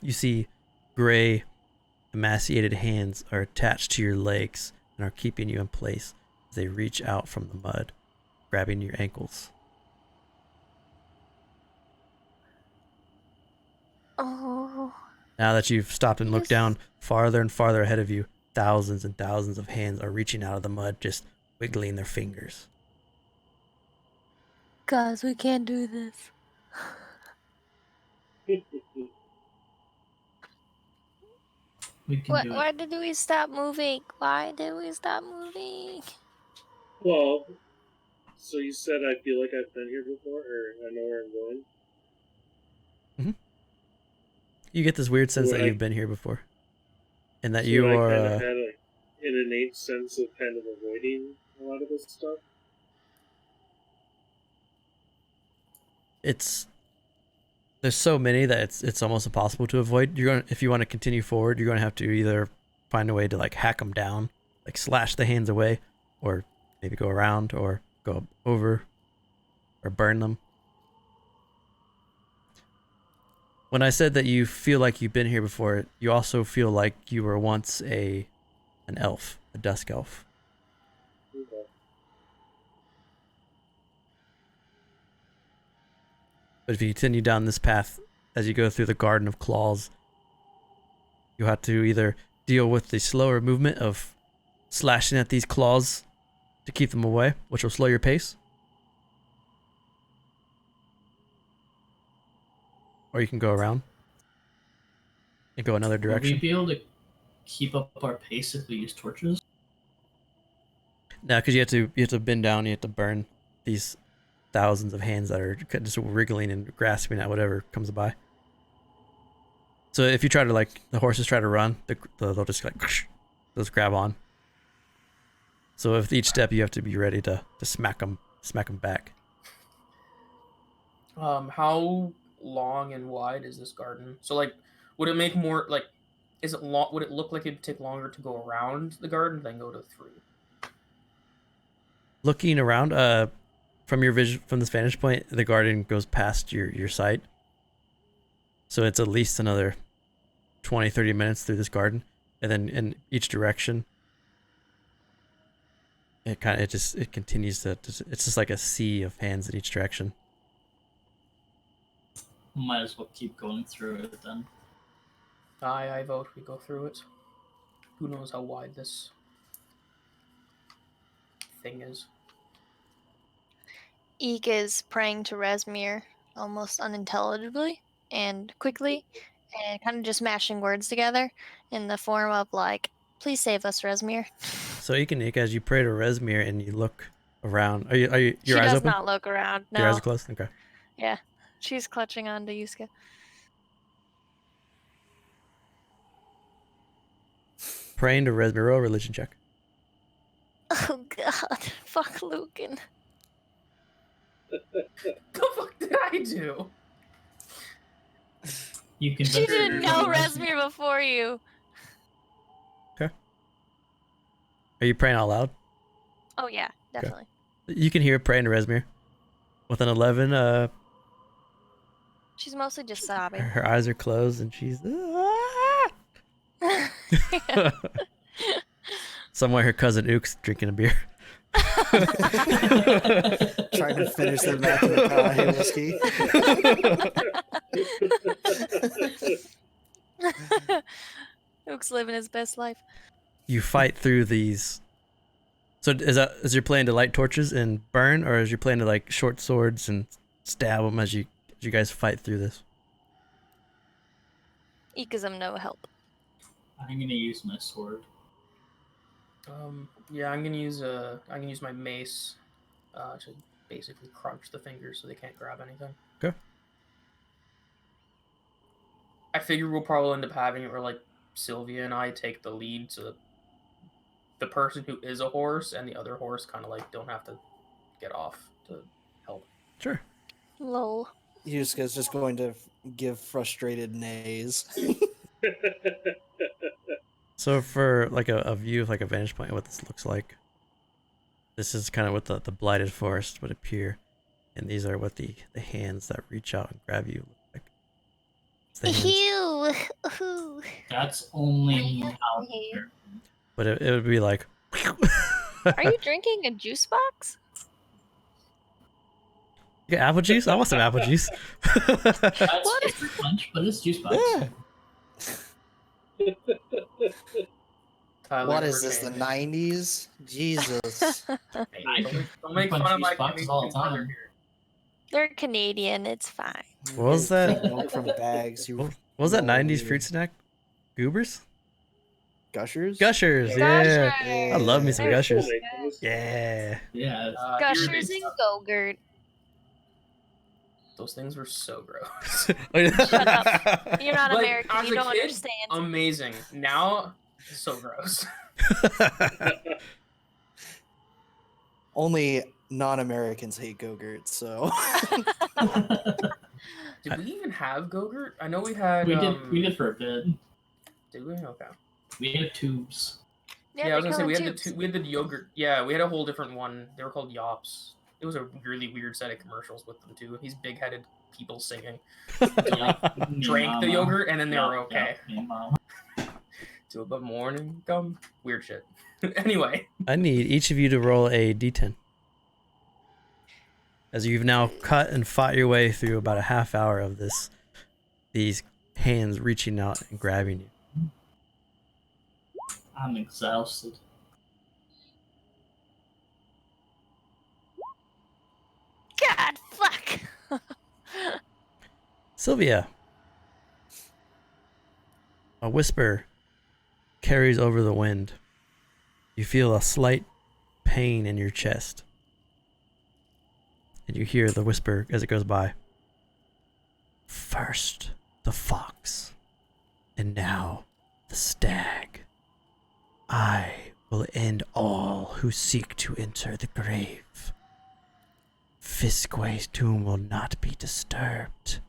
You see gray, emaciated hands are attached to your legs and are keeping you in place as they reach out from the mud, grabbing your ankles. Oh. Now that you've stopped and looked down, farther and farther ahead of you, thousands and thousands of hands are reaching out of the mud, just wiggling their fingers. Guys, we can't do this. We can do Why it. did we stop moving? Why did we stop moving? Well, so you said I feel like I've been here before, or I know where I'm going? You get this weird sense that Right. you've been here before. And that So you I are... kind of had an innate sense of kind of avoiding a lot of this stuff. There's so many that it's almost impossible to avoid. If you want to continue forward, you're going to have to either find a way to like hack them down, like slash the hands away, or maybe go around, or go over, or burn them. When I said that you feel like you've been here before, you also feel like you were once an elf, a dusk elf. Okay. But if you continue down this path, as you go through the Garden of Claws, you have to either deal with the slower movement of slashing at these claws to keep them away, which will slow your pace. Or you can go around and go another Will we direction. be able to keep up our pace if we use torches? No, because you have to bend down, you have to burn these thousands of hands that are just wriggling and grasping at whatever comes by. So if you try to the horses try to run, they'll just they'll just grab on. So with each step, you have to be ready to smack them back. How long and wide is this garden? So would it make more is it long? Would it look like it'd take longer to go around the garden than go to through? Looking around, from your vision, from this vantage point, the garden goes past your sight. So it's at least another 20-30 minutes through this garden, and then in each direction, it continues to. It's just like a sea of hands in each direction. Might as well keep going through it then. I vote we go through it. Who knows how wide this thing is? Eek is praying to Resmir almost unintelligibly and quickly, and kind of just mashing words together in the form of "Please save us, Resmir." So as you pray to Resmir and you look around, are your She eyes does open? not look around. No. Your eyes are closed. Okay. Yeah, she's clutching onto Yusuke. Praying to Resmir. Roll a religion check. Oh God, fuck Lucan. The fuck did I do? You can. She didn't know Resmir before you. Are you praying out loud? Oh yeah, definitely. You can hear praying to Resmir. With an 11, She's mostly just sobbing. Her eyes are closed and she's somewhere her cousin Ook's drinking a beer. Trying to finish their Mackinac whiskey. Luke's living his best life. You fight through these. So is your plan to light torches and burn, or is your plan to like short swords and stab them as you guys fight through this? Ikazum no help. I'm gonna use my sword. Yeah, I'm gonna use my mace to basically crunch the fingers so they can't grab anything. Okay. I figure we'll probably end up having it where like Sylvia and I take the lead, so that the person who is a horse and the other horse kind of like don't have to get off to help. Sure. Lol. Yusuke's just going to give frustrated neighs. So for like a view of like a vantage point of what this looks like, this is kind of what the blighted forest would appear, and these are what the hands that reach out and grab you look like. It's the hands. Ew. That's only I how. hate it. But it would be like. Are you drinking a juice box? You got apple juice? I want some apple juice. It's fruit punch, but it's juice box. Yeah. Tyler, What is this, the 90s? Jesus. Hey, don't make fun of my boxes all the time. They're Canadian. It's fine. What was that? Milk from bags. You What was that 90s moly. fruit snack? Goobers? Gushers? Gushers, Gushers. yeah. I love me some They're Gushers. so good. Yeah. Yeah. Gushers and Go-Gurt. Those things were so gross. Shut up. You're not Like, American. as You a don't kid, understand. Amazing. Now, so gross. Only non-Americans hate Go-Gurt, so... Did we even have Go-Gurt? I know we had. We did for a bit. Did we? Okay. We had tubes. Yeah, I was they gonna say come we in had tubes. we had the yogurt. Yeah, we had a whole different one. They were called Yops. It was a really weird set of commercials with them too. These big-headed people singing. Drank the yogurt and then they were okay. Till the morning come. Weird shit. Anyway. I need each of you to roll a d10. As you've now cut and fought your way through about a half hour of these hands reaching out and grabbing you. I'm exhausted. God, fuck. Sylvia. A whisper carries over the wind. You feel a slight pain in your chest. And you hear the whisper as it goes by. First the fox, and now the stag. I will end all who seek to enter the grave. Fiskwe's tomb will not be disturbed.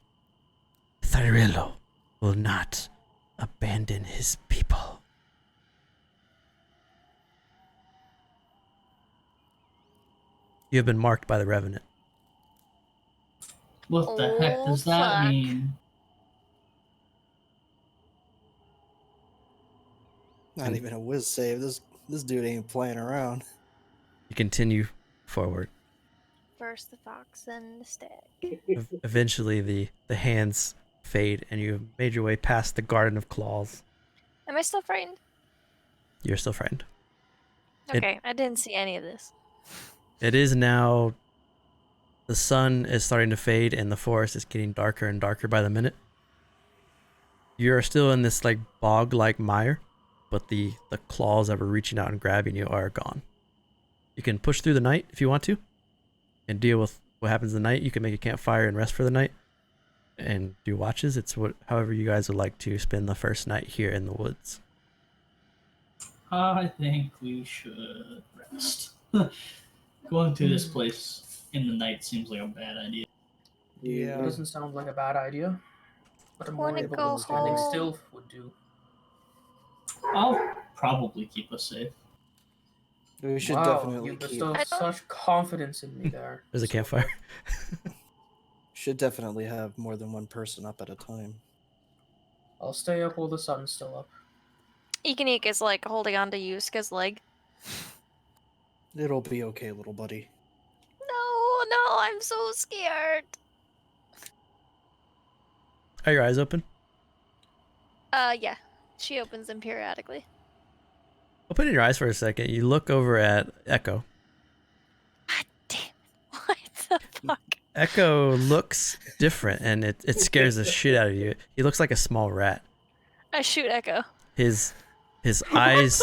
Tharillo will not abandon his people. You have been marked by the Revenant. What the heck Oh, does that fuck. mean? Not even a whiz save. This dude ain't playing around. You continue forward. First the fox, then the stag. Eventually, the hands fade, and you have made your way past the Garden of Claws. Am I still frightened? You're still frightened. It- Okay, I didn't see any of this. It is now. The sun is starting to fade, and the forest is getting darker and darker by the minute. You're still in this like bog-like mire, but the claws that were reaching out and grabbing you are gone. You can push through the night if you want to, and deal with what happens in the night. You can make a campfire and rest for the night, and do watches. It's however you guys would like to spend the first night here in the woods. I think we should rest. Going to this place in the night seems like a bad idea. It Yeah. doesn't sound like a bad idea. But a more Wanna able go standing home? still would do. I'll probably keep us safe. We should Wow, definitely you keep... bestow I don't- such confidence in me there. There's a So- campfire. Should definitely have more than one person up at a time. I'll stay up while the sun's still up. Ikanik is like holding on to Yuska's leg. It'll be okay, little buddy. No, I'm so scared. Are your eyes open? Yeah. She opens them periodically. Open your eyes for a second. You look over at Echo. God damn it. What the fuck? Echo looks different, and it scares the shit out of you. He looks like a small rat. I shoot Echo. His eyes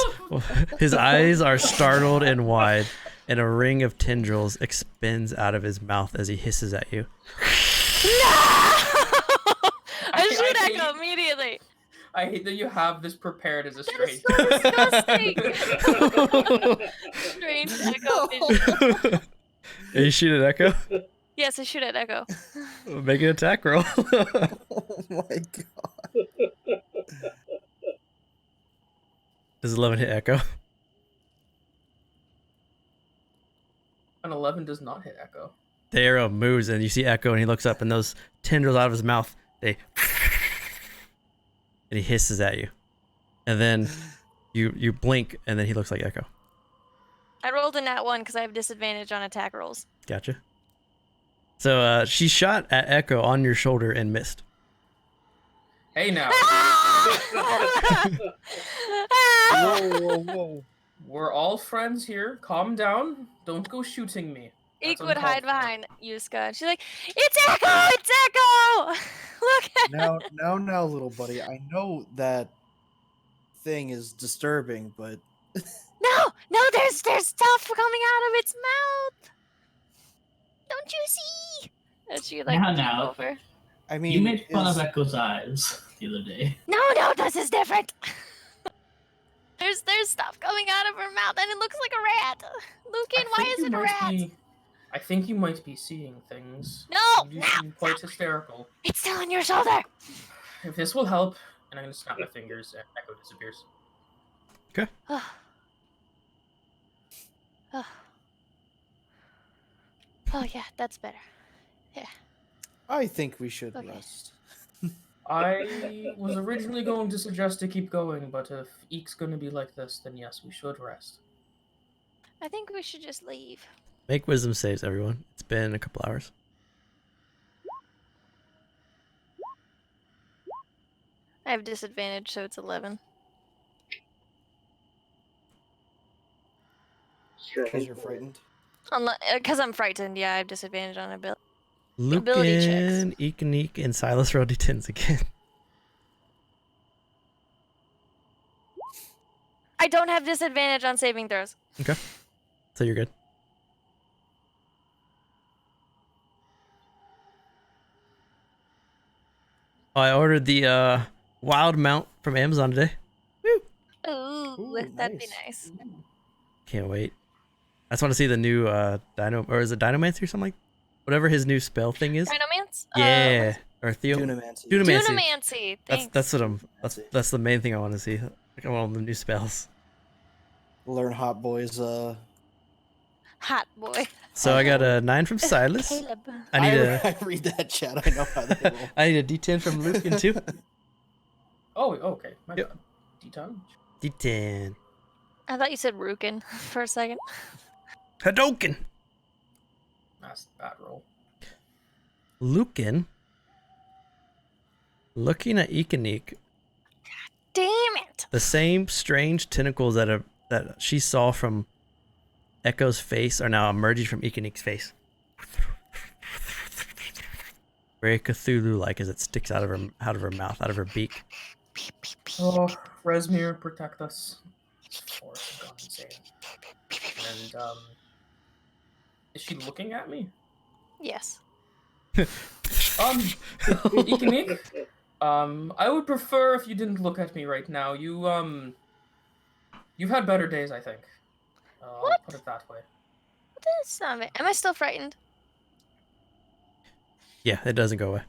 are startled and wide, and a ring of tendrils expends out of his mouth as he hisses at you. No! I shoot Echo immediately. I hate that you have this prepared as a strange. That's so disgusting. Strange Echo vision. Are you shoot at Echo? Yes, I shoot at Echo. Make an attack roll. Oh my god. Does 11 hit Echo? An 11 does not hit Echo. The arrow moves, and you see Echo, and he looks up, and those tendrils out of his mouth, and he hisses at you. And then you blink, and then he looks like Echo. I rolled a nat 1 because I have disadvantage on attack rolls. Gotcha. So she shot at Echo on your shoulder and missed. Hey now. Whoa. We're all friends here. Calm down. Don't go shooting me. Eek That's would hide uncalled for. behind Yuska. She's like, "It's Echo! It's Echo! Look at Now, little buddy. I know that thing is disturbing, but No, there's stuff coming out of its mouth. Don't you see?" And she like Now. over. I mean, You made fun is- of Echo's eyes the other day. No, this is different. There's stuff coming out of her mouth, and it looks like a rat. Lucan, why is it a rat? I think you might be seeing things. No, You no, seem quite hysterical. it's still on your shoulder. If this will help, and I'm gonna snap my fingers, and Echo disappears. Oh yeah, that's better. I think we should Okay. rest. I was originally going to suggest to keep going, but if Eek's gonna be like this, then yes, we should rest. I think we should just leave. Make wisdom saves, everyone. It's been a couple hours. I have disadvantage, so it's 11. Because you're frightened. Because I'm frightened, yeah, I have disadvantage on ability. Ability checks. Lucan, Ikanik, and Silas roll d10s again. I don't have disadvantage on saving throws. Okay. So you're good. I ordered the wild mount from Amazon today. Ooh, that'd be nice. Can't wait. I just want to see the new Dino, or is it Dinomancy or something like? Whatever his new spell thing is. Dinomance? Yeah. Or Theo. Dunamancy. Dunamancy. That's what I'm. That's it. That's the main thing I want to see. Like I want all the new spells. Learn Hot Boy's Hot boy. So I got a 9 from Silas. Caleb. I need a I read that chat. I know how they roll. I need a D10 from Lucan too. Oh, okay. My Yep. bad. D10? D10. I thought you said Rukin for a second. Hadoken. That's a bad roll. Lucan. Looking at Ikanik, Damn it! the same strange tentacles that she saw from Echo's face are now emerging from Ikanik's face. Very Cthulhu-like as it sticks out of her mouth, out of her beak. Oh, Resmir, protect us. Force has gone insane. And, is she looking at me? Yes. Ikanik, I would prefer if you didn't look at me right now. You've had better days, I think. I'll What? put it that way. That's not it. Am I still frightened? Yeah, it doesn't go away.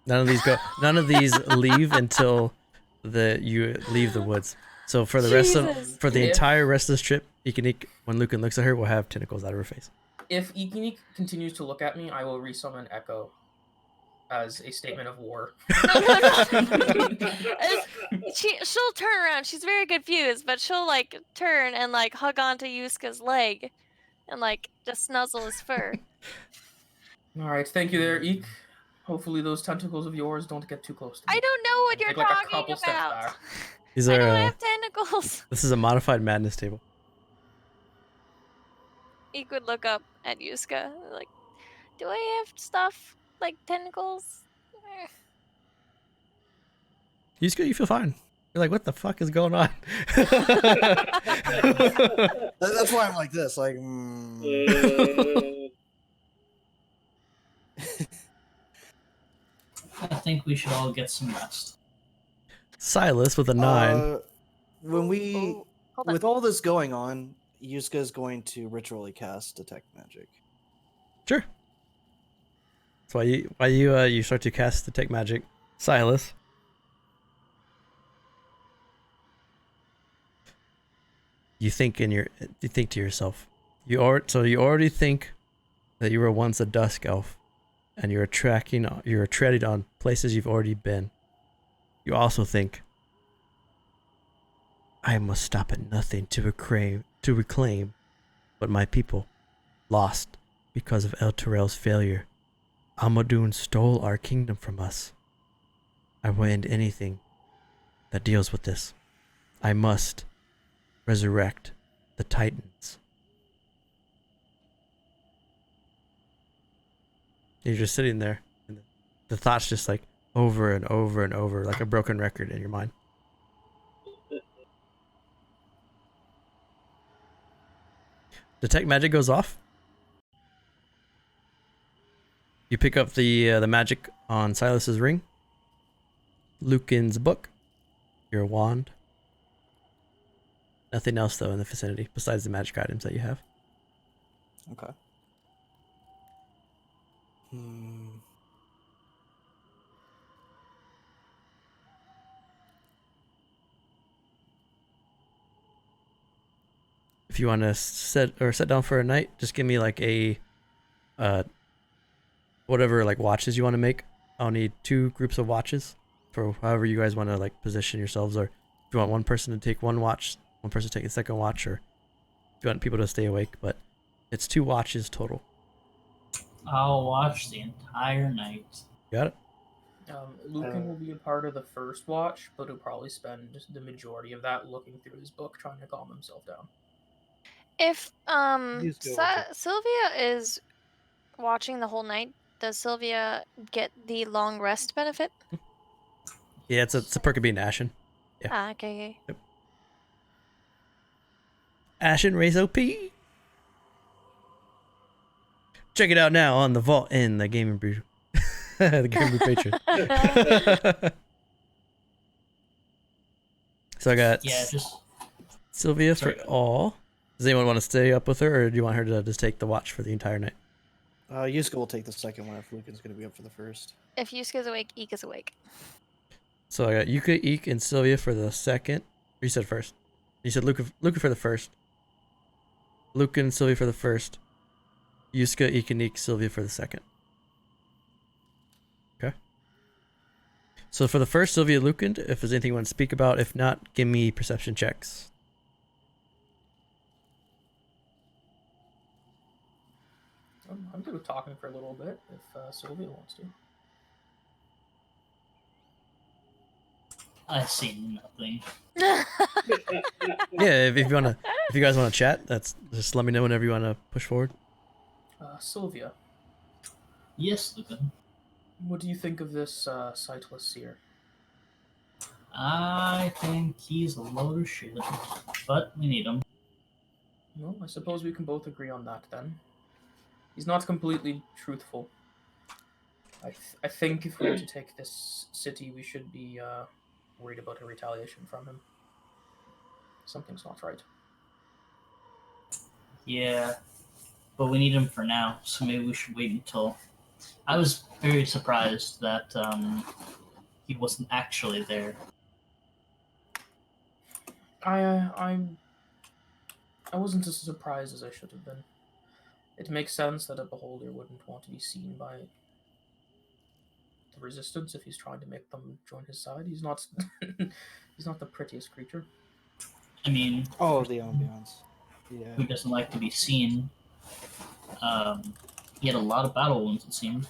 None of these go. None of these leave until you leave the woods. So for the Jesus. the Yeah. entire rest of this trip, Ikanik, when Lucan looks at her, will have tentacles out of her face. If Ikanik continues to look at me, I will resummon Echo. as a statement of war. She'll turn around. She's very confused, but she'll like turn and like hug onto Yuska's leg, and like just snuzzle his fur. All right, thank you there, Eek. Hopefully those tentacles of yours don't get too close to me. I don't know what you're Take like a talking couple steps about. back. These I are. don't have tentacles. This is a modified madness table. He could look up at Yuska, like, do I have stuff like tentacles? You feel fine. You're like, what the fuck is going on? That's why I'm like this. Like, I think we should all get some rest. Silas with a 9. When we, Oh, hold on. with all this going on, Yuska is going to ritually cast detect magic. Sure. That's why you start to cast detect magic, Silas. You think to yourself, you already think that you were once a dusk elf, and you're treading on places you've already been. You also think, I must stop at nothing to reclaim what my people lost because of El Terrell's failure. Amadun stole our kingdom from us. I will end anything that deals with this. I must resurrect the Titans. You're just sitting there, and the thoughts just like over and over and over, like a broken record in your mind. Detect magic goes off. You pick up the magic on Silas's ring, Lucan's book, your wand. Nothing else though in the vicinity besides the magic items that you have. Okay. If you want to sit down for a night, just give me like a whatever like watches you want to make. I'll need 2 groups of watches for however you guys want to like position yourselves, or if you want one person to take one watch, one person to take a second watch, or if you want people to stay awake, but it's 2 watches total. I'll watch the entire night. Got it? Lucan will be a part of the first watch, but he'll probably spend the majority of that looking through his book, trying to calm himself down. If Yuska will take- Sylvia is watching the whole night, does Sylvia get the long rest benefit? Yeah, it's a perk of being Ashen. Yeah. Ah, okay. Ashen Raise OP. Check it out now on the Vault in the Gamingbrew. The Gamingbrew patron. So I got just Sylvia sorry. for all. Does anyone want to stay up with her, or do you want her to just take the watch for the entire night? Yuska will take the second one if Lucan's going to be up for the first. If Yuska's awake, Eek is awake. So I got Yuka, Eek, and Sylvia for the second. Or you said first. You said Luca for the first. Luca and Sylvia for the first. Yuska, Eek, and Eek, Sylvia for the second. Okay. So for the first, Sylvia, Lucan, if there's anything you want to speak about. If not, give me perception checks. I'm good with talking for a little bit if Sylvia wants to. I see nothing. Yeah, if you guys want to chat, that's just let me know whenever you want to push forward. Sylvia, Yes, Lucan. what do you think of this Sightless Seer? I think he's a load of shit, but we need him. Well, I suppose we can both agree on that then. He's not completely truthful. I think if we were to take this city, we should be worried about a retaliation from him. Something's not right. Yeah, but we need him for now, so maybe we should wait until. I was very surprised that he wasn't actually there. I wasn't as surprised as I should have been. It makes sense that a beholder wouldn't want to be seen by the resistance if he's trying to make them join his side. He's not he's not the prettiest creature. I mean, Oh, the ambiance. Yeah. who doesn't like to be seen? He had a lot of battle wounds, it seemed.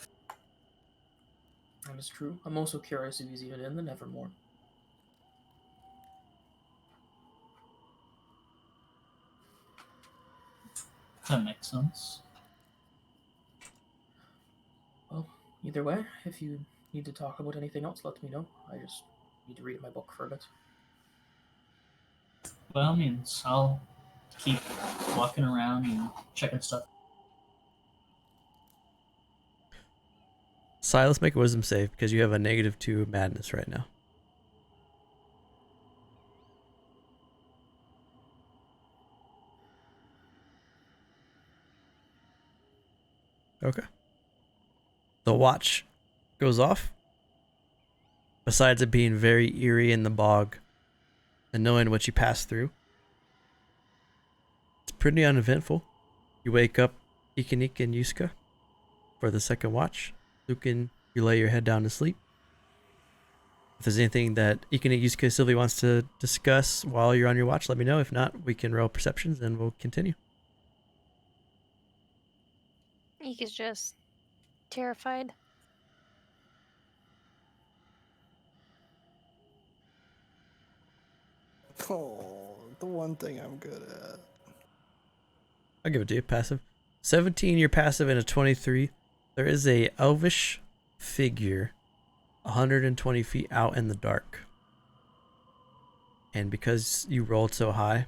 That is true. I'm also curious if he's even in the Nevermore. That makes sense. Well, either way, if you need to talk about anything else, let me know. I just need to read my book for a bit. By all means, I'll keep walking around and checking stuff. Silas, make a wisdom save because you have a -2 madness right now. Okay. The watch goes off. Besides it being very eerie in the bog and knowing what you passed through, it's pretty uneventful. You wake up Ikanik and Yuska for the second watch. Lucan, you lay your head down to sleep. If there's anything that Ikanik, Yuska, Sylvie wants to discuss while you're on your watch, let me know. If not, we can roll perceptions and we'll continue. Ika's just terrified. Oh, the one thing I'm good at. I'll give it to you. Passive. 17, you're passive, and a 23. There is a elvish figure 120 feet out in the dark. And because you rolled so high,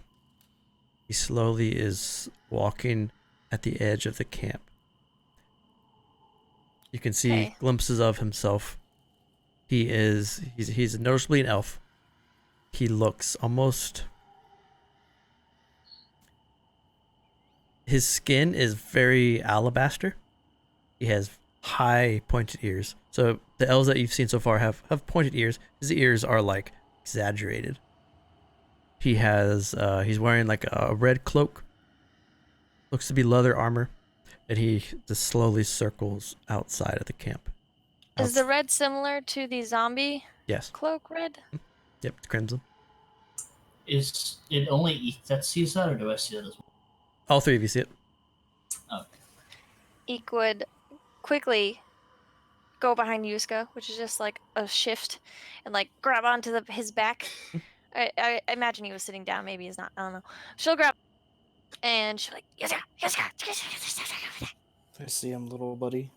he slowly is walking at the edge of the camp. You can see Okay. glimpses of himself. He's noticeably an elf. He looks almost... His skin is very alabaster. He has high pointed ears. So the elves that you've seen so far have pointed ears. His ears are like exaggerated. He has he's wearing like a red cloak. Looks to be leather armor. And he just slowly circles outside of the camp. Is the red similar to the zombie Yes. cloak red? Yep, it's crimson. Is it only Eth that sees that, or do I see that as well? All three of you see it. Okay. Eek would quickly go behind Yuska, which is just like a shift, and like grab onto his back. I imagine he was sitting down. Maybe he's not. I don't know. She'll grab and she'll like Yuska. I see him, little buddy.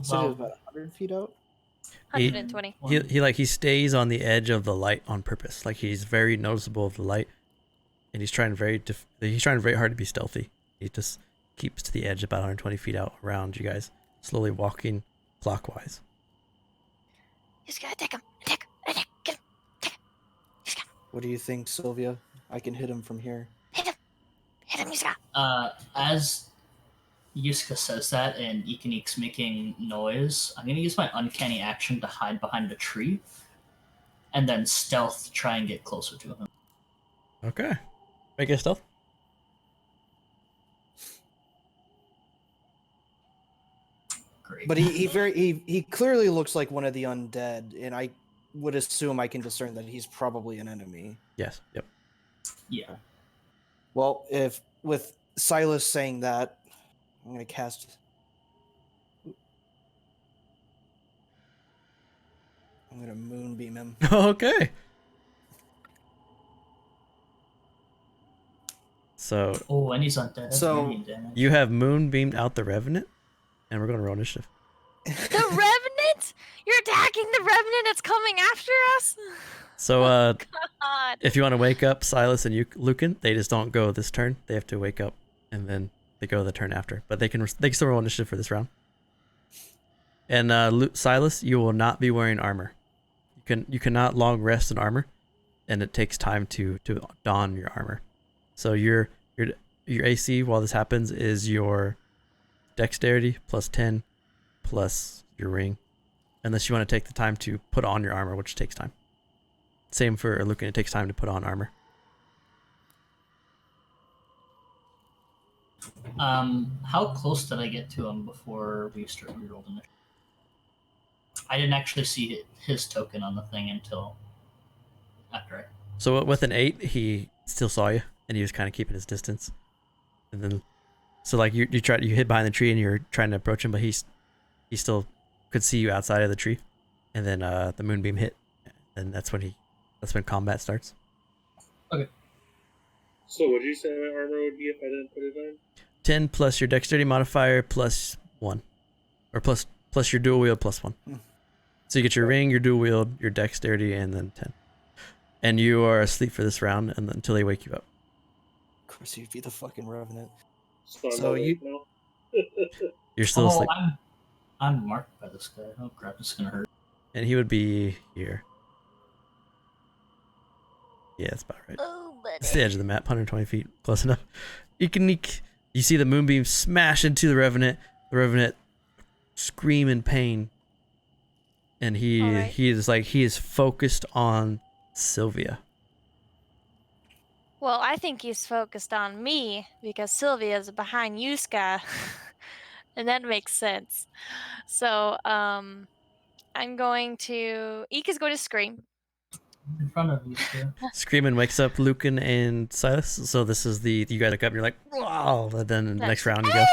So he was about 100 feet out. 120. He stays on the edge of the light on purpose. Like he's very noticeable of the light, and he's trying very hard to be stealthy. He just keeps to the edge about 120 feet out around you guys, slowly walking clockwise. He's gotta take him. Get him. What do you think, Sylvia? I can hit him from here. Hit him, Yuska. As Yuska says that and Ikanik's making noise, I'm gonna use my uncanny action to hide behind a tree, and then stealth try and get closer to him. Okay, make a stealth. Great. But he clearly looks like one of the undead, and I would assume I can discern that he's probably an enemy. Yes. Yep. Yeah. Well, if with Silas saying that, I'm gonna cast. I'm gonna moonbeam him. Okay. So Oh, and he's undead. That's So- medium damage. you have moonbeamed out the Revenant, and we're going to roll initiative. The Revenant? You're attacking the Revenant that's coming after us? So God. if you want to wake up Silas and Lucan, they just don't go this turn. They have to wake up, and then they go the turn after. But they can still roll initiative for this round. And Silas, you will not be wearing armor. You cannot long rest in armor, and it takes time to don your armor. So your AC while this happens is your dexterity plus 10 plus your ring, unless you want to take the time to put on your armor, which takes time. Same for Lucan, it takes time to put on armor. How close did I get to him before we rolled initiative? I didn't actually see his token on the thing until after. So with an 8, he still saw you, and he was kind of keeping his distance. And then, so like you hid behind the tree, and you're trying to approach him, but he still could see you outside of the tree. And then the moonbeam hit, and that's when combat starts. Okay. So what did you say my armor would be if I didn't put it on? 10 plus your dexterity modifier plus 1, or plus your dual wield plus 1. So you get your ring, your dual wield, your dexterity, and then 10. And you are asleep for this round, and until they wake you up. Of course, you'd be the fucking Revenant. So you. You're still asleep. I'm marked by this guy. Oh crap, this is gonna hurt. And he would be here. Yeah, that's about right. Oh, buddy. It's the edge of the map, 120 feet, close enough. You see the moonbeam smash into the Revenant. The Revenant scream in pain, and he is focused on Sylvia. Well, I think he's focused on me because Sylvia's behind Yuska, and that makes sense. So, I'm going to. Eek is going to scream. In front of you, too. Screaming wakes up Lucan and Silas. So this is you guys look up and you're like, wow. And then the next round you go.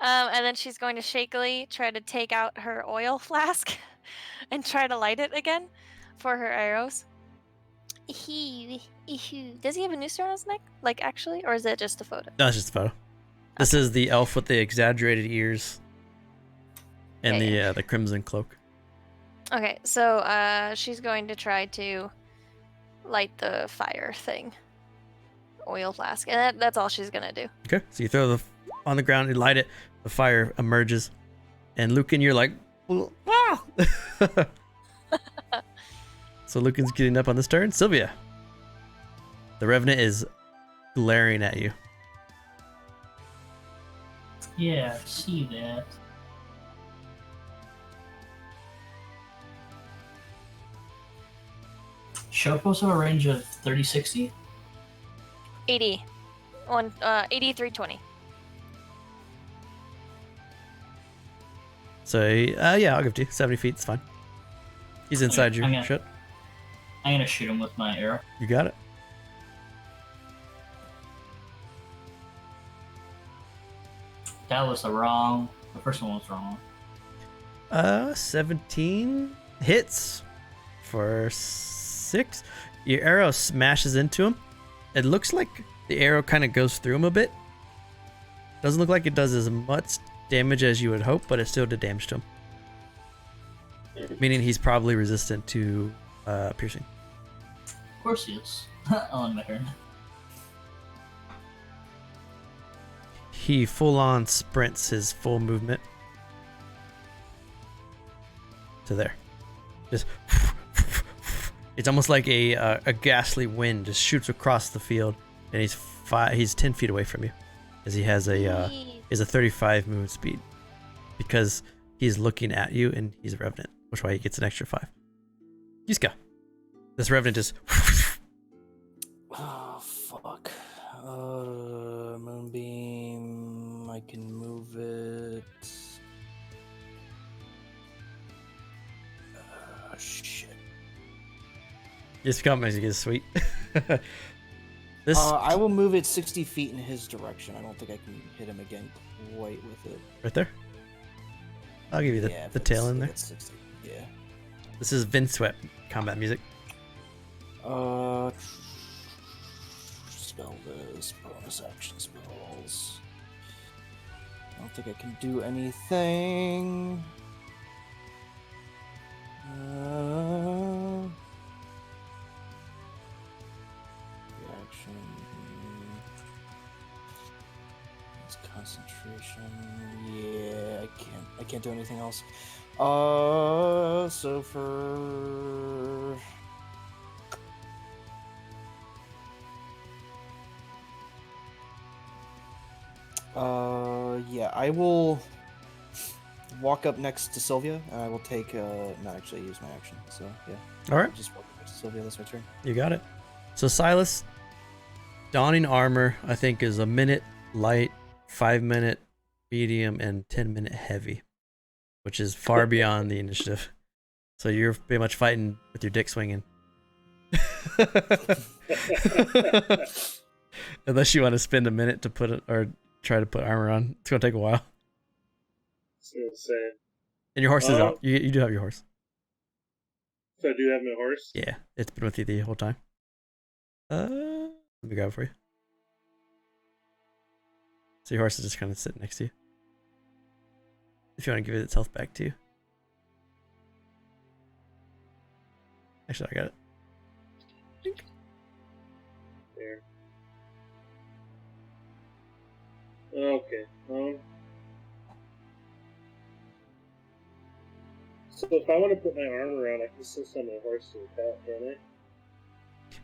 And then she's going to shakily try to take out her oil flask and try to light it again for her arrows. Does he have a noose around his neck? Like, actually? Or is it just a photo? No, it's just a photo. This is the elf with the exaggerated ears and the crimson cloak. Okay, so she's going to try to light the fire thing. Oil flask. And that's all she's going to do. Okay, so you throw on the ground, you light it, the fire emerges. And Lucan, you're like, wow! So Lucan's getting up on this turn. Sylvia. The Revenant is glaring at you. Yeah, I see that. Show also a range of 30, 60? 80. 8320. So, yeah, I'll give it to you. 70 feet, it's fine. He's inside your ship. I'm gonna shoot him with my arrow. You got it. That was the first one was wrong. 17 hits for 6. Your arrow smashes into him. It looks like the arrow kind of goes through him a bit. Doesn't look like it does as much damage as you would hope, but it still did damage to him. Meaning he's probably resistant to piercing. Of course he is. On my turn. He full-on sprints his full movement to there. Just it's almost like a ghastly wind just shoots across the field, and he's 10 feet away from you, as he has a 35 movement speed, because he's looking at you and he's a Revenant, which is why he gets an extra 5. Yuska. This Revenant just. Oh fuck. Moonbeam. I can move it. Shit. Just come as you get sweet. I will move it 60 feet in his direction. I don't think I can hit him again quite with it. Right there. I'll give you the tail in there. 60. Yeah. This is Vindsvept combat music. Spell this. Bonus action spells. I don't think I can do anything. Reaction. It's concentration. Yeah, I can't do anything else. So for yeah, I will walk up next to Sylvia, and I will take not actually use my action. So yeah. All right. Just walk up next to Sylvia. That's my turn. You got it. So Silas, donning armor, I think, is a minute light, 5-minute, medium, and 10-minute heavy, which is far beyond the initiative. So you're pretty much fighting with your dick swinging. Unless you want to spend a minute to put it or try to put armor on, it's gonna take a while. It's insane. And your horse is out. You do have your horse. So I do have my horse. Yeah, it's been with you the whole time. Let me grab it for you. So your horse is just kind of sitting next to you. If you want to give it its health back too. Actually, I got it. There. Okay. So if I want to put my armor on, I can still send my horse to attack, can't I?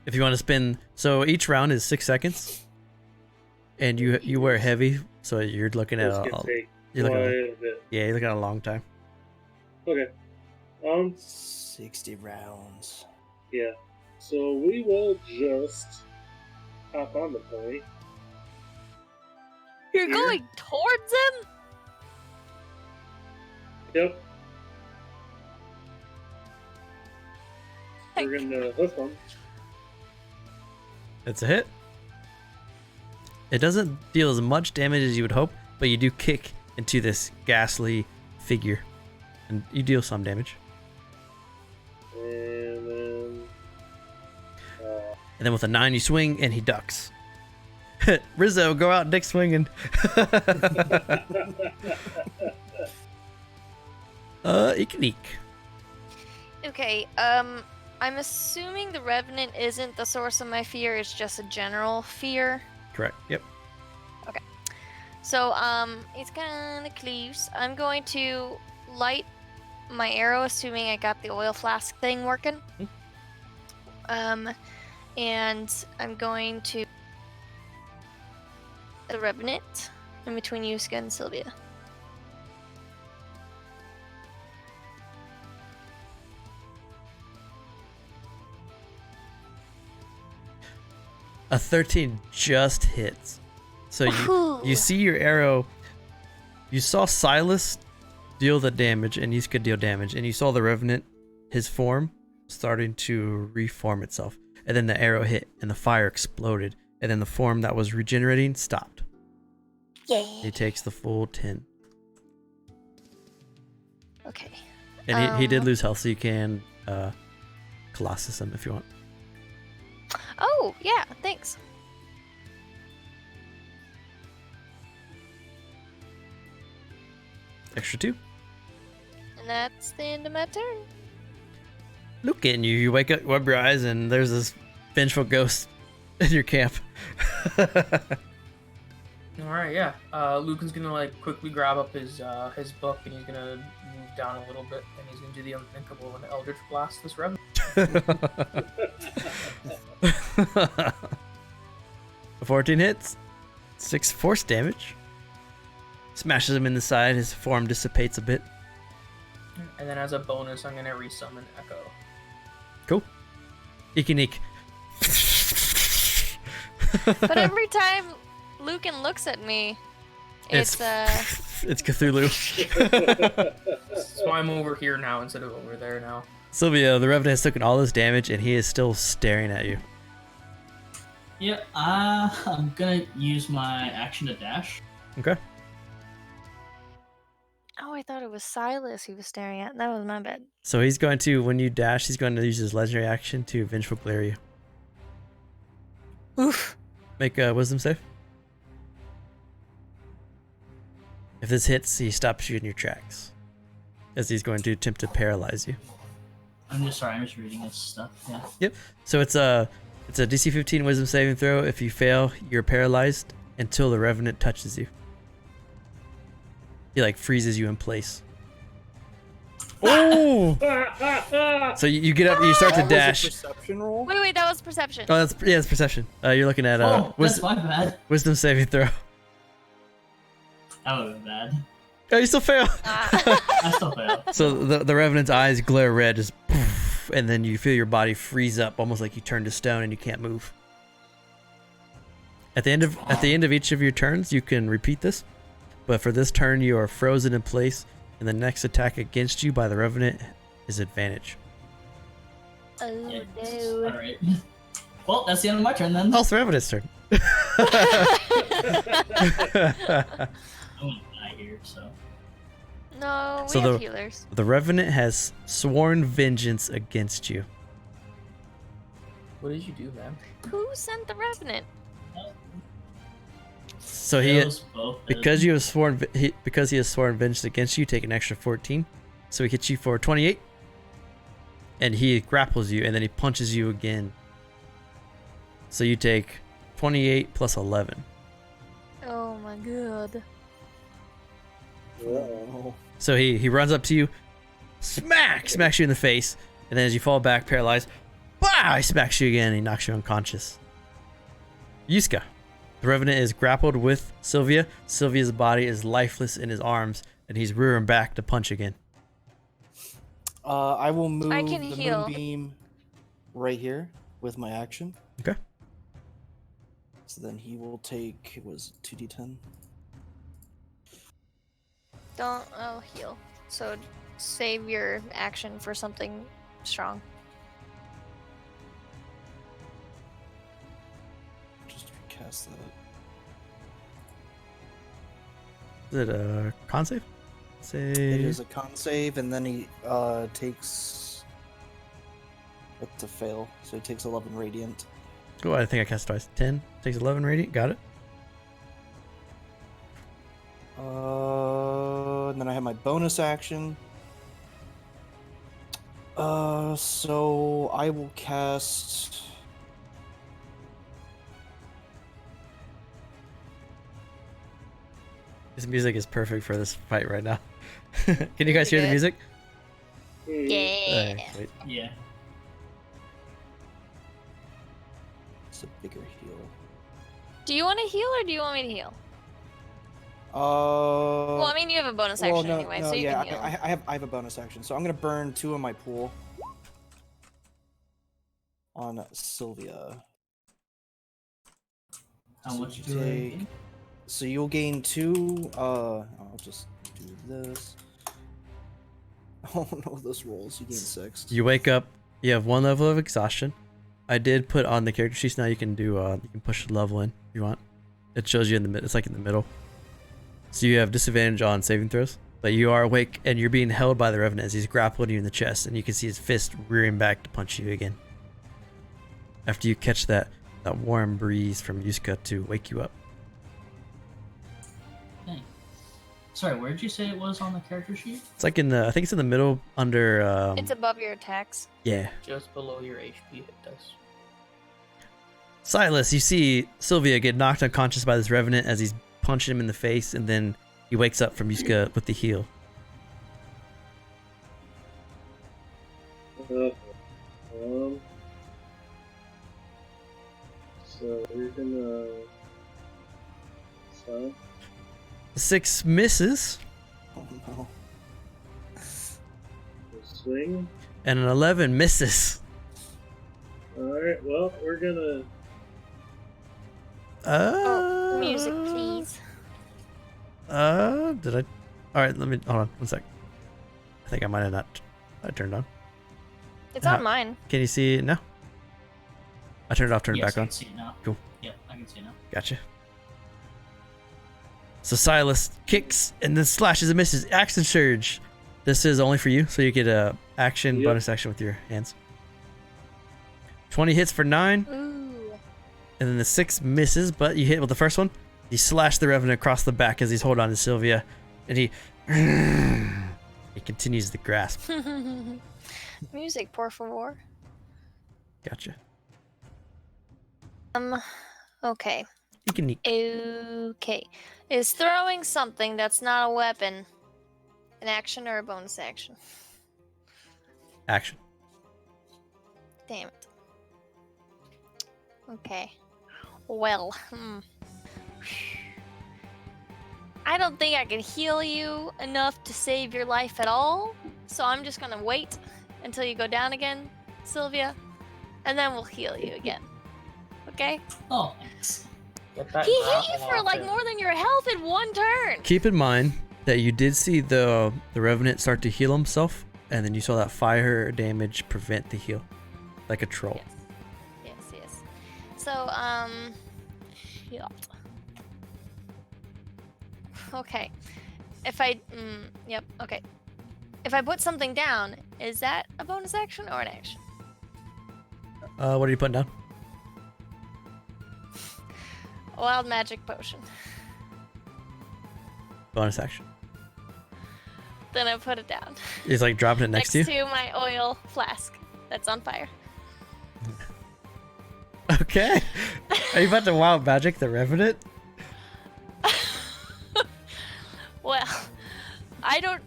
If you want to spin, so each round is 6 seconds, and you wear heavy, so you're looking at Horse can take you're looking quite at, a bit. yeah, you're looking at a long time. Okay. 60 rounds. Yeah. So we will just hop on the pony. You're Here. going towards him? Yep. We're gonna hoof him. It's a hit. It doesn't deal as much damage as you would hope, but you do kick into this ghastly figure, and you deal some damage. And then And then with a 9, you swing, and he ducks. Rizzo, go out dick swinging. Ikanik. Okay, I'm assuming the Revenant isn't the source of my fear, it's just a general fear. Correct. Yep. So, it's kinda close. I'm going to light my arrow, assuming I got the oil flask thing working. And I'm going to the Revenant in between Yuska and Sylvia. A 13 just hits. So you see your arrow. You saw Silas deal the damage, and Yuska deal damage, and you saw the Revenant, his form, starting to reform itself. And then the arrow hit, and the fire exploded, and then the form that was regenerating stopped. Yeah. He takes the full 10. Okay. And he did lose health, so you can Colossus him if you want. Oh, yeah, thanks. Extra 2. And that's the end of my turn. Look at you. You wake up, rub your eyes, and there's this vengeful ghost in your camp. Alright, yeah. Lucan's gonna like quickly grab up his book, and he's gonna move down a little bit, and he's gonna do the unthinkable and Eldritch Blast this Revenant. A 14 hits. 6 force damage. Smashes him in the side. His form dissipates a bit. And then as a bonus, I'm gonna resummon Echo. Cool. Ikanik. But every time Lucan looks at me, it's It's Cthulhu. That's why I'm over here now instead of over there now. Sylvia, the Revenant has taken all this damage, and he is still staring at you. Yeah, I'm gonna use my action to dash. Okay. Oh, I thought it was Silas he was staring at. That was my bad. So he's going to, when you dash, he's going to use his legendary action to Vengeful Glare you. Oof. Make a wisdom save. If this hits, he stops you in your tracks, as he's going to attempt to paralyze you. I'm just reading this stuff. Yeah. Yep. So it's a DC 15 wisdom saving throw. If you fail, you're paralyzed until the Revenant touches you. He like freezes you in place. Oh! So you get up, you start to That was a dash. perception roll? Wait, that was perception. Oh, that's perception. You're looking at Oh, that's my bad. wisdom saving throw. That would have been bad. Oh, you still fail. I still fail. So the Revenant's eyes glare red, just poof, and then you feel your body freeze up, almost like you turned to stone and you can't move. At the end of each of your turns, you can repeat this, but for this turn, you are frozen in place, and the next attack against you by the Revenant is advantage. Oh Yes. no. All right. Well, that's the end of my turn then. Oh, it's the Revenant's turn. I'm gonna die here, so. No, we So have healers. The Revenant has sworn vengeance against you. What did you do, man? Who sent the Revenant? So he, Those both because he has sworn vengeance against you, take an extra 14. So he hits you for 28, and he grapples you, and then he punches you again. So you take 28 plus 11. Oh my god. Oh. So he runs up to you, smacks you in the face, and then as you fall back paralyzed, he smacks you again and he knocks you unconscious. Yuska. The Revenant is grappled with Sylvia. Sylvia's body is lifeless in his arms, and he's rearing back to punch again. I will move can the heal. moonbeam right here with my action. Okay. So then he will take, it was 2d10. I'll heal. So save your action for something strong. Just recast that. Is it a con save? It Save. is a con save, and then he takes it to fail, so he takes 11 radiant. Oh, I think I cast twice. 10 takes 11 radiant. Got it. And then I have my bonus action. So I will cast. This music is perfect for this fight right now. Can you guys hear the Good. music? Yeah. Wait. Yeah. It's a bigger heal. Do you want to heal or do you want me to heal? Well, Well, I mean, you have a bonus action anyway, so you can heal. I have a bonus action, so I'm gonna burn 2 of my pool on Sylvia. How So much you do I take- gain? So you'll gain 2. I'll just do this. Oh no, those rolls. You gain 6. You wake up. You have 1 level of exhaustion. I did put on the character sheets. Now you can do. You can push the level in if you want. It shows you in the mid. It's like in the middle. So you have disadvantage on saving throws, but you are awake and you're being held by the Revenant as he's grappling you in the chest, and you can see his fist rearing back to punch you again. After you catch that warm breeze from Yuska to wake you up. Dang. Sorry, where did you say it was on the character sheet? It's like in the. I think it's in the middle under. It's above your attacks. Yeah. Just below your HP hit dice. Sightless, you see Sylvia get knocked unconscious by this Revenant as he's punching him in the face, and then he wakes up from Yuska with the heal. So we're gonna. So. 6 misses, Oh no. Swing. and an 11 misses. Alright, well, we're gonna. Oh, music, please. Did I? Alright, let me. Hold on, 1 sec. I think I might have not. I turned on. It's on mine. Can you see it now? I turned it off, turned Yes, it back I on. can see it now. Cool. Yep, I can see it now. Gotcha. So Silas kicks and then slashes and misses. Action surge. This is only for you, so you get a action, Yep. bonus action with your hands. 20 hits for 9, Ooh. and then the 6 misses, but you hit with the first one. You slash the Revenant across the back as he's holding on to Sylvia, and he continues to grasp. Music, por favor. Gotcha. Okay. You can. Okay. Is throwing something that's not a weapon an action or a bonus action? Action. Damn it. Okay. Well, I don't think I can heal you enough to save your life at all, so I'm just gonna wait until you go down again, Sylvia, and then we'll heal you again. Okay? Oh, thanks. Get that He hit grapple you for off like him. more than your health in one turn. Keep in mind that you did see the Revenant start to heal himself, and then you saw that fire damage prevent the heal, like a troll. Yes. So, yeah. Okay. If I, yep, okay. If I put something down, is that a bonus action or an action? What are you putting down? A wild magic potion. Bonus action. Then I put it down. It's like dropping it next to you? to my oil flask that's on fire. Okay. Are you about to wild magic the Revenant? Well, I don't.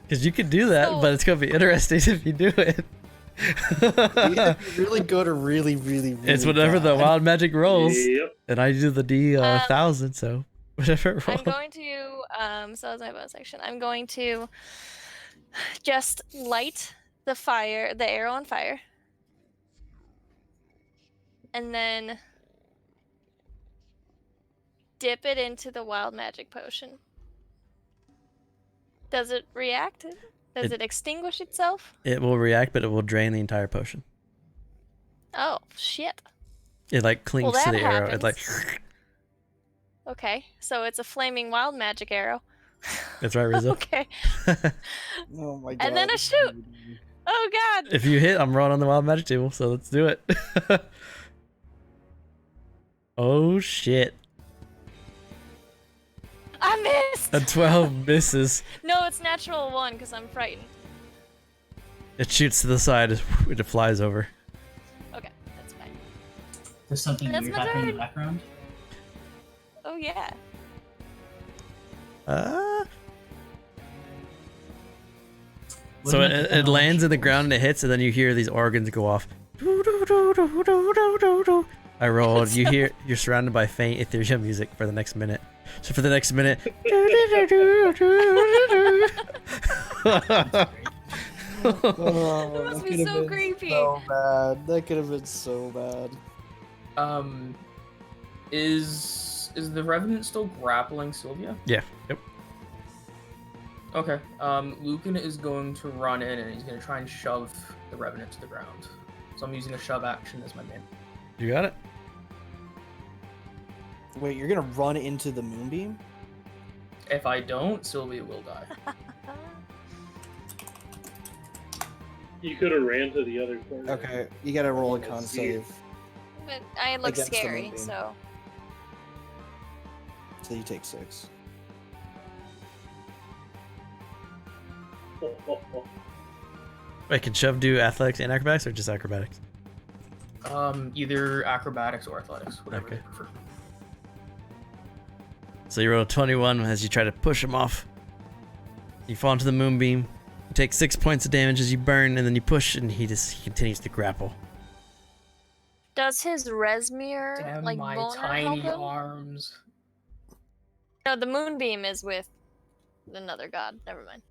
Because you could do that, So- but it's going to be interesting if you do it. Either really good or really, really, really It's whatever the bad. wild magic rolls. Yep. And I do the D 1000, so whatever it I'm rolls. going to. So that's my bonus action. I'm going to just light the arrow on fire, and then dip it into the wild magic potion. Does it react? Does it extinguish itself? It will react, but it will drain the entire potion. Oh shit. It like clings Well, to that the arrow. It like Okay, so it's a flaming wild magic arrow. That's right, Rizzo. Okay. Oh my god. And then a shoot. Oh god. If you hit, I'm rolling on the wild magic table, so let's do it. Oh shit. I missed. A 12 misses. No, it's natural 1 because I'm frightened. It shoots to the side as it flies over. Okay, that's fine. There's something That's weird my happening in turn. the background. Oh yeah. So Wasn't it it lands in the ground and it hits, and then you hear these organs go off. I rolled. You're surrounded by faint ethereal music for the next minute. So for the next minute. Oh, That must be could've so been creepy. So bad. That could have been so bad. Is the Revenant still grappling Sylvia? Yeah. Yep. Okay. Lucan is going to run in and he's going to try and shove the Revenant to the ground. So I'm using a shove action as my main. You got it. Wait, you're gonna run into the moonbeam? If I don't, Sylvia will die. You could have ran to the other corner. Okay, you gotta roll a con Let's see. save. But I look Against the scary, moonbeam. so So you take 6. Wait, can shove do athletics and acrobatics or just acrobatics? Either acrobatics or athletics, whatever Okay. they prefer. So you roll a 21 as you try to push him off. You fall into the moonbeam. You take 6 points of damage as you burn, and then you push, and he continues to grapple. does his Resmir Damn like my Vulner tiny help him? arms. No, the moonbeam is with another god. Never mind.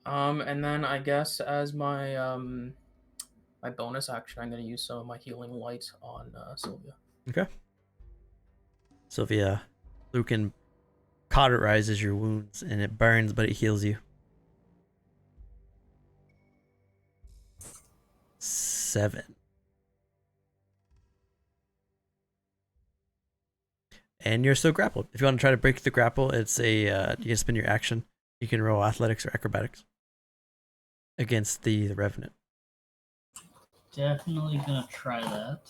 And then I guess as my my bonus action, I'm gonna use some of my healing light on Sylvia. Okay. Sylvia, Lucan cauterizes your wounds, and it burns, but it heals you. 7. And you're still grappled. If you want to try to break the grapple, it's a you can spend your action. You can roll athletics or acrobatics against the Revenant. Definitely gonna try that.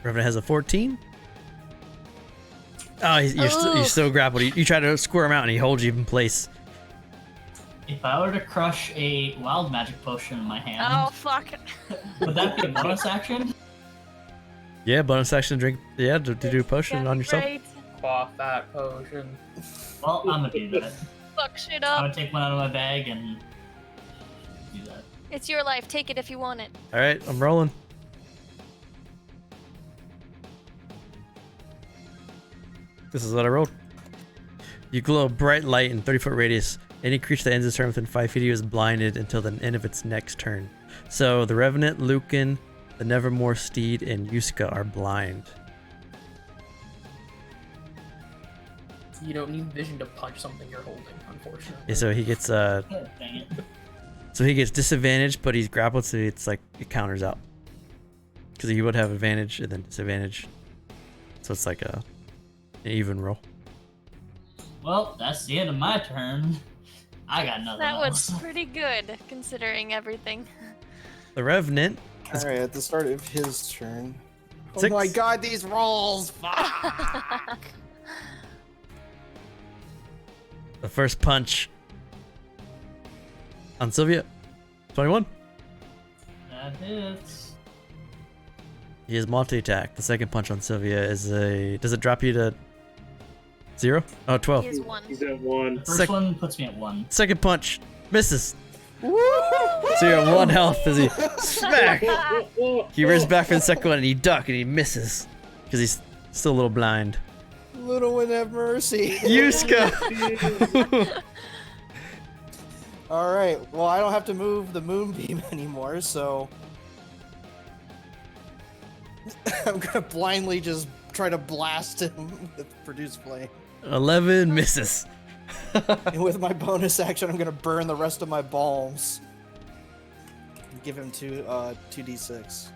Revenant has a 14. Oh, you're Ooh. still grappled. You try to squirm out, and he holds you in place. If I were to crush a wild magic potion in my hand, Oh fuck. would that be a bonus action? Yeah, bonus action drink. Yeah, to do a potion That'd on be yourself. great. Quaff that potion. Well, I'm gonna do that. Fuck shit I'm up. gonna take one out of my bag and do that. It's your life. Take it if you want it. All right, I'm rolling. This is what I rolled. You glow bright light in 30-foot radius. Any creature that ends its turn within 5 feet of you is blinded until the end of its next turn. So the Revenant, Lucan, the Nevermore Steed, and Yuska are blind. You don't need vision to punch something you're holding, unfortunately. Yeah, so he gets Dang it. so he gets disadvantage, but he's grappled, so it's like it counters out. Because he would have advantage and then disadvantage. So it's like an even roll. Well, that's the end of my turn. I got nothing That else. was pretty good, considering everything. The Revenant. Alright, at the start of his turn. Six. Oh my god, these rolls! Fuck! The first punch on Sylvia. 21. That hits. He is multi-attack. The second punch on Sylvia is a... Does it drop you to 0? Oh, 12. He is 1. He's at 1. The first one puts me at 1. Second punch. Misses. So you're at 1 health as he smack. He runs back for the second one and he duck and he misses. Because he's still a little blind. Little one have mercy. Yuska. Alright, well, I don't have to move the moonbeam anymore, so. I'm gonna blindly just try to blast him with Produce Flame. 11 misses. And with my bonus action, I'm gonna burn the rest of my balms. And give him 2d6.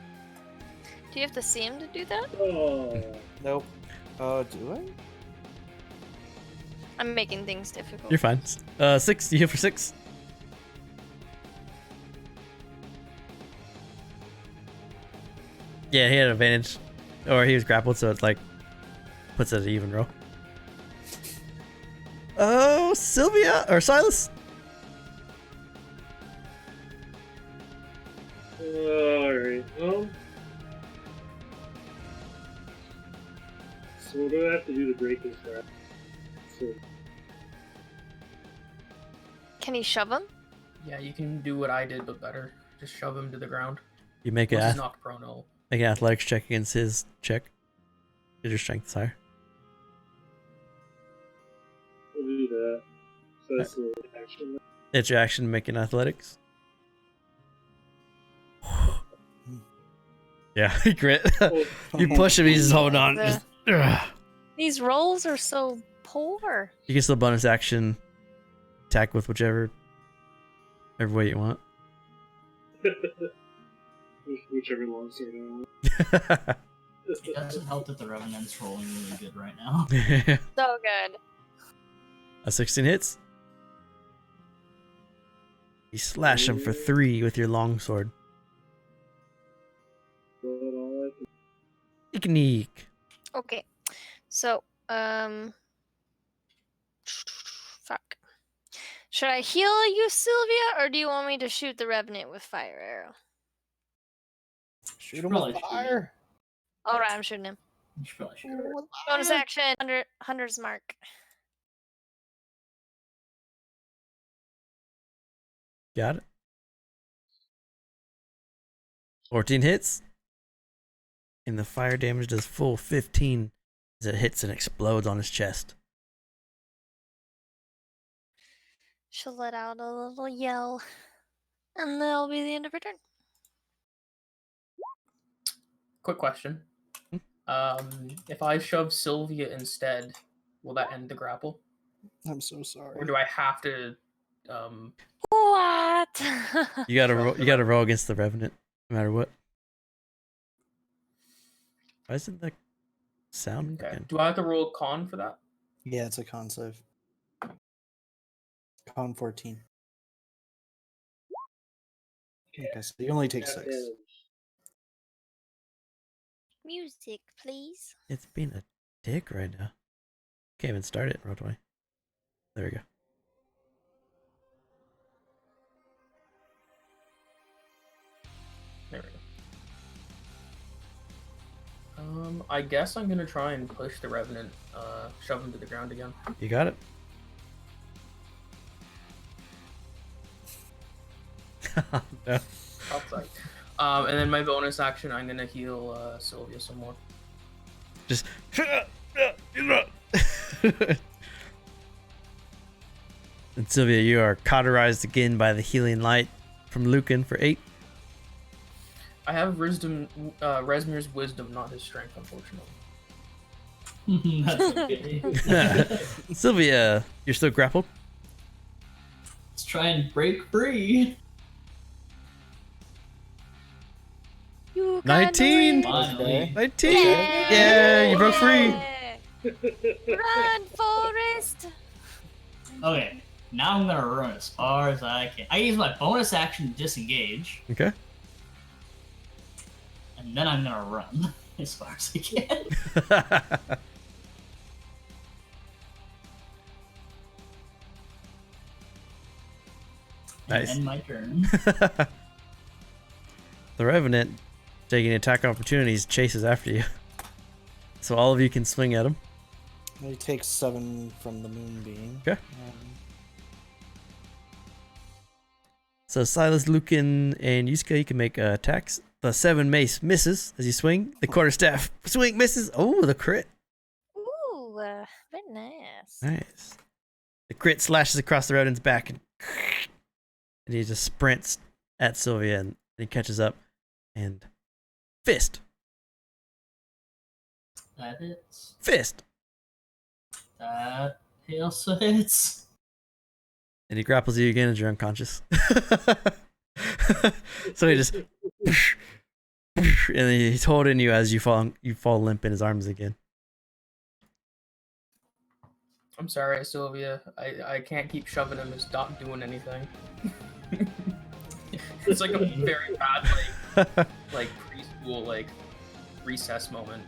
Do you have to see him to do that? Oh. Nope. Do I? I'm making things difficult. You're fine. 6. You hit for 6. Yeah, he had an advantage. Or he was grappled, so it's like puts it at an even roll. Oh, Sylvia or Silas? Alright, so what do I have to do to break this trap? So, Can he shove him? Yeah, you can do what I did, but better. Just shove him to the ground. You make Once he's a knocked prone, he'll- make an athletics check against his check. Because your strength is higher. we'll do that. So that's the action. It's your action to make an athletics. Yeah, grit. You push him, he's just holding on. Just, These rolls are so poor. you can still bonus action attack with whichever way you want. Whichever long sword I want. It doesn't help that the Revenant's rolling really good right now. So good. A 16 hits. You slash him for 3 with your longsword. But all I can Technique. Okay. So, fuck. Should I heal you, Sylvia, or do you want me to shoot the Revenant with fire arrow? Shoot him Probably with shoot fire. Alright, I'm shooting him. You should probably shoot Shoot him her. with Bonus fire. action, 100's mark. Got it. 14 hits. And the fire damage does full 15 as it hits and explodes on his chest. She'll let out a little yell. And that'll be the end of her turn. Quick question. If I shove Sylvia instead, will that end the grapple? I'm so Or sorry. do I have to What? You gotta roll against the Revenant, no matter what. Why isn't that sound okay. again? Do I have to roll con for that? Yeah, it's a con save. Con 14. Okay, so you only take have 6. damage. Music, please. It's being a dick right now. Can't even start it, Roll 20. There we go. There we go. I guess I'm gonna try and push the Revenant, shove him to the ground again. You got it. No. Outside. And then my bonus action, I'm gonna heal Sylvia some more. Just. And Sylvia, you are cauterized again by the healing light from Lucan for 8. I have wisdom, Resmir's wisdom, not his strength, unfortunately. That's okay. Sylvia, you're still grappled. Let's try and break free. You 19. Finally. 19. Yeah, you broke free. Run, Forest! Okay, now I'm gonna run as far as I can. I use my bonus action to disengage, Okay. and then I'm gonna run as far as I can. Nice. And end my turn. The Revenant, taking attack opportunities, chases after you. So all of you can swing at him. He takes 7 from the moonbeam. Okay. So Silas, Lucan, and Yusuke, you can make attacks. The 7 mace misses as you swing. The quarterstaff swing misses. Oh, the crit. Ooh, very nice. Nice. The crit slashes across the Revenant's back, and he just sprints at Sylvia, and he catches up. And fist. That hits. Fist. That also hits. And he grapples you again as you're unconscious. So he just and he's holding you as you fall limp in his arms again. I'm sorry, Sylvia. I can't keep shoving him. It's not doing anything. It's like a very bad like preschool like recess moment.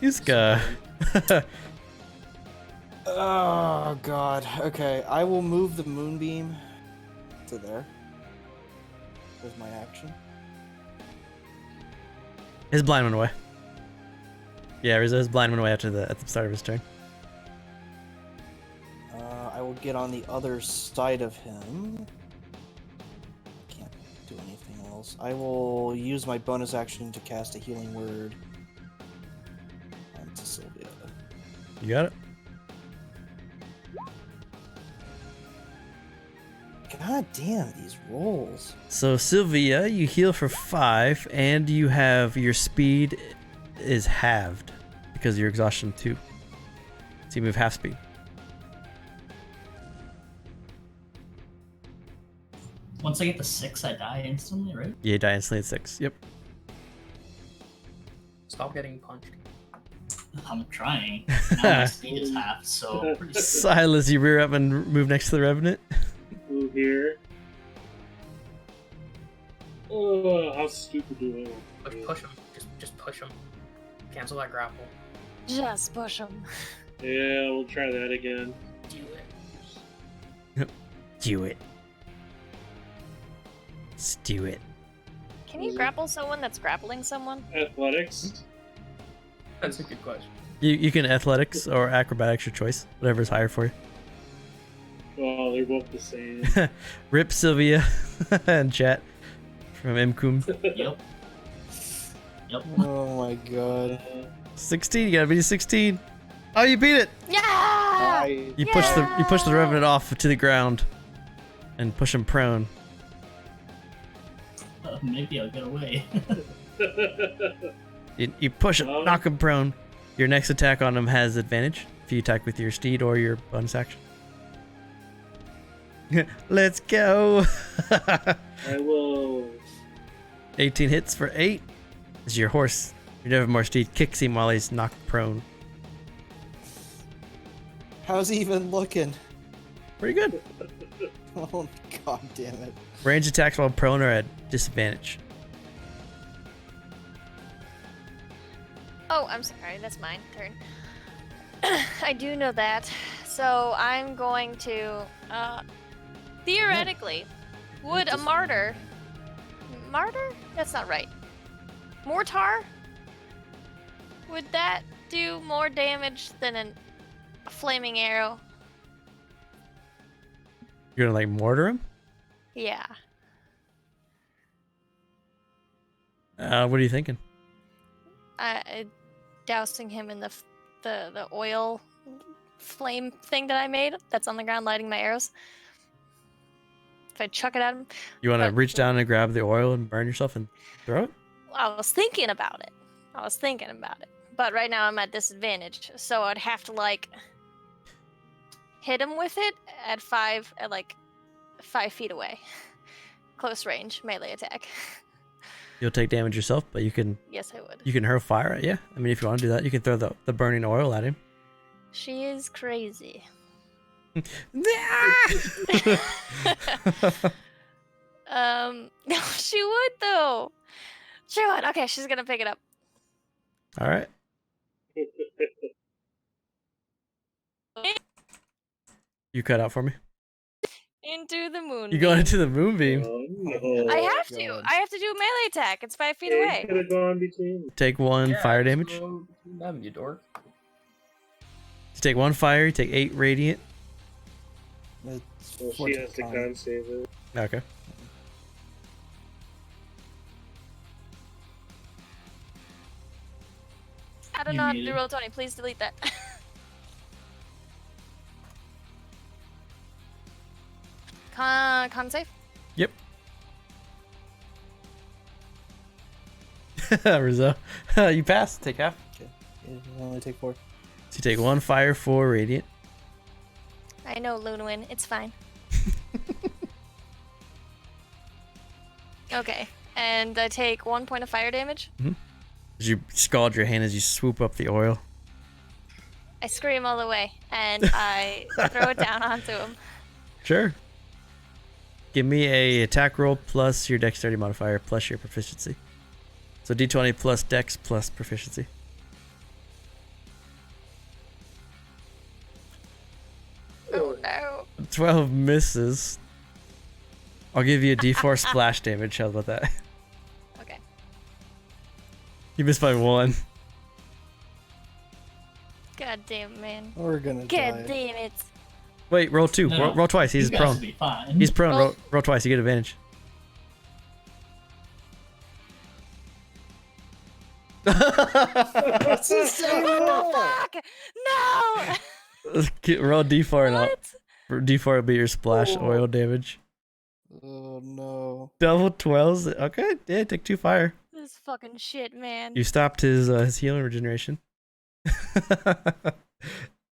Yusuke. Oh god. Okay, I will move the moonbeam to there with my action. His blind went away. Yeah, his blind went away at the start of his turn. I will get on the other side of him. Can't do anything else. I will use my bonus action to cast a healing word onto Sylvia. You got it? God damn these rolls. So Sylvia, you heal for 5, and you have your speed is halved because of your exhaustion 2. So you move half speed. Once I get to 6, I die instantly, right? Yeah, you die instantly at 6. Yep. Stop getting punched. I'm trying. Now my speed is half, so pretty soon. Silas, you rear up and move next to the Revenant. Move here. Oh, how stupid do I want? Push him. Just push him. Cancel that grapple. Just push him. Yeah, we'll try that again. Do it. Do it. Let's do it. Can you grapple someone that's grappling someone? Athletics. That's a good question. You can athletics or acrobatics, your choice. Whatever's higher for you. Oh, they're both the same. Rip Sylvia and chat from Mkum. Yep. Yep. Oh my god. 16, you gotta beat a 16. Oh, you beat it! Yeah! You push the Revenant off to the ground and push him prone. Maybe I'll get away. You push him, knock him prone. Your next attack on him has advantage if you attack with your steed or your bonus action. Let's go! I will. 18 hits for 8. As your horse, your Nevermore steed, kicks him while he's knocked prone. How's he even looking? Pretty good. Oh god damn it. Range attacks while prone are at disadvantage. Oh, I'm sorry. That's my turn. I do know that. So I'm going to, theoretically, would a martyr? That's not right. Mortar? Would that do more damage than a flaming arrow? You're gonna like mortar him? Yeah. What are you thinking? Dousing him in the oil flame thing that I made that's on the ground lighting my arrows. if I chuck it at him. You want to But- reach down and grab the oil and burn yourself and throw it? I was thinking about it. But right now I'm at disadvantage, so I'd have to like hit him with it at 5 feet away. Close range melee attack. You'll take damage yourself, but you can Yes, I would. hurl fire at you. I mean, if you want to do that, you can throw the burning oil at him. She is crazy. No, she would though. She would. Okay, she's gonna pick it up. All right. You cut out for me. Into the moon. You going into the moonbeam. Oh, no. I have to. God. I have to do a melee attack. It's 5 feet Yeah, you away. could have gone between. Take 1 Yeah, fire just damage. go between them, you dork. You take 1 fire. You take 8 radiant. It's Well, she 14 has to time. con save it. Okay. I don't You know how to muted. do roll 20. Please delete that. Con save? Yep. Rizzo. You pass. Take half. Okay. Yeah, you only take 4. So you take 1 fire, 4 radiant. I know, Lunwin. It's fine. Okay. And I take 1 point of fire damage. As you scald your hand as you swoop up the oil. I scream all the way, and I throw it down onto him. Sure. Give me a attack roll plus your dexterity modifier plus your proficiency. So d20 plus dex plus proficiency. Oh no. 12 misses. I'll give you a d4 splash damage. How about that? Okay. You missed by 1. God damn it, man. We're gonna God die. damn it. Wait, roll 2. No, Roll twice. He's you guys will prone. be fine. He's prone. Roll- Roll twice. You get advantage. What's the same What roll? the fuck? No! Roll d4 and What? d4 will be your splash Oh. oil damage. Oh no. Double 12s. Okay, yeah, take 2 fire. This is fucking shit, man. You stopped his healing regeneration.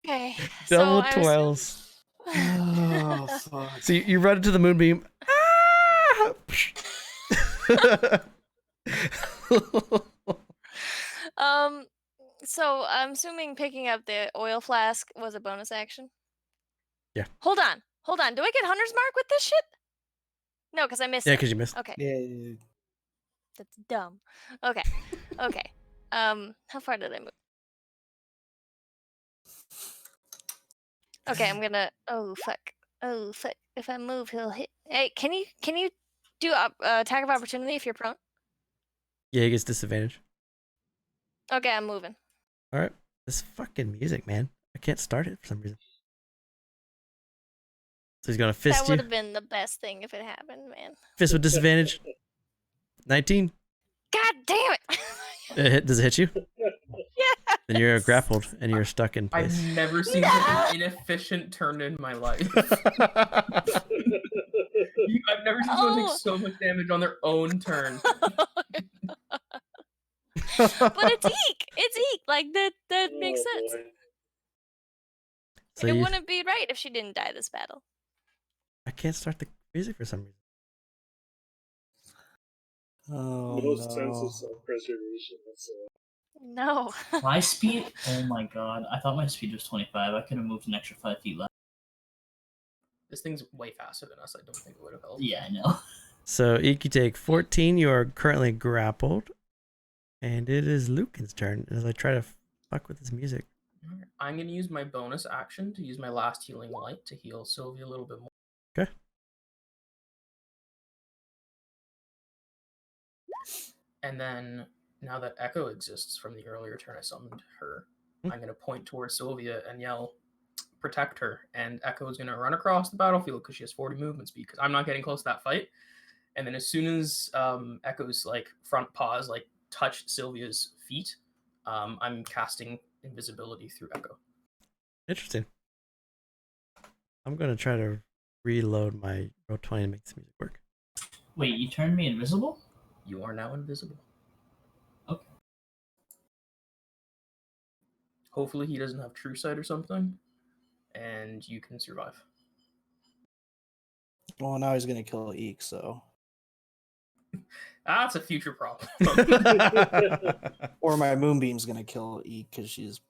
Okay. Double so I was- 12s. Oh fuck. So you run into the moonbeam. So I'm assuming picking up the oil flask was a bonus action? Yeah. Hold on. Do I get Hunter's Mark with this shit? No, because I missed Yeah, it. because you missed. Okay, Yeah. that's dumb. Okay. Okay. How far did I move? Okay, I'm gonna. Oh fuck. If I move, he'll hit. Hey, can you do attack of opportunity if you're prone? Yeah, he gets disadvantage. Okay, I'm moving. All right. This fucking music, man. I can't start it for some reason. So he's gonna fist That you. would have been the best thing if it happened, man. Fist with disadvantage. 19. God damn it! Does it hit you? Yeah. Then you're grappled and you're stuck in place. I've never seen No! such an inefficient turn in my life. I've never seen someone Oh. take so much damage on their own turn. But it's eek. It's eek. Like that makes Oh, sense. boy. So It you- wouldn't be right if she didn't die this battle. I can't start the music for some reason. Oh No no. sense of self-preservation. That's No. My speed? Oh my god. I thought my speed was 25. I could have moved an extra 5 feet left. This thing's way faster than us. I don't think it would have helped. Yeah, I know. So Eek, you take 14. You are currently grappled. And it is Lucan's turn as I try to fuck with his music. Alright, I'm going to use my bonus action to use my last healing light to heal Sylvia a little bit more. Okay. And then, now that Echo exists from the earlier turn I summoned her, Hmm. I'm going to point towards Sylvia and yell, protect her. And Echo is going to run across the battlefield because she has 40 movement speed because I'm not getting close to that fight. And then as soon as Echo's like front paws like touch Sylvia's feet, I'm casting invisibility through Echo. Interesting. I'm going to try to reload my Roll20 to make this music work. Wait, you turned me invisible? You are now invisible. Okay. Hopefully he doesn't have true sight or something, and you can survive. Well, now he's gonna kill Eek, so. That's a future problem. Or my Moonbeam's gonna kill Eek because she's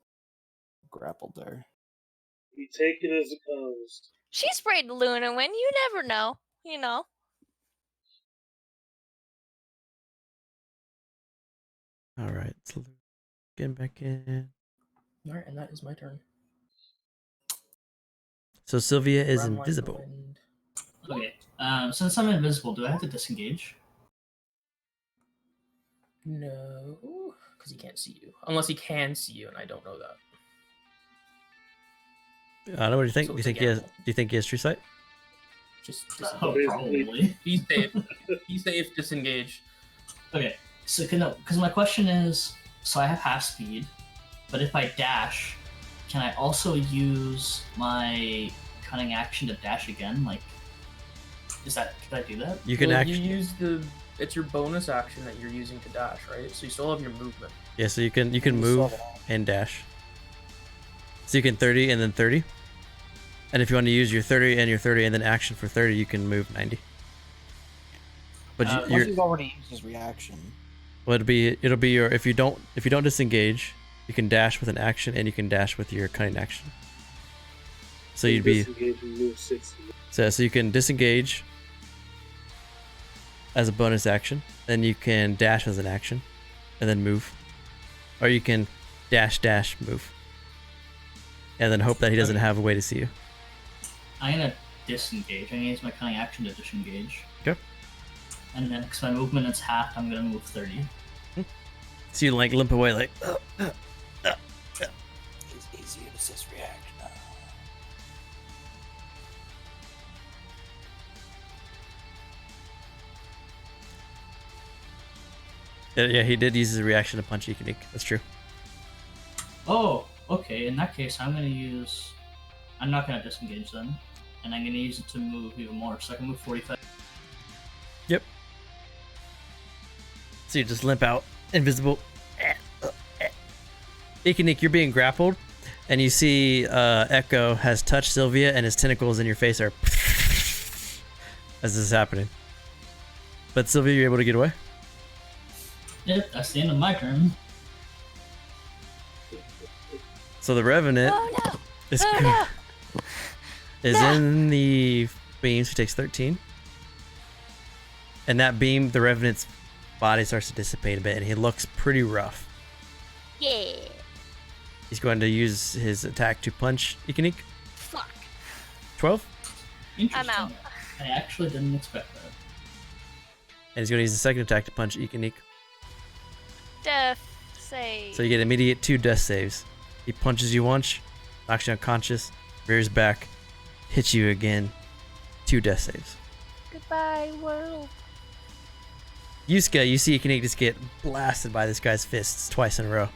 grappled there. You take it as it comes. She sprayed Luna when you never know, you know. All right, so get back in. Alright, and that is my turn. So Sylvia is Ram like the invisible. wind. Okay. Since I'm invisible, do I have to disengage? No, because he can't see you. Unless he can see you, and I don't know that. I don't know what you think. So Do you it's think a he has? Do gamble. you think he has true sight? Just Oh, disengage. probably. He's safe. He's safe. Disengage. Okay. So, because my question is, so I have half speed, but if I dash, can I also use my cunning action to dash again? Like, could I do that? You can Well, actually. You use the. It's your bonus action that you're using to dash, right? So you still have your movement. Yeah, so you can You still move have it. and dash. So you can 30 and then 30. And if you want to use your 30 and your 30 and then action for 30, you can move 90. But Once you're he's already used his reaction. well, it'll be your if you don't disengage, you can dash with an action and you can dash with your cunning action. So you'd be Disengage and move 60. so you can disengage as a bonus action, then you can dash as an action, and then move, or you can dash move, and then hope that he doesn't Okay. have a way to see you. I'm gonna disengage. I'm gonna use my cunning action to disengage. Okay. And then, because my movement is half, I'm gonna move 30. So you like limp away like. It's easier to assist reaction. Yeah, he did use his reaction to punch Ikanik. That's true. Oh, okay. In that case, I'm not gonna disengage then, and I'm gonna use it to move even more. So I can move 45. Yep. So you just limp out, invisible. Ikanik, you're being grappled, and you see Echo has touched Sylvia, and his tentacles in your face are as this is happening. But Sylvia, you're able to get away. Yep, that's the end of my turn. So the Revenant Oh no! is, Oh no! is No! in the beam, so he takes 13. And that beam, the Revenant's body starts to dissipate a bit, and he looks pretty rough. Yeah. He's going to use his attack to punch Ikanik. Fuck. 12. Interesting. I'm out. I actually didn't expect that. And he's going to use the second attack to punch Ikanik. Death save. So you get immediate 2 death saves. He punches you once, knocks you unconscious, rears back, hits you again. 2 death saves. Goodbye, world. Yusuke, you see Ikanik just get blasted by this guy's fists twice in a row.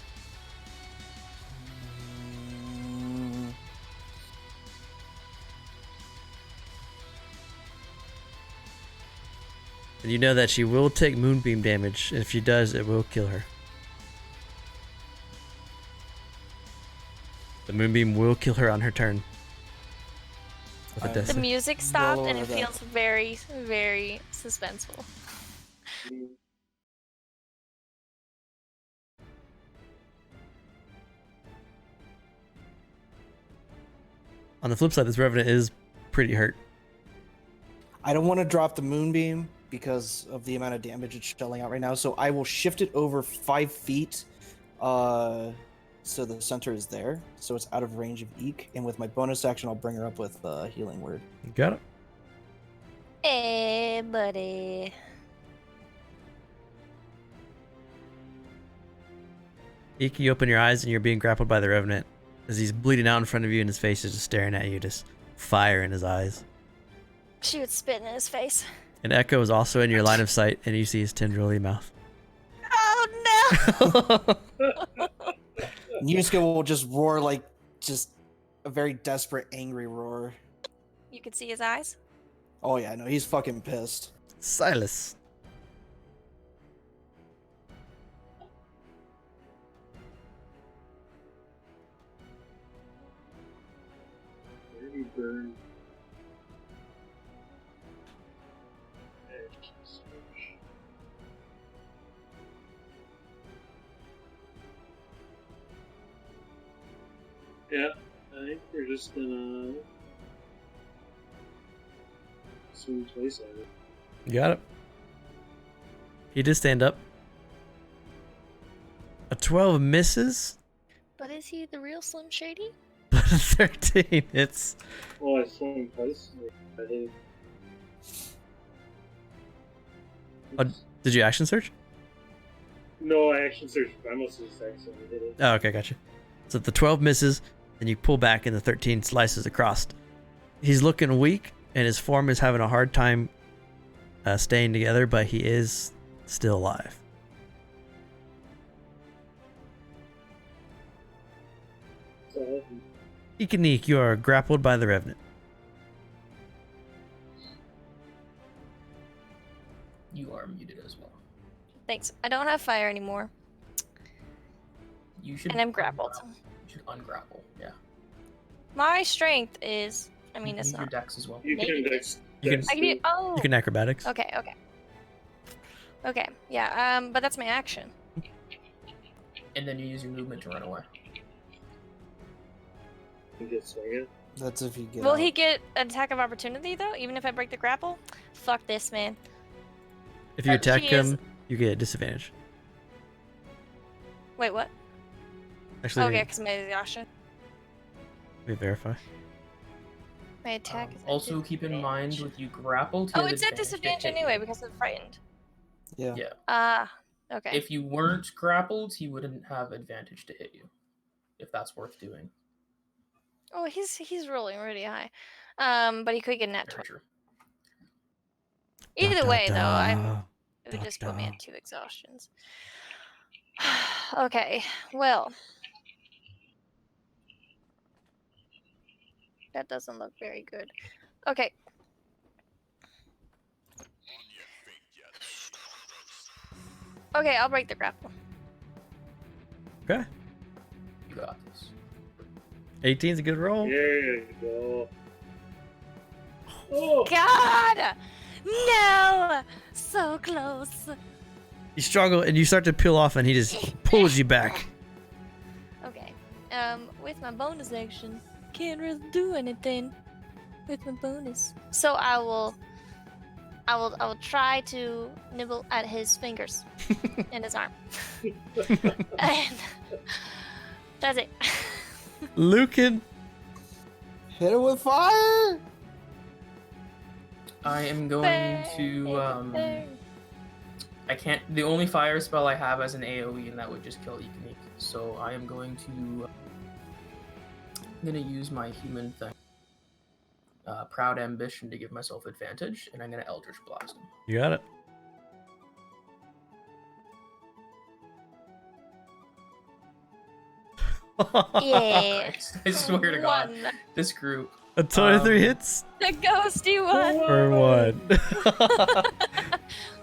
And you know that she will take moonbeam damage, and if she does, it will kill her. The moonbeam will kill her on her turn. With a death The save. music stopped and it over that. feels very, very suspenseful. On the flip side, this Revenant is pretty hurt. I don't want to drop the Moonbeam because of the amount of damage it's shelling out right now, so I will shift it over 5 feet so the center is there, so it's out of range of Eek, and with my bonus action, I'll bring her up with Healing Word. You got it. Hey, buddy. Iki, you open your eyes and you're being grappled by the Revenant as he's bleeding out in front of you and his face is just staring at you, just fire in his eyes. She would spit in his face. And Echo is also in your line of sight and you see his tendrily mouth. Oh no! Yusuke will just roar like just a very desperate, angry roar. You could see his eyes. Oh yeah, no, he's fucking pissed. Silas. Where do you burn? Yeah, I think we're just gonna swing twice at it. You got it. He did stand up. A 12 misses, But is he the real Slim Shady? but a 13 hits. Oh, I swung twice. I think. Did you action search? No, I action searched. I must have just accidentally hit it. Oh, okay, gotcha. So the 12 misses, and you pull back, and the 13 slices across. He's looking weak, and his form is having a hard time staying together, but he is still alive. So, Ikanik, you are grappled by the Revenant. You are muted as well. Thanks. I don't have fire anymore. You should. And I'm grappled. You should ungrapple. Yeah. My strength is. I mean, You it's use your not. dex as well. you can Maybe. dex. You can- dex I can do. it. Oh. You can acrobatics. Okay. Okay. Yeah. But that's my action. And then you use your movement to run away. You can swing it. That's if you get. Will out. he get an attack of opportunity though, even if I break the grapple? Fuck this, man. If you attack He is- him, you get a disadvantage. Wait, what? Actually, Okay, because my exhaustion. let me verify. My attack. is at Also, keep in mind disadvantage. with you grappled. he Oh, has it's at advantage to disadvantage hit you. anyway because I'm frightened. Yeah. Yeah. Okay. If you weren't grappled, he wouldn't have advantage to hit you. If that's worth doing. Oh, he's rolling really high. But he could get a nat Very 20. true. Either way, though, it would Da, just put me da. at 2 exhaustions. Okay, well. That doesn't look very good. Okay. Okay, I'll break the grapple. Okay. You got this. 18's a good roll. There you go. Oh, God! No! So close. You struggle, and you start to peel off, and he just pulls you back. Okay. With my bonus action, can't really do anything with my bonus. So I will try to nibble at his fingers and his arm. And that's it. Lucan. Hit it with fire. I am going to I can't. The only fire spell I have as an AOE, and that would just kill Ikanik. So I am going to. I'm gonna use my human thing, proud ambition, to give myself advantage, and I'm gonna Eldritch Blast him. You got it. Yeah. I swear to God, One. this group. A 23 hits The ghosty one. for one.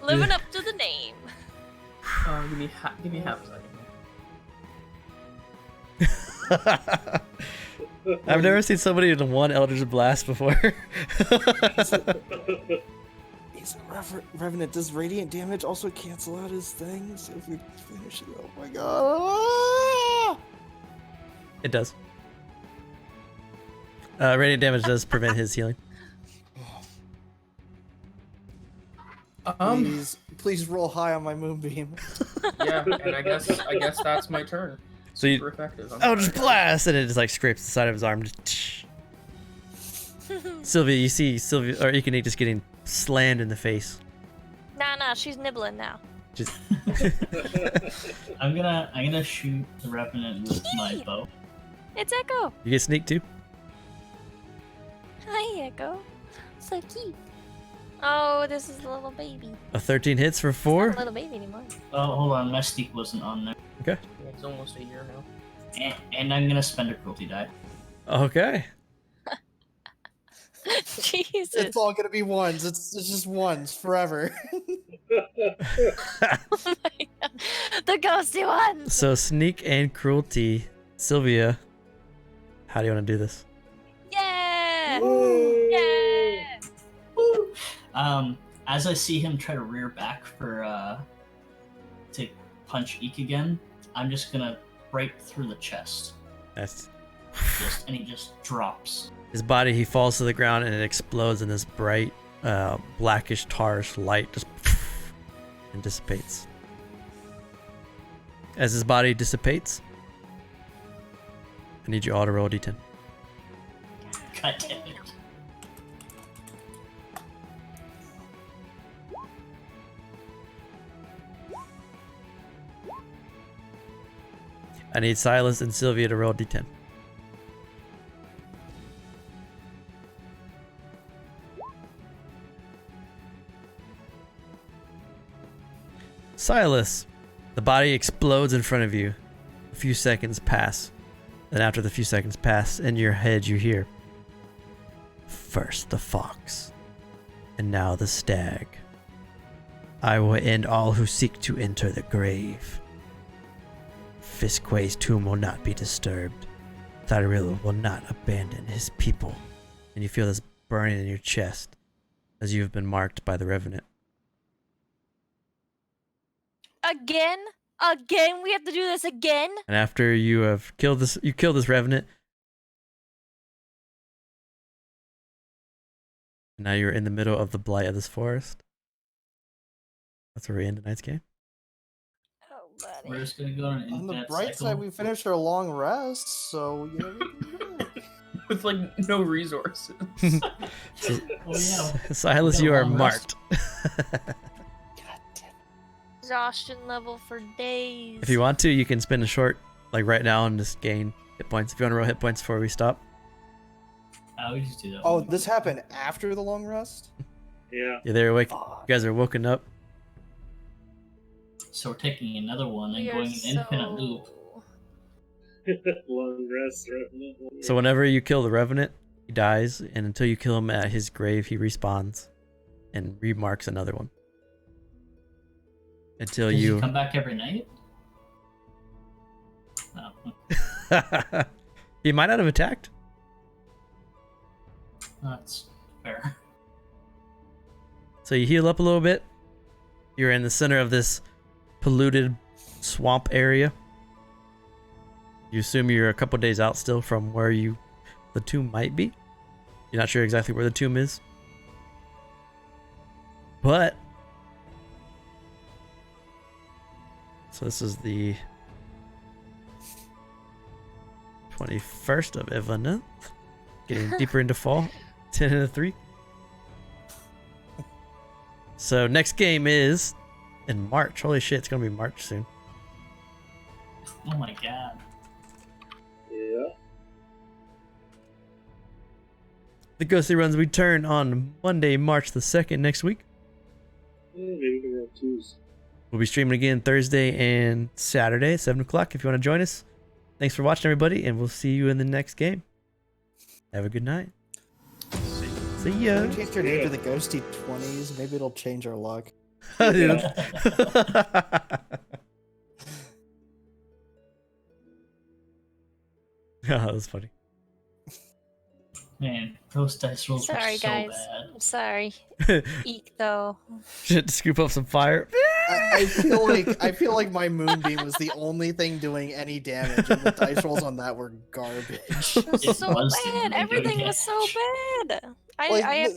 Living up to the name. Give me half a second. I've never seen somebody in one Eldritch Blast before. He's a Revenant. Does radiant damage also cancel out his things if we finish it? Oh my god! It does. Radiant damage does prevent his healing. Please roll high on my moonbeam. Yeah, and I guess that's my turn. So you Super effective. I'm Eldritch sorry, guys. Blast, and it just like scrapes the side of his arm. Just, Sylvia, you see Sylvia or Ikanik just getting slammed in the face. Nah, she's nibbling now. Just I'm gonna shoot the Revenant with my bow. It's Echo. you get sneak too. Hi, Echo. So cute. Oh, this is a little baby. A 13 hits for 4. Not a little baby anymore. Oh, hold on, Mystique wasn't on there. Okay. Yeah, it's almost a year now. And I'm gonna spend a cruelty die. Okay. Jesus. It's all gonna be ones. It's just ones forever. Oh my God. The ghosty ones. So sneak and cruelty. Sylvia, how do you want to do this? Yeah. Yay! Yeah. As I see him try to rear back for to punch Eek again, I'm just gonna break through the chest. Nice. And he just drops. His body, he falls to the ground and it explodes in this bright, blackish, tarish light, just and dissipates. As his body dissipates, I need you all to roll a d10. God damn it. I need Silas and Sylvia to roll a d10. Silas, the body explodes in front of you. A few seconds pass. Then after the few seconds pass, in your head you hear, first the fox, and now the stag. I will end all who seek to enter the grave. Fiskway's tomb will not be disturbed. Thyril will not abandon his people. And you feel this burning in your chest as you have been marked by the Revenant. Again? Again? We have to do this again? And after you have killed this, you kill this Revenant. And now you're in the middle of the blight of this forest. That's where we end tonight's game. Oh, buddy. We're just gonna go on an On the in-depth bright cycle. side, we finished our long rest, so you know. we can do it. With like no resources. So, Oh, yeah. Silas, We got you a are long marked. God damn. Exhaustion level for days. If you want to, you can spend a short, like right now, and just gain hit points. If you want to roll hit points before we stop. I would just do that. Oh, this happened after the long rest? Yeah. Yeah, they're awake. Fuck. You guys are woken up. So we're taking another one and We are going an infinite loop. Long rest, Revenant. So whenever you kill the Revenant, he dies, and until you kill him at his grave, he respawns and remarks another one. Until Does you... he come back every night? No, He might not have attacked. that's fair. So you heal up a little bit. You're in the center of this polluted swamp area. You assume you're a couple days out still from where the tomb might be. You're not sure exactly where the tomb is. But so this is the 21st of Evenant. Getting deeper into fall. 10 and a 3. So next game is in March. Holy shit, it's gonna be March soon. Oh my god. Yeah. The Ghosty runs return on Monday, March the 2nd next week. Maybe we can run twos. We'll be streaming again Thursday and Saturday at 7 o'clock if you want to join us. Thanks for watching, everybody, and we'll see you in the next game. Have a good night. See ya. We changed your name to the Ghosty 20s. Maybe it'll change our luck. Dude. Oh, that was funny. Man, those dice rolls Sorry, were so guys. bad. I'm sorry. Eek, though. Shit, to scoop up some fire. I feel like my moonbeam was the only thing doing any damage, and the dice rolls on that were garbage. It was It so was bad. doing no Everything was so damage. bad. Like, I have